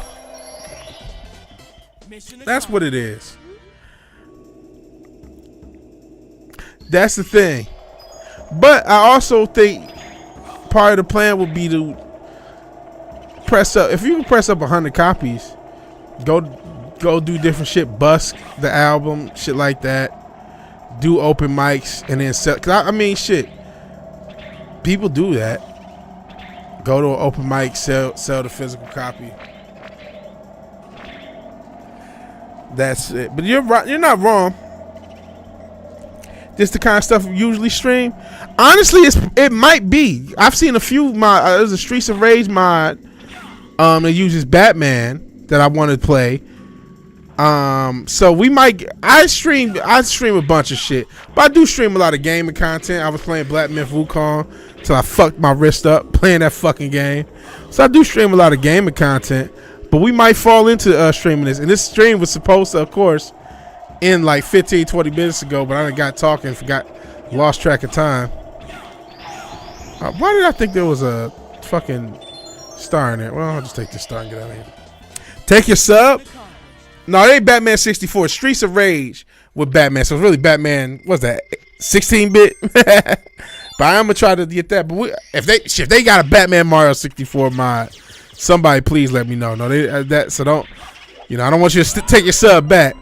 That's what it is. That's the thing. But I also think part of the plan would be to press up. If you can press up 100 copies, go do different shit. Busk the album, shit like that. Do open mics and then sell. Cause I mean, shit. People do that. Go to an open mic, sell the physical copy. That's it. But you're right. You're not wrong. This the kind of stuff we usually stream. Honestly, it might be. I've seen a few mod. There's a Streets of Rage mod that uses Batman that I want to play. So we might. I stream a bunch of shit, but I do stream a lot of gaming content. I was playing Black Myth Wukong till I fucked my wrist up playing that fucking game. So I do stream a lot of gaming content, but we might fall into streaming this. And this stream was supposed to, of course, end like 15-20 minutes ago, but I done got talking, lost track of time. Why did I think there was a fucking star in there? Well, I'll just take this star and get out of here. Take your sub. No, it ain't Batman 64. Streets of Rage with Batman. So it's really Batman. What's that? 16-bit. But I'm gonna try to get that. But if they got a Batman Mario 64 mod, somebody please let me know. No, that. So don't. I don't want you to take your sub back.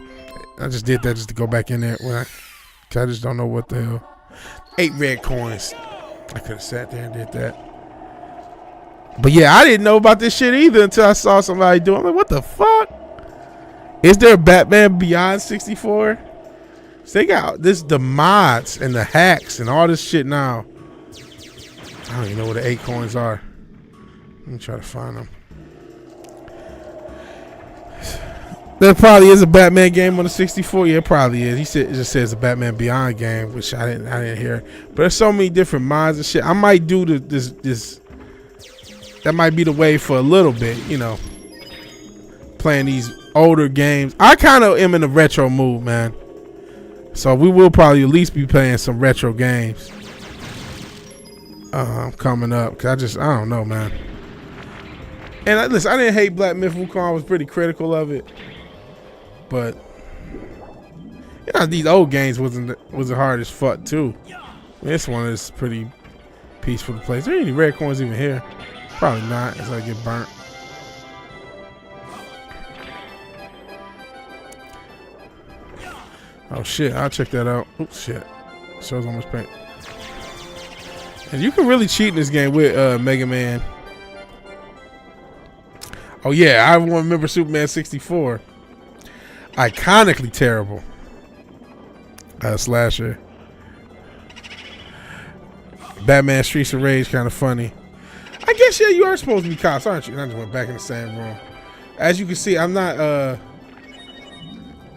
I just did that just to go back in there. I just don't know what the hell. 8 red coins. I could have sat there and did that. But yeah, I didn't know about this shit either until I saw somebody do it. I'm like, what the fuck? Is there a Batman Beyond 64? So they got the mods and the hacks and all this shit now. I don't even know where the 8 coins are. Let me try to find them. There probably is a Batman game on the 64. Yeah, it probably is. He said it just says a Batman Beyond game, which I didn't hear. But there's so many different mods and shit. I might do this. That might be the way for a little bit, you know. Playing these older games. I kind of am in a retro mood, man. So we will probably at least be playing some retro games coming up. Cause I don't know, man. And listen, I didn't hate Black Myth Wukong. I was pretty critical of it. But you know, these old games wasn't hard as fuck too. This one is pretty peaceful to play. Is there any red coins even here? Probably not, as I get burnt. Oh shit, I'll check that out. Oops, shit. Shows how much paint. And you can really cheat in this game with Mega Man. Oh yeah, I remember Superman 64. Iconically terrible. Slasher. Batman Streets of Rage, kind of funny. I guess, yeah, you are supposed to be cops, aren't you? And I just went back in the same room. As you can see, I'm not,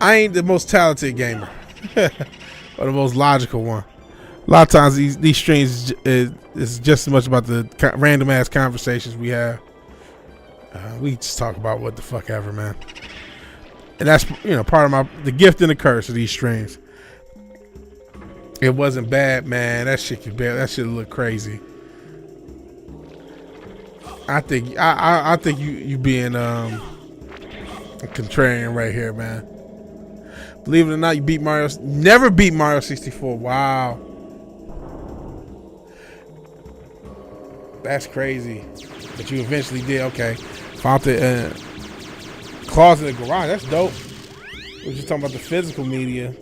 I ain't the most talented gamer. Or the most logical one. A lot of times these streams is just as much about the random ass conversations we have. We just talk about what the fuck ever, man. And that's, you know, part of the gift and the curse of these streams. It wasn't bad, man. That shit could bad. That shit look crazy. I think you being a contrarian right here, man. Believe it or not, you beat Mario. Never beat Mario 64. Wow. That's crazy. But you eventually did. Okay. Found the claws in the garage. That's dope. We're just talking about the physical media.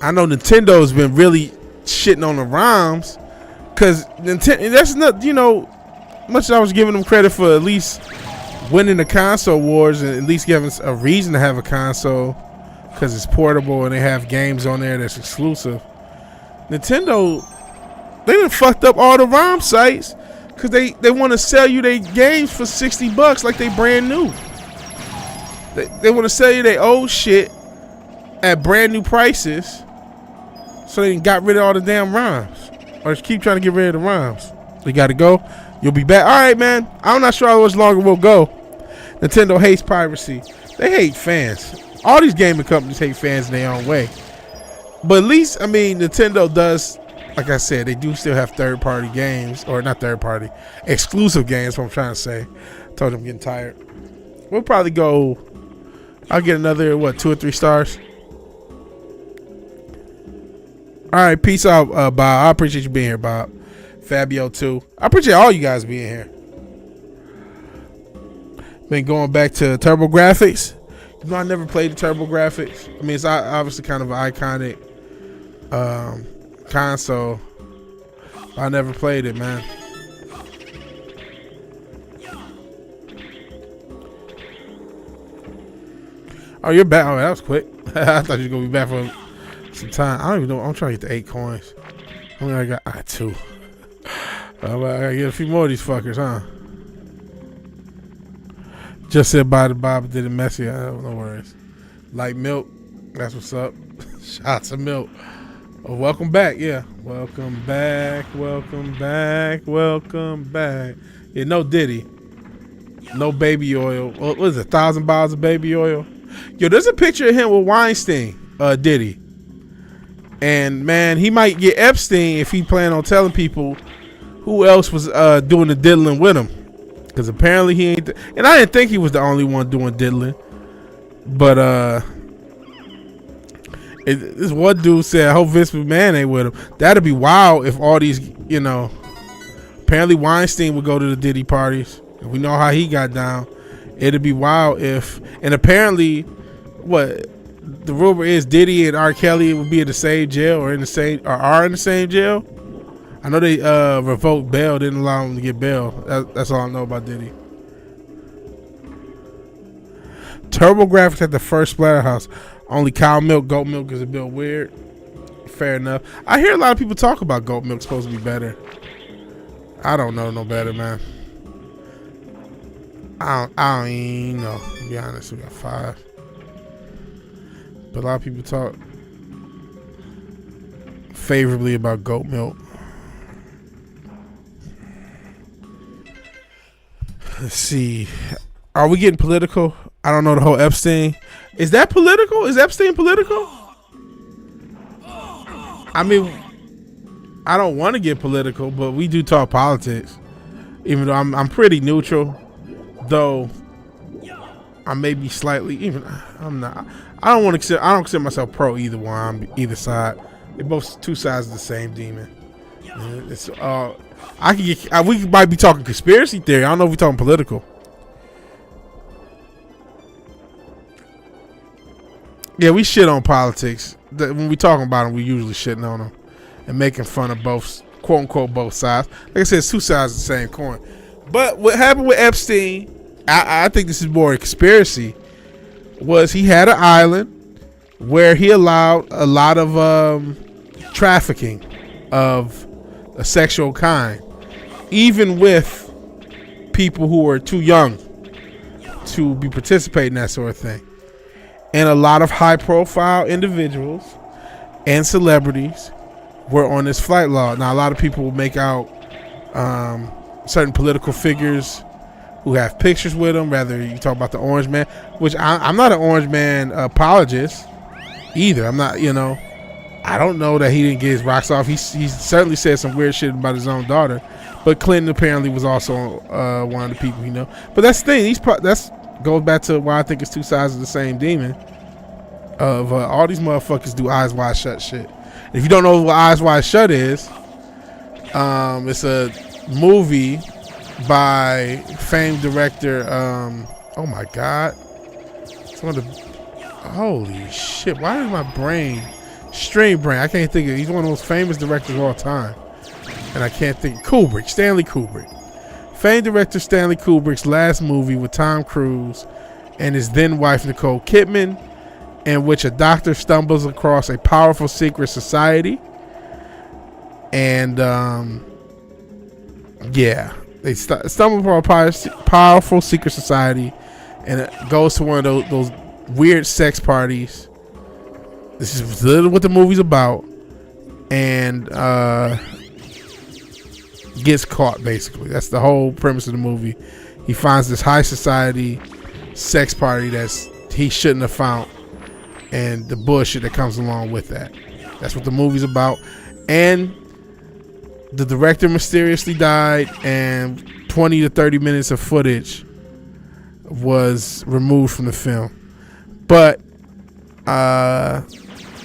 I know Nintendo's been really shitting on the ROMs. Because Nintendo, that's not, you know, much as I was giving them credit for at least winning the console wars and at least giving us a reason to have a console because it's portable and they have games on there that's exclusive. Nintendo, they done fucked up all the ROM sites because they want to sell you their games for $60 like they brand new. They want to sell you their old shit at brand new prices so they got rid of all the damn ROMs. Or just keep trying to get rid of the ROMs. We got to go. You'll be back. All right, man. I'm not sure how much longer we'll go. Nintendo hates piracy. They hate fans. All these gaming companies hate fans in their own way. But at least, I mean, Nintendo does, like I said, they do still have third-party games. Or not third-party. Exclusive games, what I'm trying to say. I told them I'm getting tired. We'll probably go, I'll get another, 2 or 3 stars. All right, peace out, Bob. I appreciate you being here, Bob. Fabio, too. I appreciate all you guys being here. Been going back to TurboGrafx. You know, I never played the TurboGrafx. I mean, it's obviously kind of an iconic console. I never played it, man. Oh, you're back. Oh, that was quick. I thought you were going to be back for some time. I don't even know. I'm trying to get the 8 coins. I mean, I got 2. I gotta get a few more of these fuckers, huh? Just said bye to Bob, did it messy. No worries. Light milk. That's what's up. Shots of milk. Oh, welcome back. Yeah. Welcome back. Welcome back. Welcome back. Yeah, no Diddy. No baby oil. What is it? 1,000 bottles of baby oil? Yo, there's a picture of him with Weinstein, Diddy. And man, he might get Epstein if he plan on telling people who else was doing the diddling with him. Because apparently he ain't. And I didn't think he was the only one doing diddling. But this one dude said, I hope Vince McMahon ain't with him. That'd be wild if all these, you know. Apparently Weinstein would go to the Diddy parties. And we know how he got down. It'd be wild if. And apparently, the rumor is Diddy and R. Kelly will be in the same jail or are in the same jail. I know they revoked bail, didn't allow him to get bail. That's all I know about Diddy. Turbo graphics at the first Splatterhouse. Only cow milk, goat milk is a bit weird. Fair enough. I hear a lot of people talk about goat milk supposed to be better. I don't know no better, man. I don't even know. To be honest, we got 5. But a lot of people talk favorably about goat milk. Let's see. Are we getting political? I don't know the whole Epstein. Is that political? Is Epstein political? I mean, I don't want to get political, but we do talk politics. Even though I'm pretty neutral, though I may be slightly I'm not. I don't consider myself pro either one. I'm either side. They're both two sides of the same demon. It's we might be talking conspiracy theory. I don't know if we're talking political. Yeah, we shit on politics. When we talking about them, we usually shitting on them and making fun of both, quote unquote, both sides. Like I said, it's two sides of the same coin. But what happened with Epstein, I think this is more a conspiracy, was he had an island where he allowed a lot of trafficking of a sexual kind, even with people who were too young to be participating in that sort of thing. And a lot of high-profile individuals and celebrities were on this flight log. Now, a lot of people will make out certain political figures who have pictures with them. Rather, you talk about the Orange Man, which I'm not an Orange Man apologist either. I'm not, I don't know that he didn't get his rocks off. He certainly said some weird shit about his own daughter. But Clinton apparently was also one of the people he know. But that's the thing. That's goes back to why I think it's two sides of the same demon. Of all these motherfuckers do Eyes Wide Shut shit. If you don't know what Eyes Wide Shut is, it's a movie by famed director. Oh my god, holy shit! Why is my brain string brain? I can't think of. He's one of the most famous directors of all time, and I can't think. Kubrick, Stanley Kubrick. Famed director Stanley Kubrick's last movie with Tom Cruise and his then wife Nicole Kidman, in which a doctor stumbles across a powerful secret society. And they stumble upon a powerful secret society, and it goes to one of those weird sex parties. This is literally what the movie's about, and gets caught. Basically, that's the whole premise of the movie. He finds this high society sex party that's he shouldn't have found, and the bullshit that comes along with that. That's what the movie's about. And the director mysteriously died, and 20 to 30 minutes of footage was removed from the film. But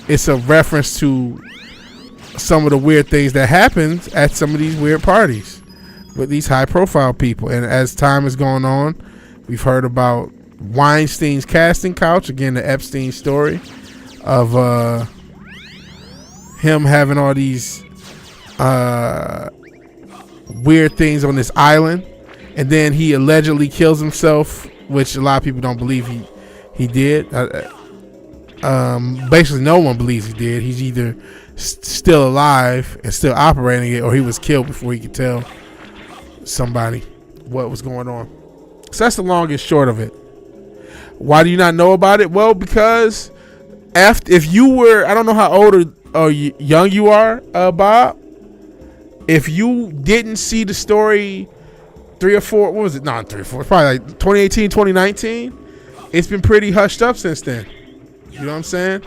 it's a reference to some of the weird things that happens at some of these weird parties with these high profile people. And as time is going on, we've heard about Weinstein's casting couch, again the Epstein story of him having all these weird things on this island, and then he allegedly kills himself, which a lot of people don't believe he did. Basically no one believes he did. He's either still alive and still operating it, or he was killed before he could tell somebody what was going on. So that's the long and short of it. Why do you not know about it? Well, because if you were, I don't know how old or young you are, Bob. If you didn't see the story 3 or 4, what was it? Not 3 or 4, probably like 2018, 2019. It's been pretty hushed up since then. You know what I'm saying?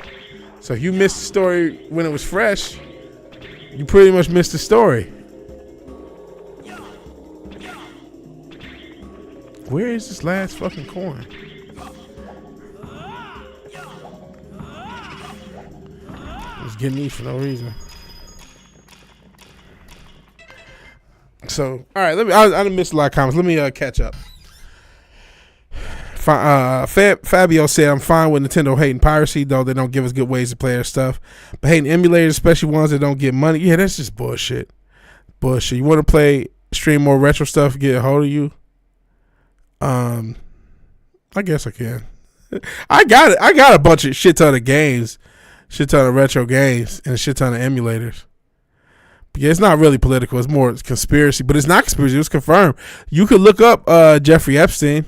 So if you missed the story when it was fresh, you pretty much missed the story. Where is this last fucking coin? Just getting these for no reason. So, all right, I done missed a lot of comments. Let me catch up. Fabio said, I'm fine with Nintendo hating piracy, though they don't give us good ways to play their stuff. But hating emulators, especially ones that don't get money, yeah, that's just bullshit. Bullshit. You want to play, stream more retro stuff, get a hold of you? I guess I can. I got it. I got a bunch of shit ton of games, shit ton of retro games, and a shit ton of emulators. But yeah, it's not really political. It's more conspiracy. But it's not conspiracy. It was confirmed. You could look up Jeffrey Epstein.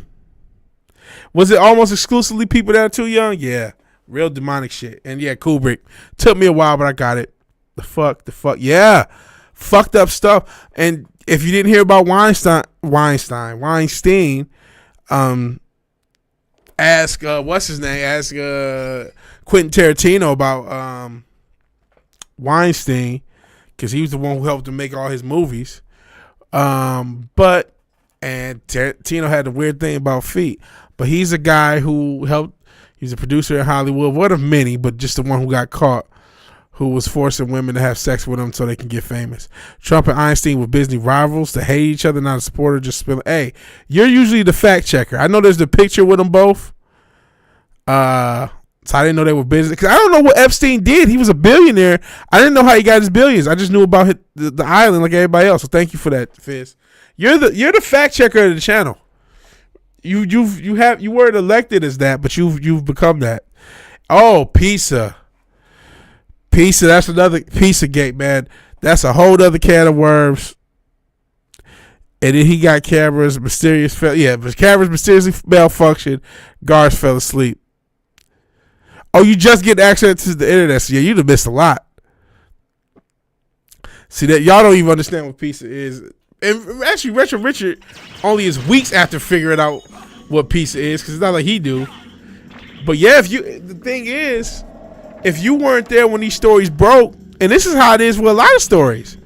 Was it almost exclusively people that are too young? Yeah. Real demonic shit. And yeah, Kubrick. Took me a while, but I got it. The fuck. Yeah. Fucked up stuff. And if you didn't hear about Weinstein, ask what's his name? Ask Quentin Tarantino about Weinstein, because he was the one who helped him make all his movies. And Tarantino had the weird thing about feet, but he's a guy who helped. He's a producer in Hollywood, one of many, but just the one who got caught, who was forcing women to have sex with him so they can get famous. Trump and Einstein were business rivals to hate each other, not a supporter, just spilling. Hey, you're usually the fact checker. I know there's the picture with them both. So I didn't know they were business. Because I don't know what Epstein did. He was a billionaire. I didn't know how he got his billions. I just knew about the island like everybody else. So thank you for that, Fizz. You're the fact checker of the channel. You weren't elected as that, but you've become that. Oh, Pizza, that's another Pizza gate, man. That's a whole other can of worms. And then he got cameras mysteriously malfunctioned. Guards fell asleep. Oh, you just get access to the internet, so yeah, you'd have missed a lot. See that y'all don't even understand what Pizza is. And actually, Retro Richard only is weeks after figuring out what Pizza is, because it's not like he do. But yeah, the thing is, if you weren't there when these stories broke, and this is how it is with a lot of stories,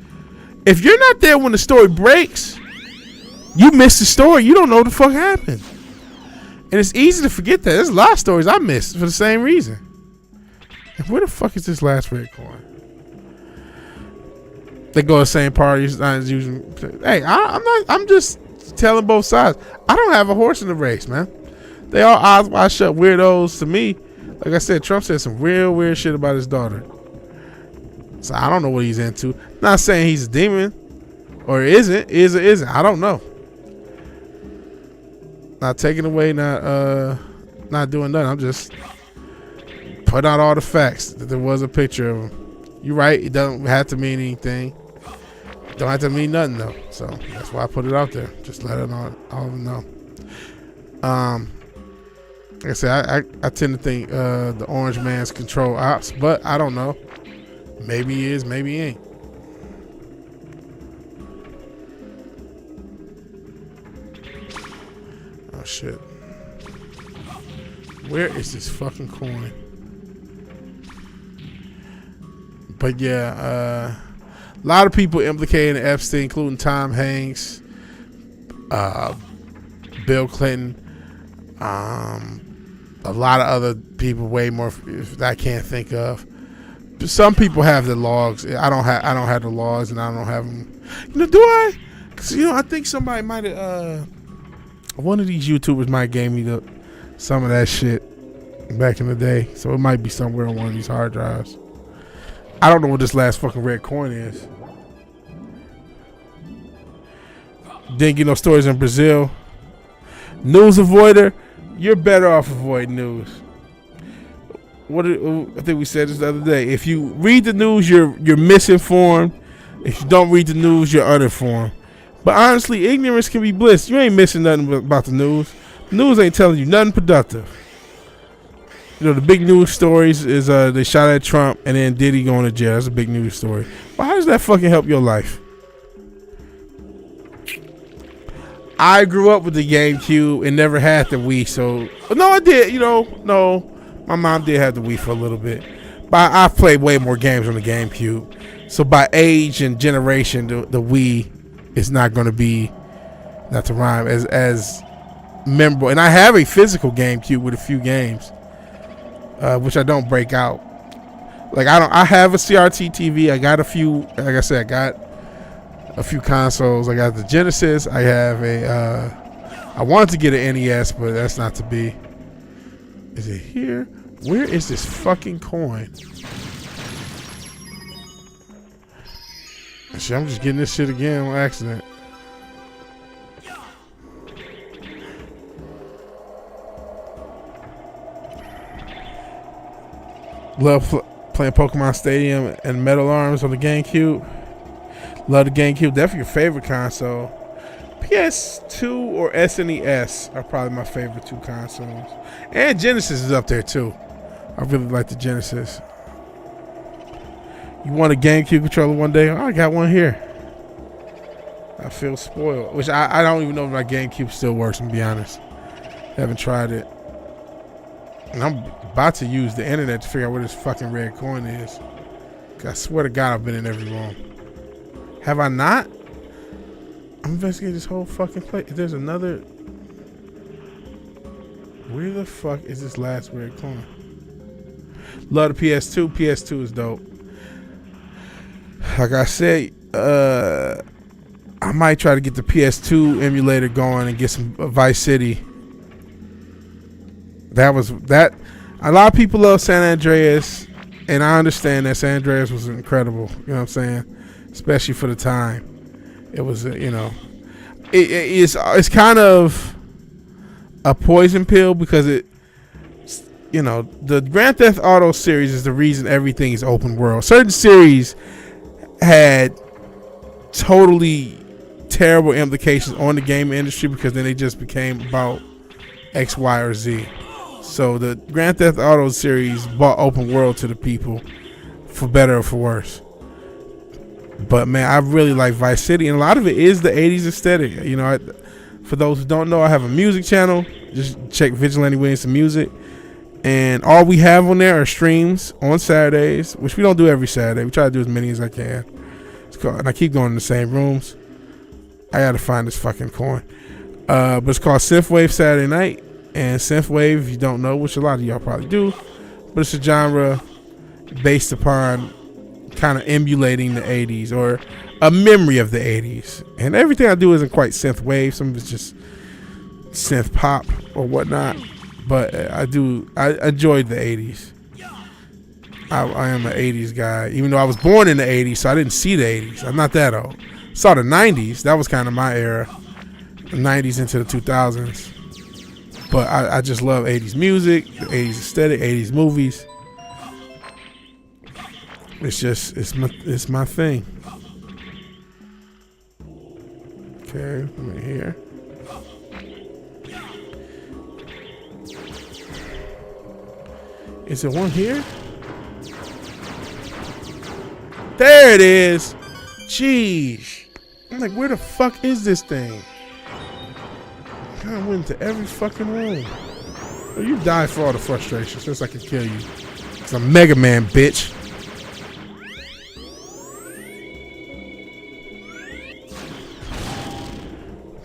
if you're not there when the story breaks, you miss the story. You don't know what the fuck happened. And it's easy to forget that. There's a lot of stories I missed for the same reason. And where the fuck is this last red coin? They go to the same parties. Hey, I'm just telling both sides. I don't have a horse in the race, man. They all eyes wide shut weirdos to me. Like I said, Trump said some real weird shit about his daughter. So I don't know what he's into. Not saying he's a demon or isn't. Is or isn't. I don't know. Not taking away, not doing nothing. I'm just putting out all the facts that there was a picture of him. You're right. It doesn't have to mean anything. It don't have to mean nothing though. So that's why I put it out there. Just let it all of them know. Like I said, I tend to think the orange man's control ops, but I don't know. Maybe he is, maybe he ain't. Oh shit. Where is this fucking coin? But yeah, a lot of people implicated in Epstein, including Tom Hanks, Bill Clinton, a lot of other people, way more that I can't think of. Some people have the logs. I don't have the logs, and I don't have them. Do I? Cause I think somebody might have. One of these YouTubers might gave me some of that shit back in the day, so it might be somewhere on one of these hard drives. I don't know what this last fucking red coin is. Didn't get no stories in Brazil. News avoider. You're better off avoiding news. I think we said this the other day. If you read the news, you're misinformed. If you don't read the news, you're uninformed. But honestly, ignorance can be bliss. You ain't missing nothing about the news. The news ain't telling you nothing productive. The big news stories is they shot at Trump and then Diddy going to jail. That's a big news story. Well, how does that fucking help your life? I grew up with the GameCube and never had the Wii, so no, I did. No, my mom did have the Wii for a little bit, but I've played way more games on the GameCube. So by age and generation, the Wii is not going to be, not to rhyme, as memorable. And I have a physical GameCube with a few games, which I don't break out. Like I have a CRT TV. I got a few. Like I said, I got a few consoles. I got the Genesis. I have I wanted to get an NES, but that's not to be. Is it here? Where is this fucking coin? Shit, I'm just getting this shit again on accident. Love playing Pokemon Stadium and Metal Arms on the GameCube. Love the GameCube. Definitely your favorite console. PS2 or SNES are probably my favorite two consoles. And Genesis is up there too. I really like the Genesis. You want a GameCube controller one day? Oh, I got one here. I feel spoiled. Which I don't even know if my GameCube still works, to be honest. Haven't tried it. And I'm about to use the internet to figure out where this fucking red coin is. I swear to God, I've been in every room. Have I not? I'm investigating this whole fucking place. There's another. Where the fuck is this last red coin? Love the PS2. PS2 is dope. Like I said, I might try to get the PS2 emulator going and get some Vice City. That. A lot of people love San Andreas, and I understand that San Andreas was incredible. You know what I'm saying? Especially for the time. It was, it's kind of a poison pill because the Grand Theft Auto series is the reason everything is open world. Certain series had totally terrible implications on the game industry because then they just became about X, Y, or Z. So the Grand Theft Auto series brought open world to the people, for better or for worse. But man, I really like Vice City, and a lot of it is the 80s aesthetic. For those who don't know, I have a music channel. Just check VigilanteWilliamson Music, and all we have on there are streams on Saturdays, which we don't do every Saturday. We try to do as many as I can. And I keep going in the same rooms. I gotta find this fucking coin. But it's called Synthwave Saturday Night, and Synthwave, if you don't know, which a lot of y'all probably do, but it's a genre based upon kind of emulating the 80s or a memory of the 80s. And everything I do isn't quite synth wave. Some of it's just synth pop or whatnot. But I enjoyed the 80s. I am an 80s guy, even though I was born in the 80s, so I didn't see the 80s. I'm not that old. Saw the 90s. That was kind of my era. The 90s into the 2000s. But I just love 80s music, the 80s aesthetic, 80s movies. It's my thing. Okay, I'm in here. Is there one here? There it is. Jeez. I'm like, where the fuck is this thing? I kind of went into every fucking room. Oh, you die for all the frustration since I can kill you. It's a Mega Man, bitch.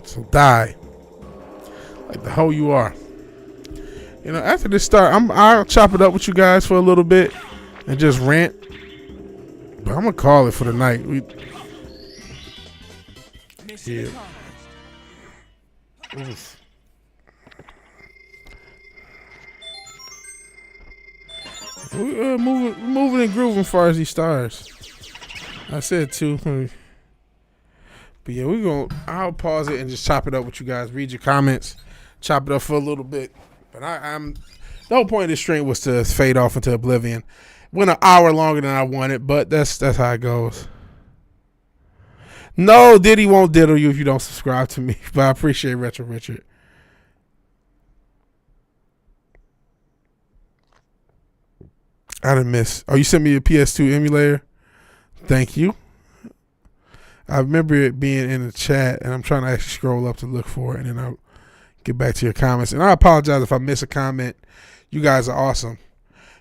So die. Like the hoe you are. After this start, I'll chop it up with you guys for a little bit and just rant. But I'm gonna call it for the night. Yeah. Oof. We're moving and grooving as far as these stars. I said two. But yeah, I'll pause it and just chop it up with you guys. Read your comments. Chop it up for a little bit. But the whole point of this stream was to fade off into oblivion. Went an hour longer than I wanted, but that's how it goes. No, Diddy won't diddle you if you don't subscribe to me. But I appreciate Retro Richard. I didn't miss. Oh, you sent me a PS2 emulator? Thank you. I remember it being in the chat, and I'm trying to actually scroll up to look for it, and then I'll get back to your comments. And I apologize if I miss a comment. You guys are awesome.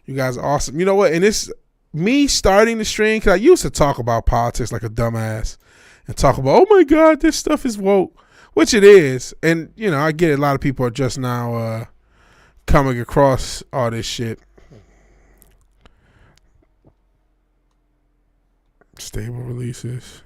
You guys are awesome. You know what? And it's me starting the stream, because I used to talk about politics like a dumbass and talk about, oh my God, this stuff is woke, which it is. And, I get it. A lot of people are just now coming across all this shit. Stable releases.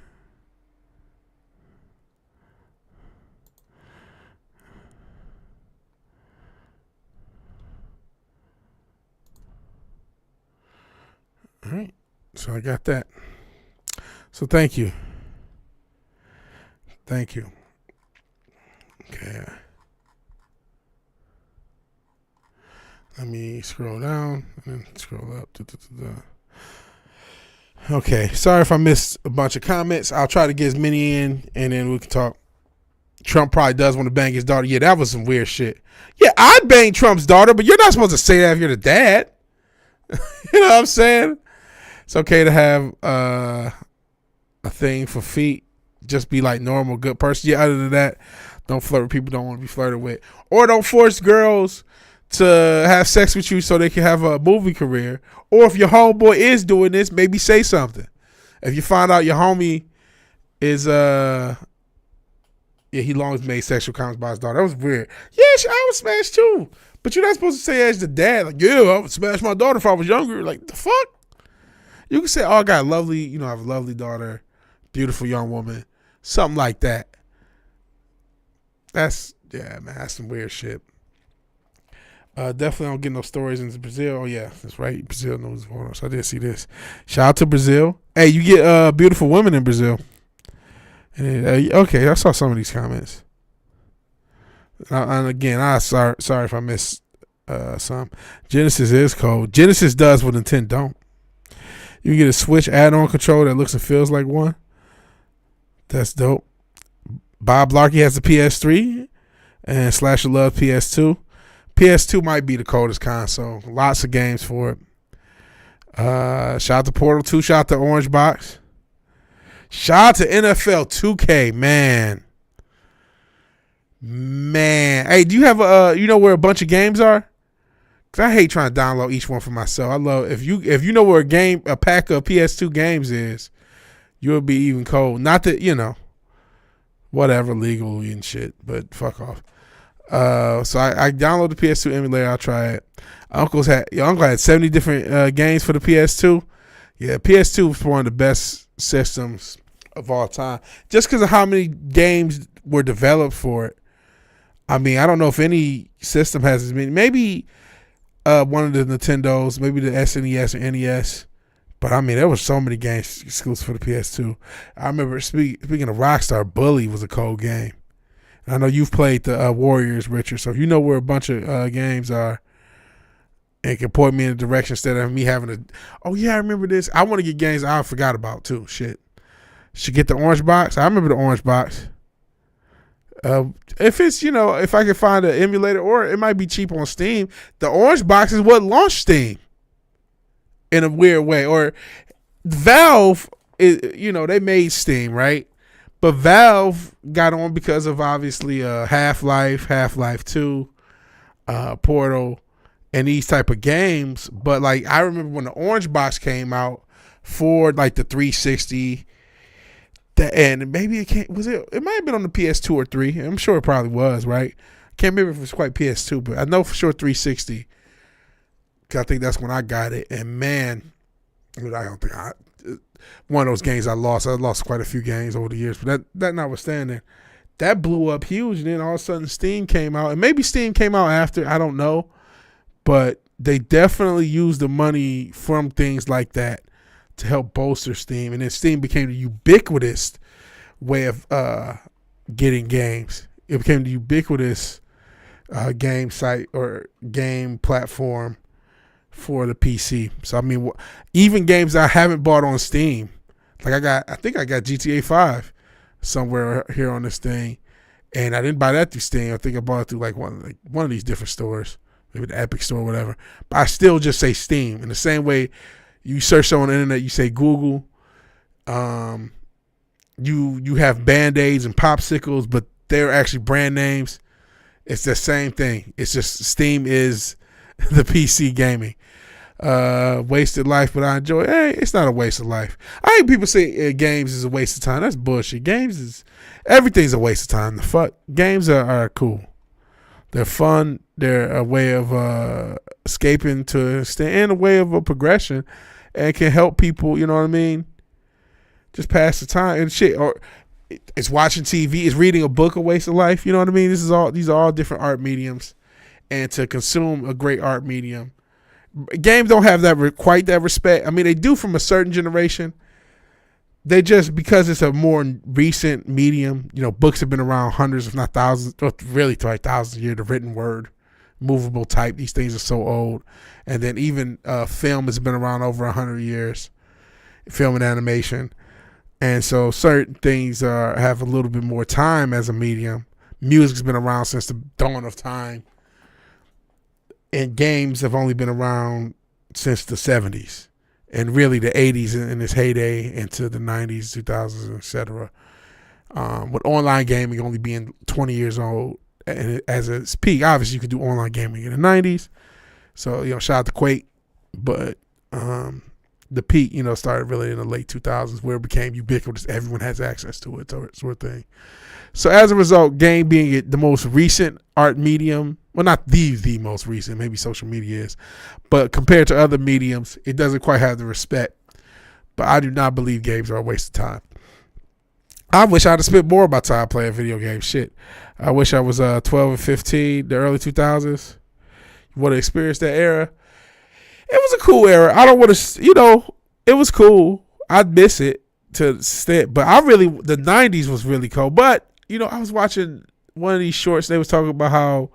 All right. So I got that. So thank you. Thank you. Okay. Let me scroll down and then scroll up. Okay. Sorry if I missed a bunch of comments. I'll try to get as many in and then we can talk. Trump probably does want to bang his daughter. Yeah, that was some weird shit. Yeah, I'd bang Trump's daughter, but you're not supposed to say that if you're the dad. You know what I'm saying? It's okay to have a thing for feet. Just be like normal, good person. Yeah, other than that, don't flirt with people who don't want to be flirted with. Or don't force girls to have sex with you so they can have a movie career. Or if your homeboy is doing this, maybe say something. If you find out your homie is he long made sexual comments about his daughter. That was weird. Yeah, I was smashed too. But you're not supposed to say as the dad, like, yeah, I would smash my daughter if I was younger. Like, the fuck? You can say, oh, I got a lovely, I have a lovely daughter, beautiful young woman. Something like that. That's some weird shit. Definitely don't get no stories into Brazil. Oh, yeah, that's right. Brazil knows what's going on. So I did see this. Shout out to Brazil. Hey, you get beautiful women in Brazil. And okay, I saw some of these comments. And again, sorry if I missed some. Genesis is cold. Genesis does what Nintendo don't. You can get a Switch add-on controller that looks and feels like one. That's dope. Bob Larkey has the PS3 and Slasher Love PS2. PS2 might be the coldest console. Lots of games for it. Shout out to Portal 2. Shout out to Orange Box. Shout out to NFL 2K, man. Hey, do you have you know where a bunch of games are? Cause I hate trying to download each one for myself. I love if you know where a pack of PS2 games is, you'll be even cold. Not that whatever legally and shit, but fuck off. So I downloaded the PS2 emulator. I'll try it. Your uncle had 70 different games for the PS2. Yeah, PS2 was one of the best systems of all time. Just because of how many games were developed for it. I mean, I don't know if any system has as many. Maybe one of the Nintendos, maybe the SNES or NES. But I mean, there was so many games exclusive for the PS2. I remember speaking of Rockstar, Bully was a cold game. And I know you've played the Warriors, Richard. So if you know where a bunch of games are, and can point me in a direction instead of me having to, oh yeah, I remember this. I want to get games I forgot about too. Shit. Should get the Orange Box. I remember the Orange Box. If it's, if I can find an emulator, or it might be cheap on Steam. The Orange Box is what launched Steam in a weird way. Or Valve, they made Steam, right? But Valve got on because of obviously Half-Life, Half-Life 2, Portal, and these type of games. But like, I remember when the Orange Box came out for like the 360, and maybe it might have been on the PS2 or 3. I'm sure it probably was, right? Can't remember if it was quite PS2, but I know for sure 360. Cause I think that's when I got it. And man, I don't think one of those games I lost. I lost quite a few games over the years, but that notwithstanding, that blew up huge. And then all of a sudden Steam came out, and maybe Steam came out after, I don't know, but they definitely used the money from things like that to help bolster Steam. And then Steam became the ubiquitous way of getting games. It became the ubiquitous game site or game platform for the PC. So I mean, even games I haven't bought on Steam, like I think I got GTA 5 somewhere here on this thing, and I didn't buy that through Steam. I think I bought it through like one of these different stores, maybe the Epic Store or whatever. But I still just say Steam. In the same way you search on the internet, you say Google. You have Band-Aids and Popsicles, but they're actually brand names. It's the same thing. It's just Steam is the PC gaming. Wasted life, but I enjoy it. Hey, it's not a waste of life. I think people say games is a waste of time. That's bullshit. Everything's a waste of time. The fuck? Games are cool. They're fun. They're a way of escaping to an extent, and a way of a progression, and can help people, you know what I mean? Just pass the time and shit. Or it's watching TV. It's reading a book a waste of life. You know what I mean? These are all different art mediums. And to consume a great art medium Games don't have that quite that respect. I mean, they do from a certain generation. They just, because it's a more recent medium, books have been around hundreds, if not thousands, really like thousands of years, the written word, movable type. These things are so old. And then even film has been around over 100 years, film and animation. And so certain things have a little bit more time as a medium. Music's been around since the dawn of time. And games have only been around since the 70s. And really the 80s in its heyday into the 90s, 2000s, etc. With online gaming only being 20 years old and as its peak. Obviously, you could do online gaming in the 90s. So, shout out to Quake. But the peak, started really in the late 2000s where it became ubiquitous. Everyone has access to it, sort of thing. So as a result, game being the most recent art medium, well, not the most recent, maybe social media is, but compared to other mediums, it doesn't quite have the respect. But I do not believe games are a waste of time. I wish I'd have spent more of my time playing video games. Shit. I wish I was 12 and 15, the early 2000s. You want to experience that era? It was a cool era. I don't want to, it was cool. I'd miss it to extent, but the 90s was really cool. But, I was watching one of these shorts. They was talking about how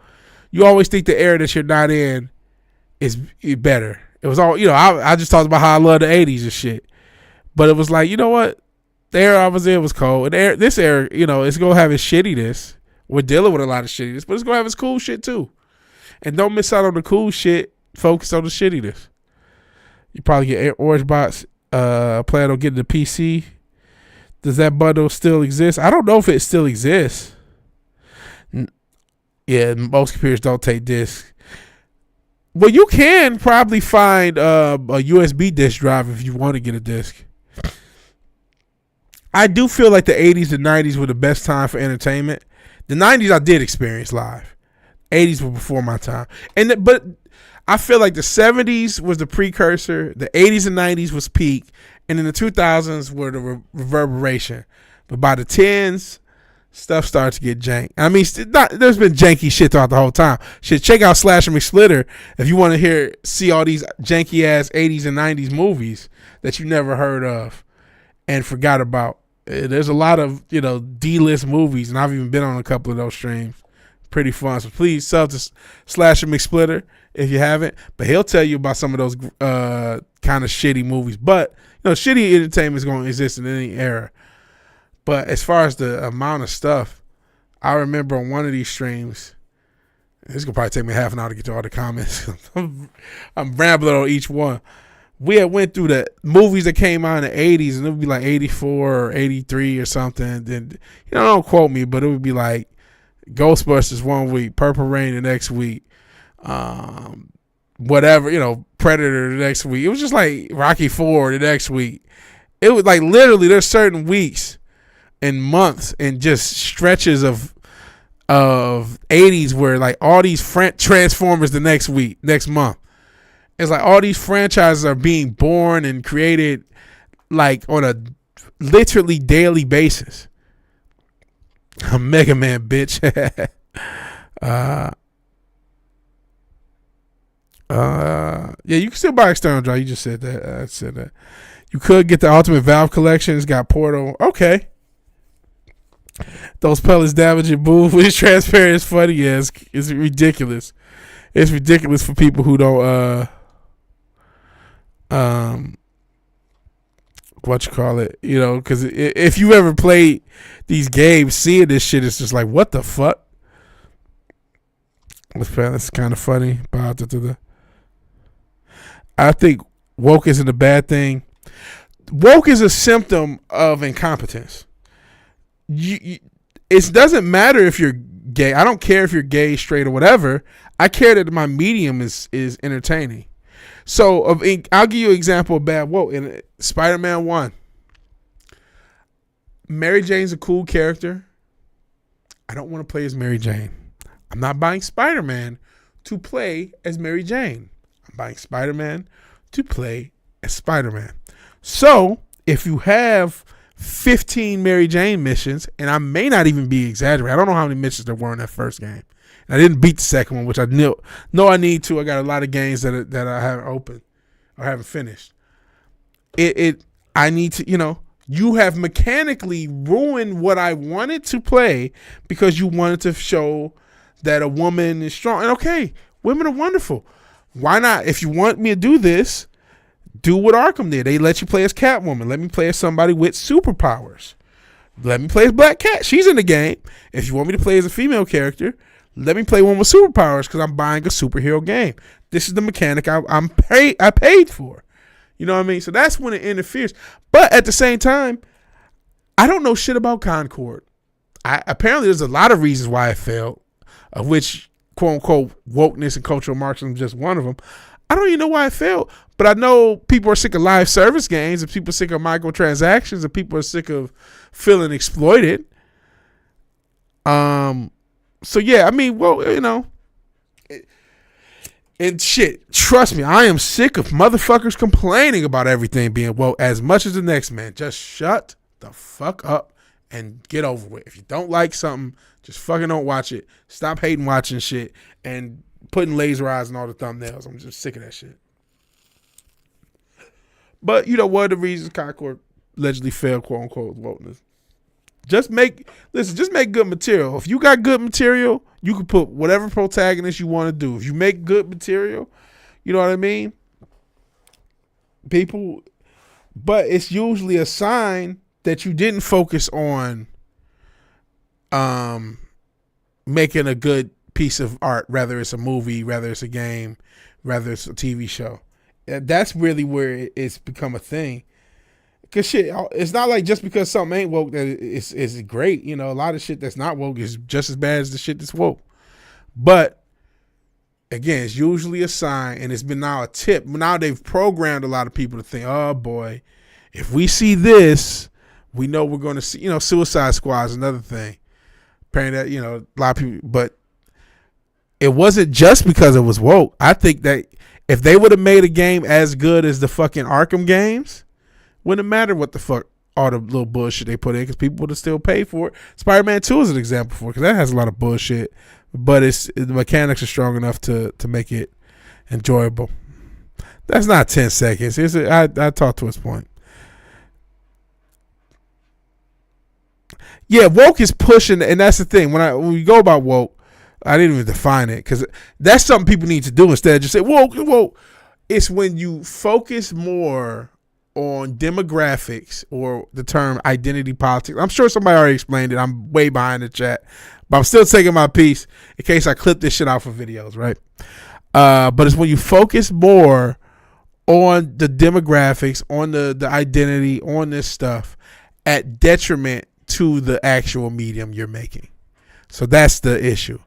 you always think the era that you're not in is better. It was all, I just talked about how I love the 80s and shit. But it was like, you know what? The era I was in was cold. And this era, it's going to have its shittiness. We're dealing with a lot of shittiness, but it's going to have its cool shit too. And don't miss out on the cool shit. Focus on the shittiness. You probably get Orange Box. Plan on getting the PC. Does that bundle still exist? I don't know if it still exists. Yeah, most computers don't take discs. Well, you can probably find a USB disk drive if you want to get a disc. I do feel like the 80s and 90s were the best time for entertainment. The 90s I did experience live. 80s were before my time. But I feel like the 70s was the precursor. The 80s and 90s was peak. And in the 2000s were the reverberation. But by the 10s, stuff started to get jank. I mean, there's been janky shit throughout the whole time. Shit, check out Slasher McSplitter if you want to see all these janky ass 80s and 90s movies that you never heard of and forgot about. There's a lot of, D-list movies, and I've even been on a couple of those streams. Pretty fun. So please sub to Slasher McSplitter if you haven't. But he'll tell you about some of those kind of shitty movies. But, shitty entertainment is going to exist in any era. But as far as the amount of stuff, I remember on one of these streams, this is going to probably take me half an hour to get to all the comments. I'm rambling on each one. We had went through the movies that came out in the 80s, and it would be like 84 or 83 or something. Then, don't quote me, but it would be like Ghostbusters one week, Purple Rain the next week, whatever, Predator the next week. It was just like Rocky IV the next week. It was like literally there's certain weeks and months and just stretches of 80s where like all these Transformers the next month. It's like all these franchises are being born and created like on a literally daily basis. A Mega Man, bitch. Yeah, you can still buy external drive. You just said that. I said that. You could get the Ultimate Valve collection. It's got Portal. Okay. Those pellets damage your booth. When it's transparent, it's funny. Yeah, it's ridiculous. It's ridiculous for people who don't what you call it, because if you ever played these games, seeing this shit, it's just like, what the fuck? That's kind of funny. I think woke isn't a bad thing. Woke is a symptom of incompetence. It doesn't matter if you're gay. I don't care if you're gay, straight, or whatever. I care that my medium is entertaining. So I'll give you an example of bad woke. In Spider-Man 1, Mary Jane's a cool character. I don't want to play as Mary Jane. I'm not buying Spider-Man to play as Mary Jane. I'm buying Spider-Man to play as Spider-Man. So if you have 15 Mary Jane missions, and I may not even be exaggerating. I don't know how many missions there were in that first game. And I didn't beat the second one, which I know I need to. I got a lot of games that I haven't opened or haven't finished. I need to, you have mechanically ruined what I wanted to play because you wanted to show that a woman is strong. And okay, women are wonderful. Why not? If you want me to do this, do what Arkham did. They let you play as Catwoman. Let me play as somebody with superpowers. Let me play as Black Cat. She's in the game. If you want me to play as a female character, let me play one with superpowers because I'm buying a superhero game. This is the mechanic I paid for. You know what I mean? So that's when it interferes. But at the same time, I don't know shit about Concord. Apparently there's a lot of reasons why it failed, of which, quote unquote, wokeness and cultural Marxism is just one of them. I don't even know why it failed, but I know people are sick of live service games, and people are sick of microtransactions, and people are sick of feeling exploited. So yeah, I mean, well, and shit, trust me, I am sick of motherfuckers complaining about everything being woke as much as the next man. Just shut the fuck up and get over with. If you don't like something, just fucking don't watch it. Stop hating watching shit and putting laser eyes on all the thumbnails. I'm just sick of that shit. But one of the reasons Concord allegedly failed, quote unquote, wokeness. Just make good material. If you got good material, you can put whatever protagonist you want to do. If you make good material, you know what I mean? But it's usually a sign that you didn't focus on making a good piece of art, whether it's a movie, whether it's a game, whether it's a TV show. That's really where it's become a thing. Cause shit, it's not like just because something ain't woke that it's great. A lot of shit that's not woke is just as bad as the shit that's woke. But again, it's usually a sign, and it's been now a tip. Now they've programmed a lot of people to think, oh boy, if we see this, we know we're going to see. Suicide Squad is another thing. Apparently, that a lot of people, but it wasn't just because it was woke. I think that if they would have made a game as good as the fucking Arkham games, wouldn't matter what the fuck all the little bullshit they put in, because people would have still paid for it. Spider-Man 2 is an example for it, because that has a lot of bullshit, but the mechanics are strong enough to make it enjoyable. That's not 10 seconds. I talked to his point. Yeah, woke is pushing, and that's the thing. When we go about woke, I didn't even define it, because that's something people need to do instead of just say woke. It's when you focus more on demographics or the term identity politics. I'm sure somebody already explained it. I'm way behind the chat, but I'm still taking my piece in case I clip this shit out for videos, right? But it's when you focus more on the demographics, on the identity, on this stuff at detriment to the actual medium you're making. So that's the issue.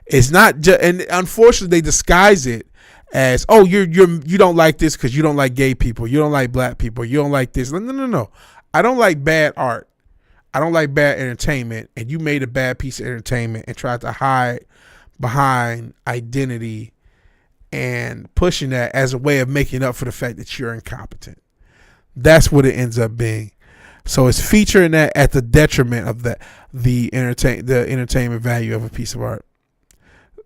It's not just, and unfortunately they disguise it as, oh, you don't like this because you don't like gay people, you don't like black people, you don't like this. No. I don't like bad art. I don't like bad entertainment, and you made a bad piece of entertainment and tried to hide behind identity and pushing that as a way of making up for the fact that you're incompetent. That's what it ends up being. So it's featuring that at the detriment of the entertainment value of a piece of art.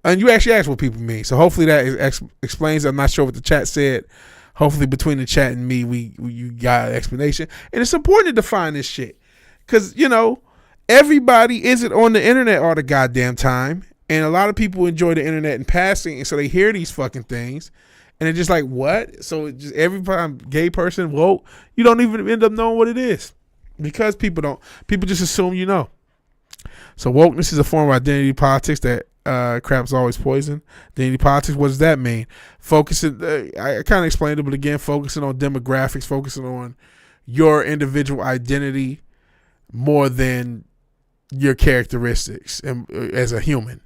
And you actually asked what people mean. So hopefully that explains. I'm not sure what the chat said. Hopefully between the chat and me, you got an explanation. And it's important to define this shit. Because, everybody isn't on the internet all the goddamn time. And a lot of people enjoy the internet in passing. And so they hear these fucking things. And they're just like, what? So just every time gay person woke, you don't even end up knowing what it is. Because people just assume you know. So wokeness is a form of identity politics that crap's always poison. Identity politics, what does that mean? Focusing, I kind of explained it, but again, focusing on demographics, focusing on your individual identity more than your characteristics as a human.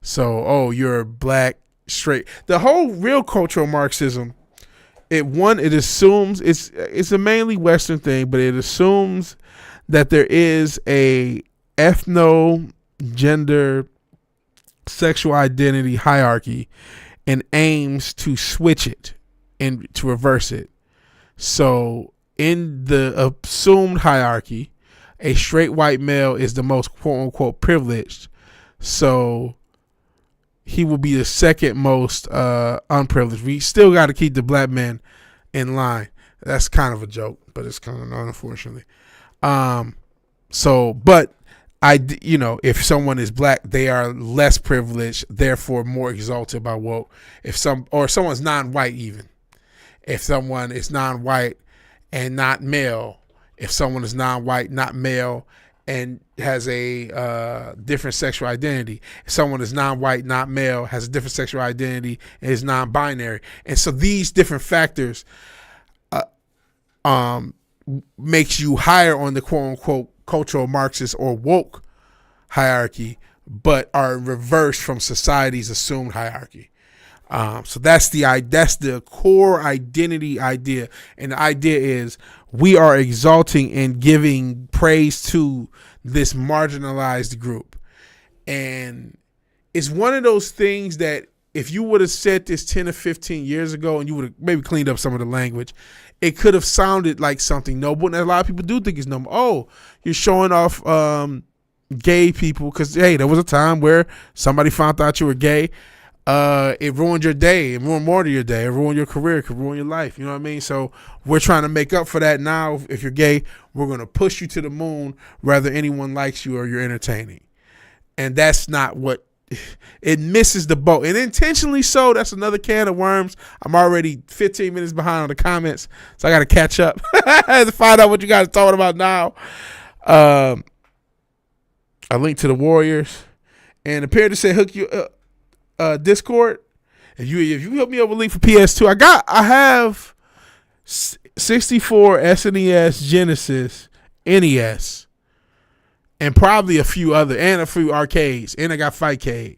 So, you're black, straight. The whole real cultural Marxism, it assumes, it's a mainly Western thing, but it assumes that there is a ethno-gender sexual identity hierarchy and aims to switch it and to reverse it. So in the assumed hierarchy, a straight white male is the most quote unquote privileged. So he will be the second most unprivileged. We still got to keep the black men in line. That's kind of a joke, but it's kind of not, unfortunately. But if someone is black, they are less privileged, therefore more exalted by woke. If someone's non-white, even if someone is non-white and not male, if someone is non-white, not male, and has a different sexual identity, if someone is non-white, not male, has a different sexual identity, and is non-binary, and so these different factors makes you higher on the quote-unquote cultural Marxist or woke hierarchy, but are reversed from society's assumed hierarchy. So that's the core identity idea. And the idea is we are exalting and giving praise to this marginalized group. And it's one of those things that if you would have said this 10 or 15 years ago and you would have maybe cleaned up some of the language, it could have sounded like something noble. And a lot of people do think it's noble. Oh, you're showing off gay people because, hey, there was a time where somebody found out you were gay. It ruined your day. It ruined more of your day. It ruined your career. It could ruin your life. You know what I mean? So we're trying to make up for that now. If you're gay, we're going to push you to the moon whether anyone likes you or you're entertaining. And that's not what it misses the boat. And intentionally so. That's another can of worms. I'm already 15 minutes behind on the comments, so I got to catch up to find out what you guys are talking about now. A link to the Warriors. And appeared to say hook you Discord. If you help me over link for PS2, I have 64 SNES, Genesis, NES, and probably a few arcades, and I got Fightcade.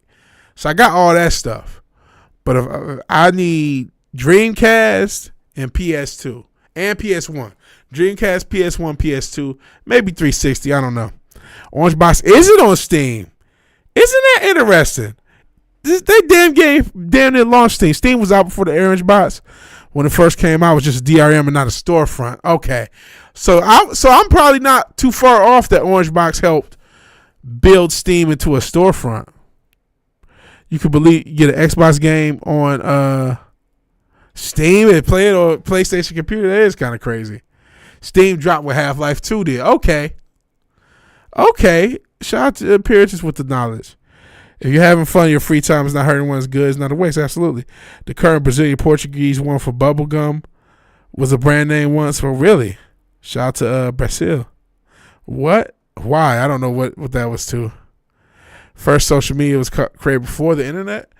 So I got all that stuff. But if I need Dreamcast and PS2 and PS1. Dreamcast, PS1, PS2, maybe 360, I don't know. Orange Box isn't on Steam. Isn't that interesting? They damn near launched Steam. Steam was out before the Orange Box. When it first came out, it was just a DRM and not a storefront. Okay. So I'm probably not too far off that Orange Box helped build Steam into a storefront. You could get an Xbox game on Steam and play it on a PlayStation computer. That is kind of crazy. Steam dropped what Half-Life 2 did. Okay. Shout out to appearances with the knowledge. If you're having fun, your free time is not hurting when it's good. It's not a waste. Absolutely. The current Brazilian Portuguese one for bubblegum was a brand name once. Well, really? Shout out to Brazil. What? Why? I don't know what that was to. First social media was created before the internet.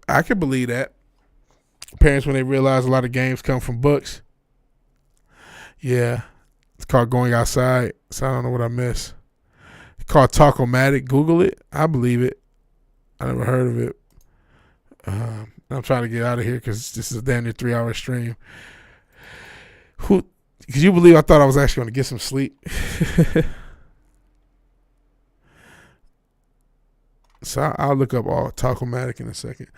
I can believe that. Parents, when they realize a lot of games come from books. Yeah. It's called Going Outside. So I don't know what I missed. It's called Talkomatic. Google it. I believe it. I never heard of it. I'm trying to get out of here because this is a damn near 3-hour stream. Could you believe I thought I was actually going to get some sleep? So I'll look up all Talkomatic in a second.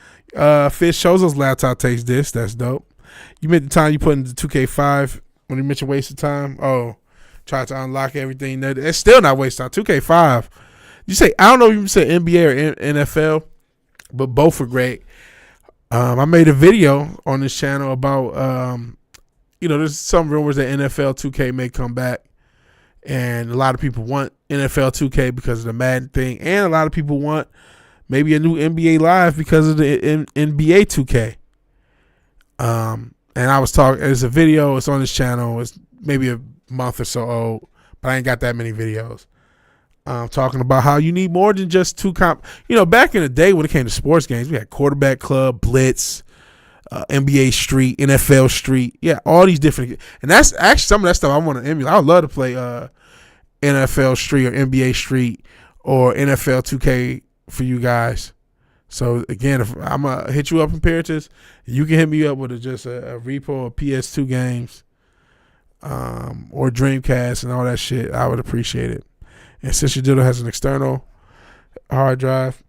Fish shows us laptop takes this. That's dope. You meant the time you put into 2K5 when you mentioned waste of time? Oh, try to unlock everything. It's still not waste of time. 2K5. You say, I don't know if you said NBA or NFL, but both are great. I made a video on this channel about, there's some rumors that NFL 2K may come back. And a lot of people want NFL 2K because of the Madden thing. And a lot of people want maybe a new NBA Live because of the NBA 2K. And I was talking, there's a video, it's on this channel. It's maybe a month or so old, but I ain't got that many videos. Talking about how you need more than just two back in the day when it came to sports games, we had Quarterback Club, Blitz, NBA Street, NFL Street. Yeah, all these different. And that's actually some of that stuff I want to emulate. I would love to play NFL Street or NBA Street or NFL 2K for you guys. So, again, if I'm going to hit you up in Imperative, you can hit me up with just a repo of PS2 games or Dreamcast and all that shit. I would appreciate it. And since your dildo has an external hard drive,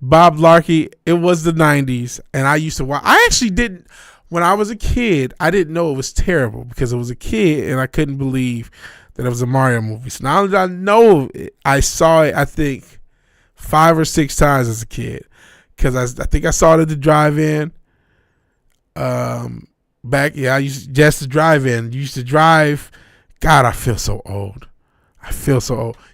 Bob Larkey, it was the 90s, and I used to watch. I actually didn't, when I was a kid, I didn't know it was terrible because I was a kid, and I couldn't believe that it was a Mario movie. So now that I know it, I saw it, I think, 5 or 6 times as a kid. Because I think I saw it at the drive-in. I used just to drive in. Used to drive. God, I feel so old.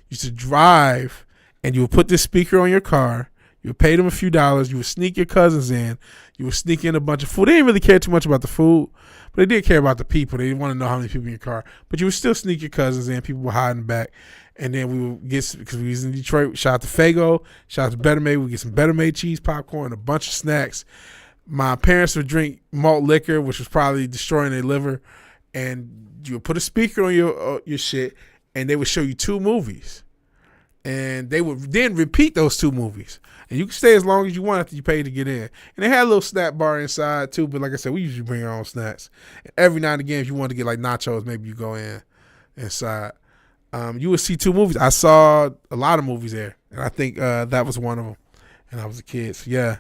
Used to drive, and you would put this speaker on your car. You would pay them a few dollars. You would sneak your cousins in. You would sneak in a bunch of food. They didn't really care too much about the food, but they did care about the people. They didn't want to know how many people in your car. But you would still sneak your cousins in. People were hiding back. And then we would get, because we was in Detroit, shout out to Fago, shout out to Better Made. We would get some Better Made cheese popcorn, a bunch of snacks. My parents would drink malt liquor, which was probably destroying their liver. And you would put a speaker on your shit, and they would show you 2 movies. And they would then repeat those 2 movies. And you could stay as long as you want after you paid to get in. And they had a little snack bar inside too, but like I said, we usually bring our own snacks. And every now and again, if you wanted to get like nachos, maybe you go inside. You would see 2 movies. I saw a lot of movies there, and I think that was one of them. And I was a kid, so yeah.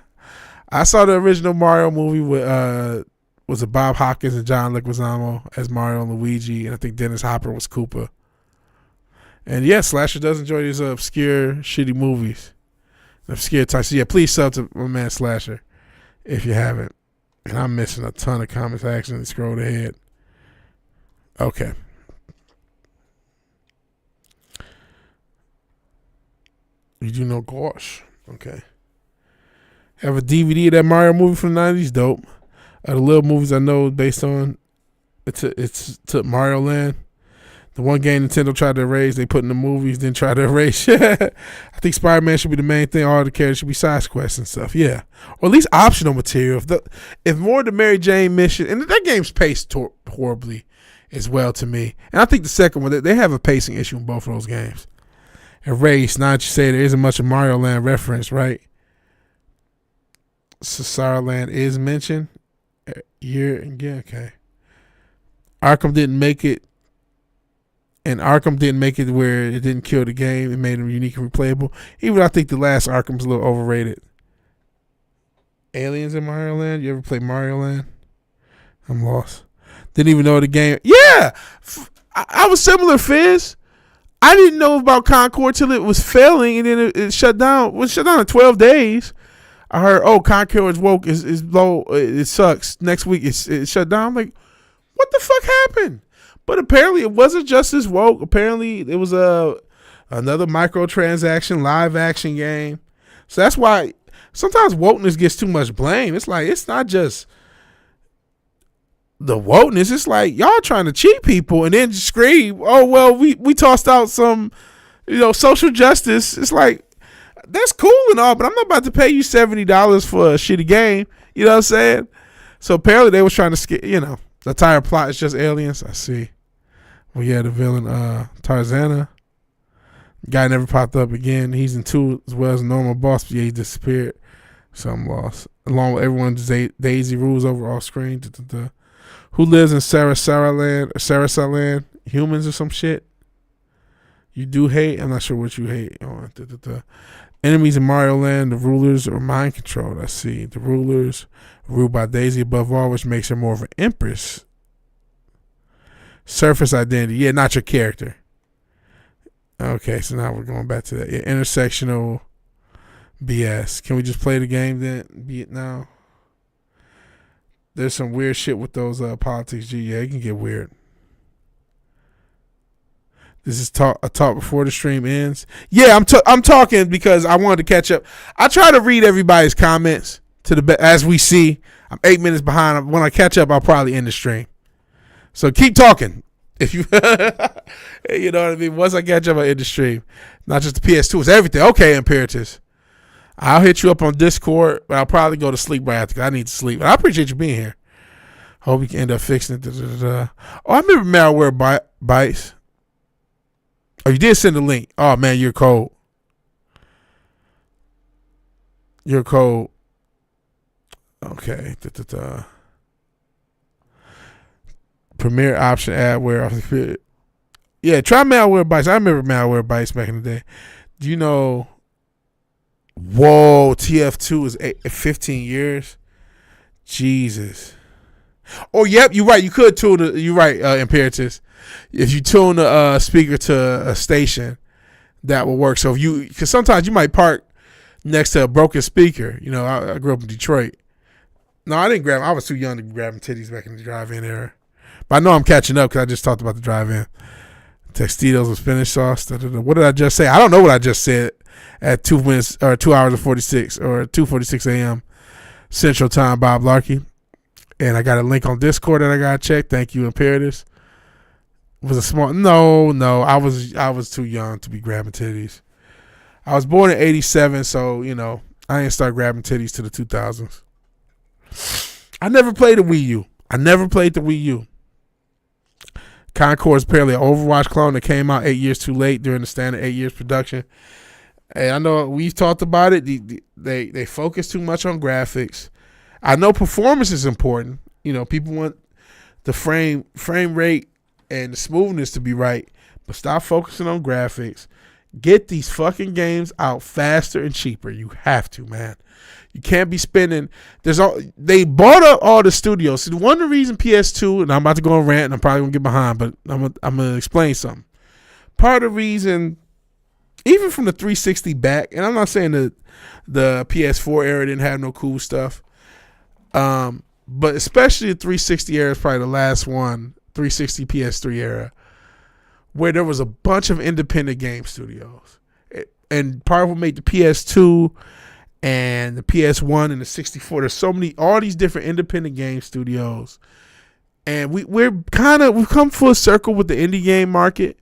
I saw the original Mario movie with was it Bob Hoskins and John Leguizamo as Mario and Luigi, and I think Dennis Hopper was Koopa. And yeah, Slasher does enjoy these obscure, shitty movies, obscure types. So yeah, please sub to my man Slasher if you haven't. And I'm missing a ton of comments. I actually scrolled ahead. Okay. You do know, gosh. Okay. Have a DVD of that Mario movie from the 90s. Dope. The little movies I know based on it's took Mario Land. The one game Nintendo tried to erase, they put in the movies, then tried to erase. I think Spider-Man should be the main thing. All the characters should be side quests and stuff. Yeah. Or at least optional material. If more of the Mary Jane mission, and that game's paced horribly as well to me. And I think the second one, they have a pacing issue in both of those games. Erase. Now that you say there isn't much of Mario Land reference, right? Cesaro Land is mentioned. Year again, okay. Arkham didn't make it, and Arkham didn't make it where it didn't kill the game. It made him unique and replayable. Even I think the last Arkham's a little overrated. Aliens in Mario Land? You ever play Mario Land? I'm lost. Didn't even know the game. Yeah! I was similar, Fizz. I didn't know about Concord till it was failing, and then it shut down. It was shut down in 12 days. I heard, Concord's woke is low. It sucks. Next week it's shut down. I'm like, what the fuck happened? But apparently it wasn't just as woke. Apparently it was another microtransaction live action game. So that's why sometimes wokeness gets too much blame. It's like, it's not just the wokeness. It's like y'all trying to cheat people and then just scream, oh well, we tossed out some, social justice. It's like, that's cool and all, but I'm not about to pay you $70 for a shitty game. You know what I'm saying? So apparently they was trying to skip, the entire plot is just aliens. I see. Well, yeah, the villain, Tarzana. Guy never popped up again. He's in 2 as well as a normal boss, but yeah, he disappeared. So I'm lost. Along with everyone, Daisy rules over off screen. Who lives in Sarasa Land? Humans or some shit? You do hate? I'm not sure what you hate. Enemies in Mario Land, the rulers are mind controlled. I see. The rulers ruled by Daisy above all, which makes her more of an empress. Surface identity. Yeah, not your character. Okay, so now we're going back to that. Yeah, intersectional BS. Can we just play the game then? Be it now? There's some weird shit with those politics. Yeah, it can get weird. This is a talk before the stream ends. Yeah, I'm talking because I wanted to catch up. I try to read everybody's comments as we see. I'm 8 minutes behind. When I catch up, I'll probably end the stream. So keep talking. If you, you know what I mean. Once I catch up, I end the stream. Not just the PS2, it's everything. Okay, Imperatives. I'll hit you up on Discord, but I'll probably go to sleep right after. I need to sleep. I appreciate you being here. Hope you can end up fixing it. Oh, I remember malware bites. Oh, you did send a link. Oh, man, you're cold. You're cold. Okay. Premier option adware. Yeah, try malware bites. I remember malware bites back in the day. Do you know? Whoa, TF2 is 15 years. Jesus. Oh, yep, you're right. You could too. You're right, Imperatives. if you tune the speaker to a station, that will work. So because sometimes you might park next to a broken speaker. You know, I grew up in Detroit. No, I didn't grab. I was too young to be grabbing titties back in the drive-in era. But I know I'm catching up because I just talked about the drive-in. Tostitos with spinach sauce. What did I just say? I don't know what I just said at 2 minutes or 2 hours and 46 or 2:46 a.m. Central Time. Bob Larkey, and I got a link on Discord that I got to check. Thank you, Imperatives. Was a small no. I was too young to be grabbing titties. I was born in '87, so you know I didn't start grabbing titties to the 2000s. I never played the Wii U. Concord is apparently an Overwatch clone that came out 8 years too late during the standard 8 years production. And I know we've talked about it. They focus too much on graphics. I know performance is important. You know, people want the frame rate and the smoothness to be right, but stop focusing on graphics. Get these fucking games out faster and cheaper. You have to, man. You can't be spending. They bought up all the studios. So one of the reason PS2, and I'm about to go on rant, and I'm probably gonna get behind, but I'm gonna explain something. Part of the reason, even from the 360 back, and I'm not saying that the PS4 era didn't have no cool stuff, but especially the 360 era is probably the last one. 360 PS3 era, where there was a bunch of independent game studios, and part of what made the PS2 and the PS1 and the 64. There's so many, all these different independent game studios, and we've come full circle with the indie game market.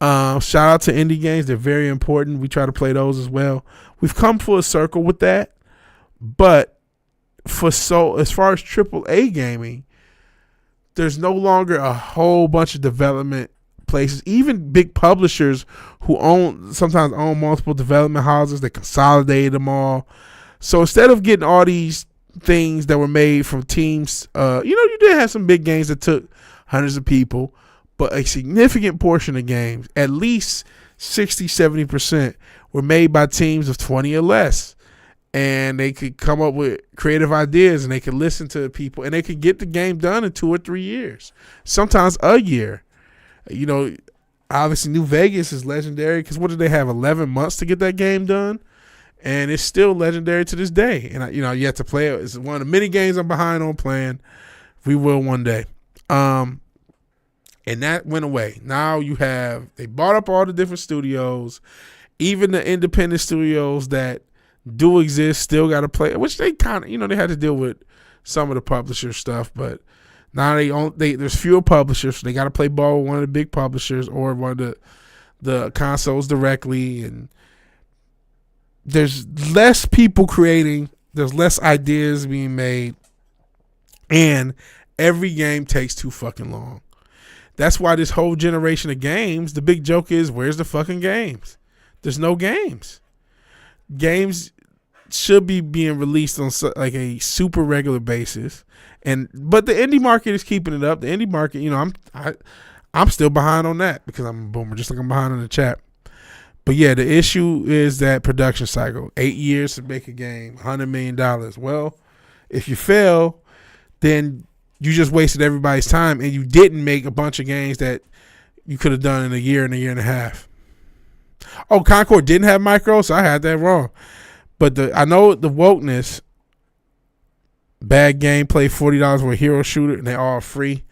Shout out to indie games; they're very important. We try to play those as well. We've come full circle with that, but as far as AAA gaming, there's no longer a whole bunch of development places. Even big publishers who sometimes own multiple development houses, they consolidated them all. So instead of getting all these things that were made from teams, you did have some big games that took hundreds of people, but a significant portion of games, at least 60-70%, were made by teams of 20 or less. And they could come up with creative ideas, and they could listen to people, and they could get the game done in 2 or 3 years, sometimes a year. You know, obviously New Vegas is legendary because what did they have, 11 months to get that game done? And it's still legendary to this day. And, you have to play it. It's one of the many games I'm behind on playing. We will one day. And that went away. Now they bought up all the different studios, even the independent studios that do exist still got to play, which they kind of, they had to deal with some of the publisher stuff, but now there's fewer publishers, so they got to play ball with one of the big publishers or one of the consoles directly, and there's less people creating, there's less ideas being made, and every game takes too fucking long. That's why this whole generation of games, the big joke is, where's the fucking games? There's no games. Games should be being released on like a super regular basis, but the indie market is keeping it up. The indie market, I'm still behind on that because I'm a boomer, just like I'm behind on the chat. But yeah, the issue is that production cycle. 8 years to make a game, $100 million. Well, if you fail, then you just wasted everybody's time, and you didn't make a bunch of games that you could have done in a year and a half. Oh, Concord didn't have micros, so I had that wrong. But I know the wokeness, bad gameplay, $40 for a hero shooter, and they all free.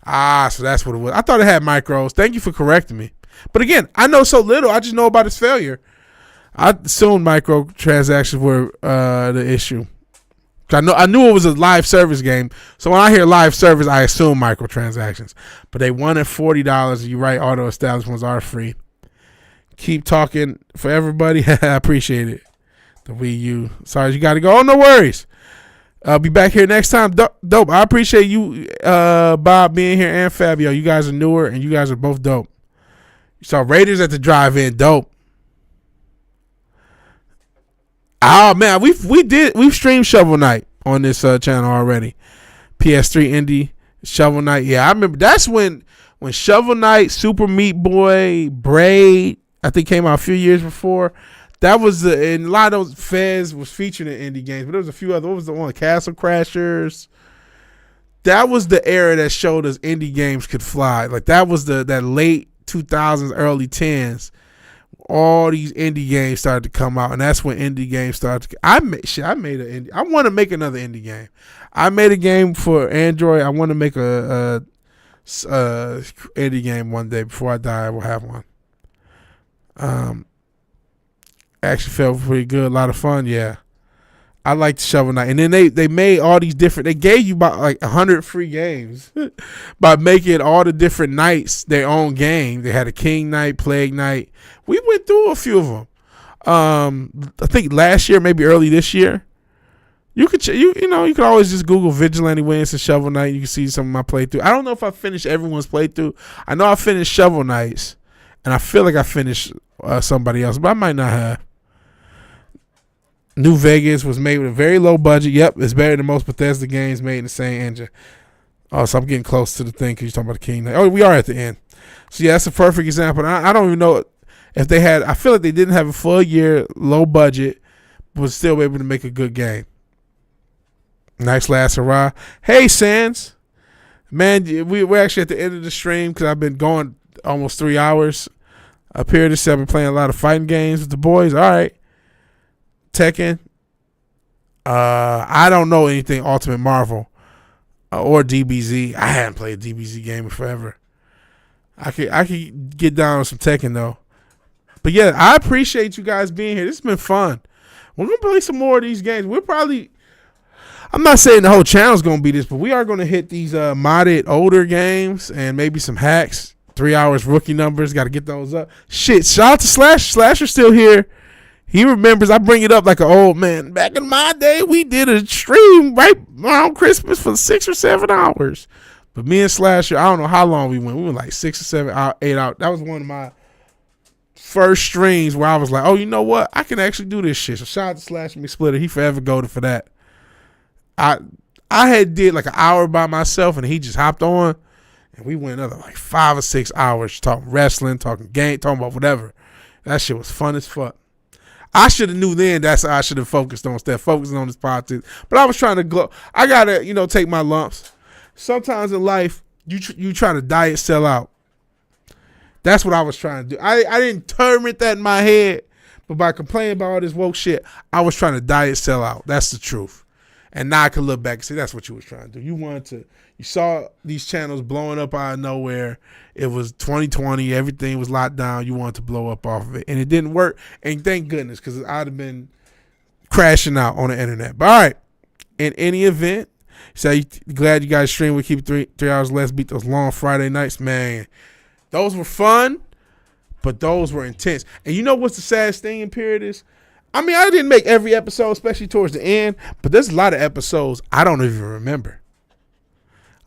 So that's what it was. I thought it had micros. Thank you for correcting me. But again, I know so little. I just know about its failure. I assumed microtransactions were the issue. I knew it was a live service game. So when I hear live service, I assume microtransactions. But they wanted $40. You're right, auto establishments are free. Keep talking for everybody. I appreciate it. The Wii U. Sorry, you got to go. Oh, no worries. I'll be back here next time. Dope. I appreciate you, Bob, being here, and Fabio. You guys are newer, and you guys are both dope. You saw Raiders at the drive-in. Dope. Oh, man. We've streamed Shovel Knight on this channel already. PS3 Indie, Shovel Knight. Yeah, I remember. That's when Shovel Knight, Super Meat Boy, Braid, I think came out a few years before. That was and a lot of those Fez was featured in indie games, but there was a few other. What was the one? Castle Crashers. that was the era that showed us indie games could fly. Like that was that late 2000s, early 10s. All these indie games started to come out, and that's when indie games started to. I made an indie. I want to make another indie game. I made a game for Android. I want to make a indie game one day before I die. I will have one. Actually felt pretty good. A lot of fun. Yeah. I liked Shovel Knight. And then they made all these different, they gave you about like 100 free games by making all the different knights their own game. They had a King Knight, Plague Knight. We went through a few of them. I think last year, maybe early this year. You could always just Google VigilanteWilliamson Shovel Knight. You can see some of my playthrough. I don't know if I finished everyone's playthrough. I know I finished Shovel Knights, and I feel like I finished somebody else, but I might not have. New Vegas was made with a very low budget. Yep, it's better than most Bethesda games made in the same engine. Oh, so I'm getting close to the thing because you're talking about the King Knight. Oh, we are at the end. So, yeah, that's a perfect example. I don't even know if they had – I feel like they didn't have a full year, low budget, but still able to make a good game. Nice last hurrah. Hey, Sans. Man, we're actually at the end of the stream because I've been going almost 3 hours up here. I've been playing a lot of fighting games with the boys. All right. Tekken. I don't know anything Ultimate Marvel or DBZ. I haven't played a DBZ game in forever. I could get down on some Tekken though. But yeah, I appreciate you guys being here. This has been fun. We're gonna play some more of these games. I'm not saying the whole channel's gonna be this, but we are gonna hit these modded older games and maybe some hacks. 3 hours rookie numbers. Got to get those up. Shit. Shout out to Slash. Slasher's still here. He remembers. I bring it up like an old man. Back in my day, we did a stream right around Christmas for 6 or 7 hours. But me and Slasher, I don't know how long we went. We went like 6 or 7, 8 hours. That was one of my first streams where I was like, oh, you know what? I can actually do this shit. So shout out to Slasher McSplitter. He forever goated for that. I had did like an hour by myself, and he just hopped on, and we went another like 5 or 6 hours talking wrestling, talking game, talking about whatever. That shit was fun as fuck. I should have knew then that's how I should have focused on instead of focusing on this politics. But I was trying to go. I gotta, take my lumps. Sometimes in life, you try to diet sell out. That's what I was trying to do. I didn't term that in my head, but by complaining about all this woke shit, I was trying to diet sell out. That's the truth. And now I can look back and say that's what you was trying to do. You saw these channels blowing up out of nowhere. It was 2020. Everything was locked down. You wanted to blow up off of it. And it didn't work. And thank goodness, because I'd have been crashing out on the internet. But all right. In any event, glad you guys streamed. We keep 3 hours less. Beat those long Friday nights. Man, those were fun, but those were intense. And you know what's the saddest thing in period is? I mean, I didn't make every episode, especially towards the end, but there's a lot of episodes I don't even remember.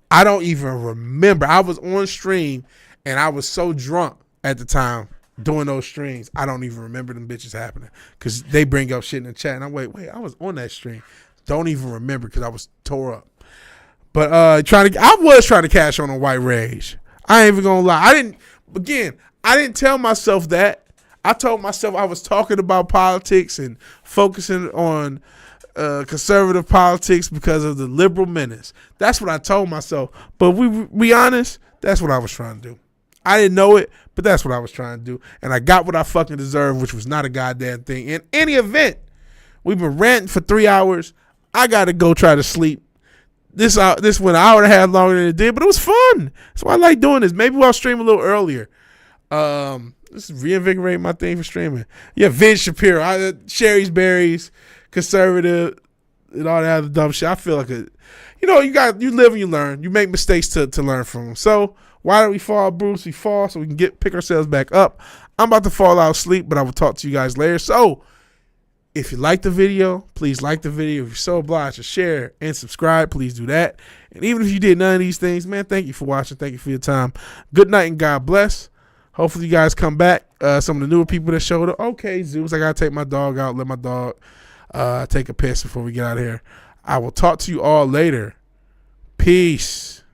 I was on stream, and I was so drunk at the time doing those streams, I don't even remember them bitches happening because they bring up shit in the chat, and I'm wait, I was on that stream. Don't even remember because I was tore up. But I was trying to cash on a White Rage. I ain't even gonna lie. I didn't tell myself that. I told myself I was talking about politics and focusing on conservative politics because of the liberal menace. That's what I told myself. But we be honest, that's what I was trying to do. I didn't know it, but that's what I was trying to do. And I got what I fucking deserved, which was not a goddamn thing. In any event, we've been ranting for 3 hours. I got to go try to sleep. This went an hour and a half longer than it did, but it was fun. That's why I like doing this. Maybe I'll stream a little earlier. This is reinvigorate my thing for streaming. Yeah, Vince Shapiro, Sherry's Berries, conservative, and all that other dumb shit. I feel like you live and you learn. You make mistakes to learn from them. So why don't we fall, Bruce? We fall so we can pick ourselves back up. I'm about to fall out of sleep, but I will talk to you guys later. So if you like the video, please like the video. If you're so obliged to share and subscribe, please do that. And even if you did none of these things, man, thank you for watching. Thank you for your time. Good night and God bless. Hopefully you guys come back. Some of the newer people that showed up. Okay, Zeus, I got to take my dog out. Let my dog take a piss before we get out of here. I will talk to you all later. Peace.